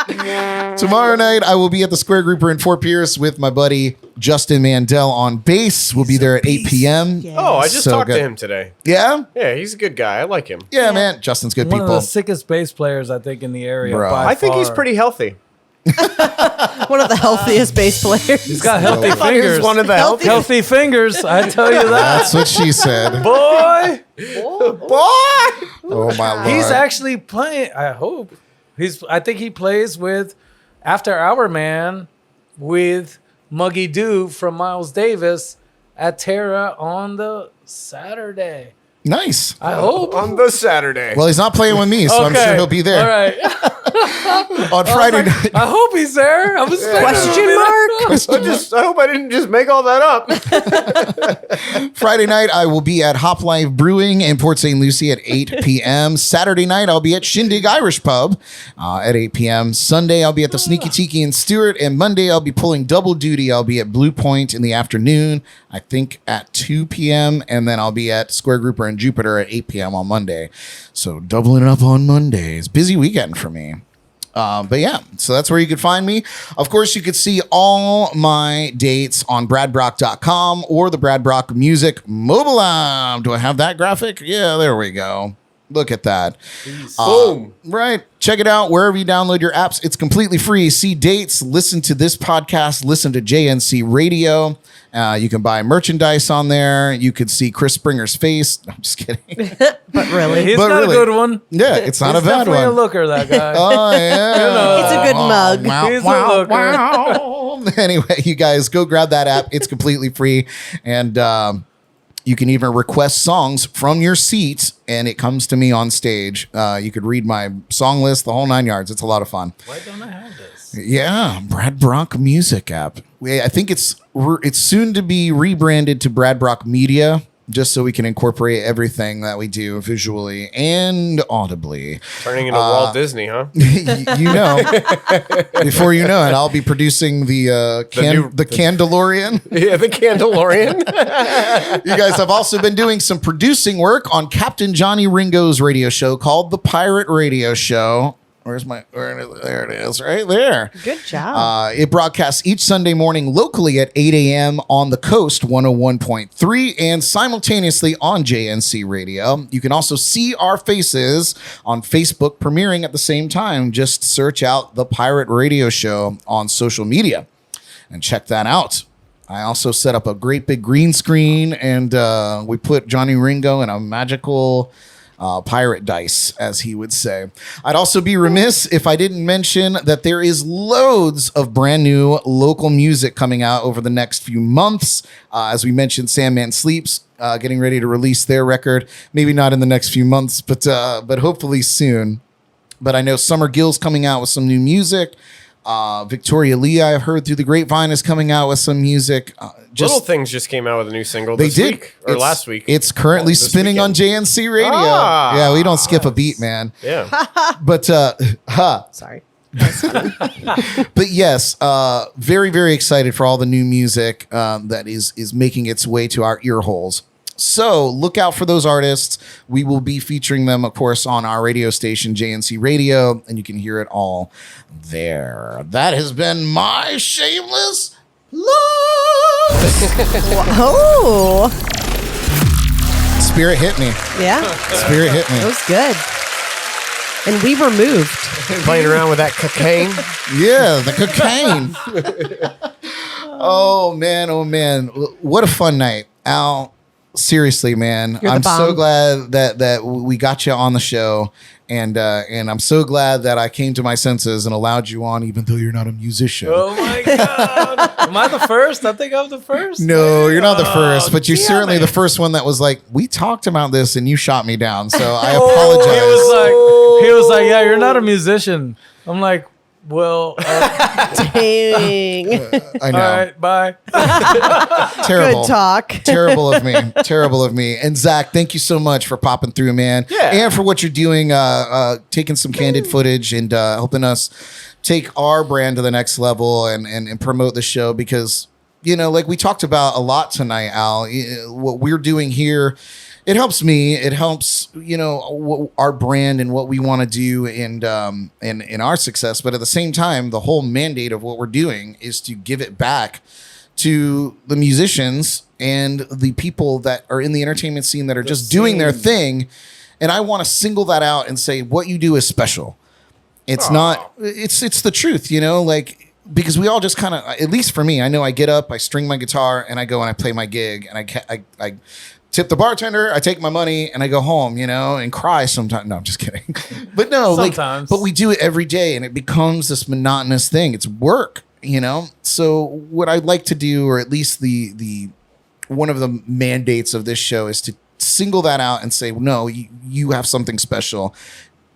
Tomorrow night, I will be at the Square Grouper in Fort Pierce with my buddy Justin Mandel on bass. We'll be there at 8 p.m. Oh, I just So talked good. to him today. Yeah? Yeah, he's a good guy. I like him. Yeah, man. Justin's good One people. of the sickest bass players I think in the area. Bro. by I think he's far. pretty healthy. One of the healthiest bass players. He's got healthy I thought he was fingers. one of the Healthy. Healthy fingers. I tell you that, That's what she said. boy. Oh, my Lord. He's actually playing. I hope I think he plays with After Hour Man with Muggy Doo from Miles Davis at Terra on the Saturday. Nice. I hope. On the Saturday. Well, he's not playing with me, so I'm sure he'll be there. All right. On Friday night. I hope he's there. I'm Question mark? I hope I didn't just make all that up. Friday night, I will be at Hop Life Brewing in Port St. Lucie at 8 p.m. Saturday night, I'll be at Shindig Irish Pub at 8 p.m. Sunday, I'll be at the Sneaky Tiki in Stewart. And Monday, I'll be pulling double duty. I'll be at Blue Point in the afternoon, I think at 2 p.m. And then I'll be at Square Grouper in Jupiter at 8 p.m. on Monday. So doubling it up on Mondays. Busy weekend for me. But yeah, so that's where you could find me. Of course, you could see all my dates on bradbrock.com or the Brad Brock Music mobile app. Do I have that graphic? Yeah, there we go. Look at that. Boom. Right. Check it out wherever you download your apps. It's completely free. See dates, listen to this podcast, listen to JNC Radio. You can buy merchandise on there. You could see Chris Springer's face. I'm just kidding. But really, He's But got really- a good one. Yeah, it's not He's a bad definitely a one. looker, that guy. Oh, yeah. it's a good mug. Wow, He's a wow, looker. wow. Anyway, you guys go grab that app. It's completely free. And you can even request songs from your seat, and it comes to me on stage. You could read my song list, the whole 9 yards. It's a lot of fun. Why don't I have this? Yeah, Brad Brock Music app. I think it's soon to be rebranded to Brad Brock Media, just so we can incorporate everything that we do visually and audibly. Turning into Walt Disney, huh? You know, before you know it, I'll be producing the Candelorian. Yeah, the Candelorian. You guys have also been doing some producing work on Captain Johnny Ringo's radio show called The Pirate Radio Show. There it is, right there. Good job. It broadcasts each Sunday morning locally at 8 a.m. on the coast 101.3 and simultaneously on JNC Radio. You can also see our faces on Facebook premiering at the same time. Just search out The Pirate Radio Show on social media and check that out. I also set up a great big green screen and we put Johnny Ringo in a magical pirate dice, as he would say. I'd also be remiss if I didn't mention that there is loads of brand new local music coming out over the next few months. As we mentioned, Sandman Sleeps getting ready to release their record. Maybe not in the next few months, but hopefully soon. But I know Summer Gill's coming out with some new music. Victoria Lee, I've heard through the grapevine, is coming out with some music. Little Things just came out with a new single They this did. week, or last week. It's currently This spinning on weekend. JNC Radio. Ah. Yeah, we don't skip a beat, man. Yeah. But Sorry. but yes, very, very excited for all the new music that is making its way to our ear holes. So look out for those artists. We will be featuring them, of course, on our radio station, JNC Radio, and you can hear it all there. That has been my Shameless Plugs. Oh, Spirit hit me. yeah. Spirit hit It me. was good. And we were moved. Playing around with that cocaine. Yeah, the cocaine. Oh, man. What a fun night. Al, seriously, man. You're the I'm so bomb. glad that we got you on the show. And I'm so glad that I came to my senses and allowed you on, even though you're not a musician. Oh my God. Am I the first? I think I'm the first. No, you're not the first, but you're damn certainly it. the first one that was like, we talked about this and you shot me down. So I He was like, yeah, you're not a musician. I'm like, well, Dang. I know. all right, bye. Terrible. Good talk. Terrible of me. Terrible of me. And Zach, thank you so much for popping through, man. Yeah. And for what you're doing, taking some candid footage and helping us take our brand to the next level and promote the show because, like we talked about a lot tonight, Al, what we're doing here it helps me. It helps, our brand and what we want to do and in our success. But at the same time, the whole mandate of what we're doing is to give it back to the musicians and the people that are in the entertainment scene that are just doing their thing. And I want to single that out and say, what you do is special. It's not, it's the truth, like, because we all just kind of, at least for me, I know I get up, I string my guitar and I go and I play my gig and I tip the bartender, I take my money and I go home, and cry sometimes. No, I'm just kidding. But no, sometimes. But we do it every day and it becomes this monotonous thing. It's work, So what I'd like to do, or at least the one of the mandates of this show, is to single that out and say, no, you have something special.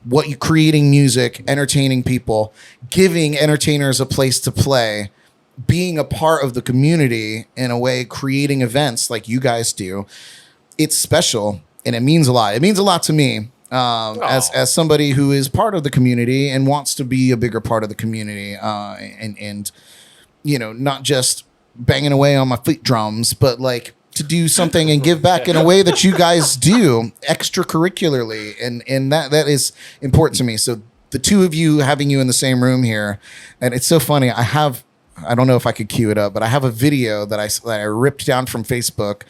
What you creating music, entertaining people, giving entertainers a place to play, being a part of the community in a way, creating events like you guys do. It's special and it means a lot. It means a lot to me as somebody who is part of the community and wants to be a bigger part of the community and not just banging away on my fleet drums, but like to do something and give back in a way that you guys do extracurricularly. And that is important to me. So the two of you, having you in the same room here, and it's so funny. I don't know if I could cue it up, but I have a video that I ripped down from Facebook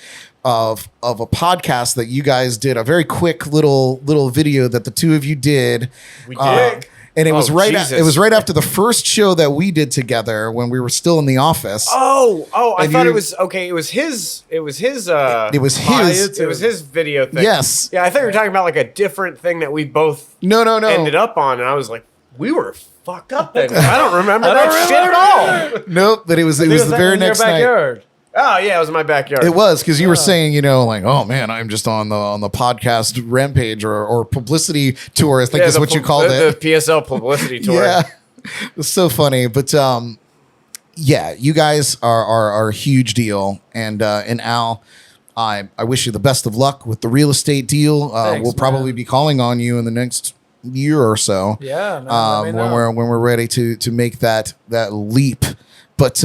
of a podcast that you guys did, a very quick little video that the two of you did. We did. And it was it was right after the first show that we did together when we were still in the office. I thought it was okay. It was his. It was his video thing. Yes. Yeah, I thought you were talking about like a different thing that we both no ended up on, and I was like, we were fucked up then. I don't remember that shit at all. Nope, but it was the very next night. Oh yeah, it was in my backyard. It was because you were saying, like, oh man, I'm just on the podcast rampage or publicity tour. I think is what you called it. The PSL publicity tour. Yeah, it's so funny. But yeah, you guys are a huge deal, and Al, I wish you the best of luck with the real estate deal. Thanks, we'll probably be calling on you in the next year or so. Yeah, man, when we're ready to make that leap, but.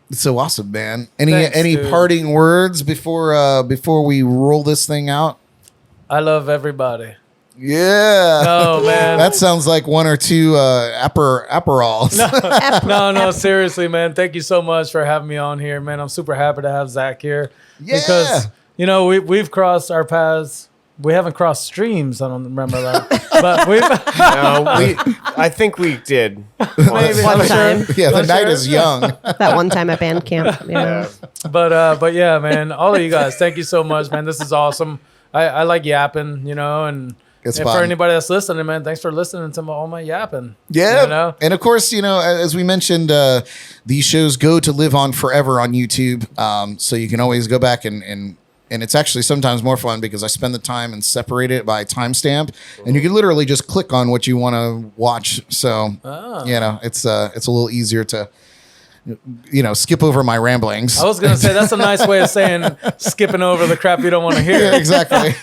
It's so awesome, man. Any dude. parting words before we roll this thing out? I love everybody. Yeah. No, man. That sounds like one or two Aperols. No, seriously, man. Thank you so much for having me on here, man. I'm super happy to have Zack here. Yeah. Because, we've crossed our paths. We haven't crossed streams. I don't remember that. But we've... I think we did. Maybe one time. Yeah, the night is young. That one time at band camp. Yeah. But yeah, man, all of you guys, thank you so much, man. This is awesome. I like yapping, and It's for fun. anybody that's listening, man, thanks for listening to all my yapping. Yeah. And of course, as we mentioned, these shows go to live on forever on YouTube. So you can always go back and it's actually sometimes more fun because I spend the time and separate it by timestamp, and you can literally just click on what you want to watch. So, it's a little easier to, skip over my ramblings. I was going to say, that's a nice way of saying skipping over the crap you don't want to hear. Yeah, exactly.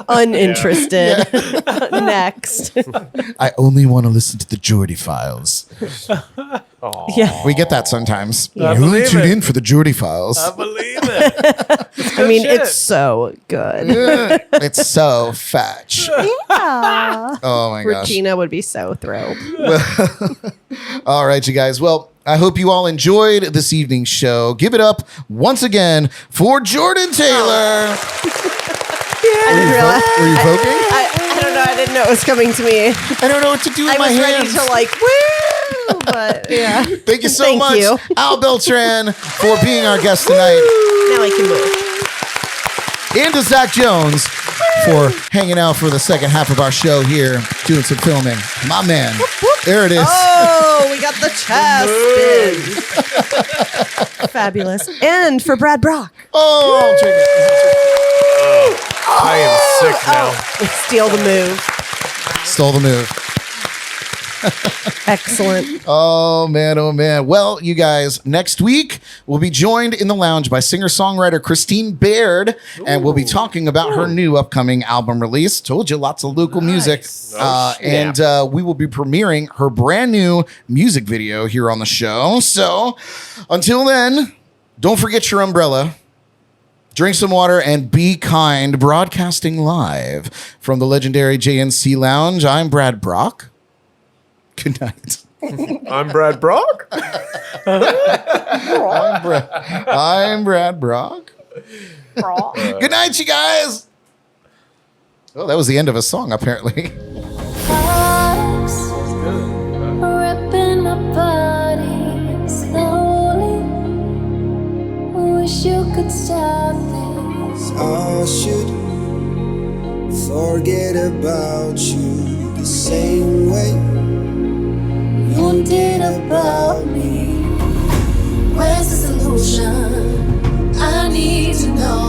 Uninterested. Next. I only want to listen to the Jordy Files. Yeah. We get that sometimes. I You only believe tune it. in for the Jordy Files. I believe it. I mean, shit. it's so good. It's so fetch. Yeah. Oh my gosh. Regina would be so thrilled. All right, you guys. Well, I hope you all enjoyed this evening's show. Give it up once again for Jordan Taylor. I didn't realize. Were you voting? I don't know. I didn't know it was coming to me. I don't know what to do with I my was ready hands. to woo, but yeah. Thank you so Thank much, you. Al Beltran, for being our guest tonight. Now I can move. And to Zack Jones for hanging out for the second half of our show here, doing some filming. My man. There it is. Oh, we got the chest spin. Fabulous. And for Brad Brock. Oh, I'll take it. I am sick now. Steal the move. Stole the move. Excellent. Oh, man. Oh, man. Well, you guys, next week, we'll be joined in the lounge by singer-songwriter Christine Baird, and we'll be talking about her new upcoming album release. Told you, lots of local music. And we will be premiering her brand new music video here on the show. So until then, don't forget your umbrella. Drink some water and be kind. Broadcasting live from the legendary JNC Lounge. I'm Brad Brock. Good night. I'm Brad Brock. I'm Brad Brock. Good night, you guys. Oh, that was the end of a song, apparently. Ripping my body slowly. Wish you could stop this. I should forget about you the same way You did about me. Where's the solution? I need to know.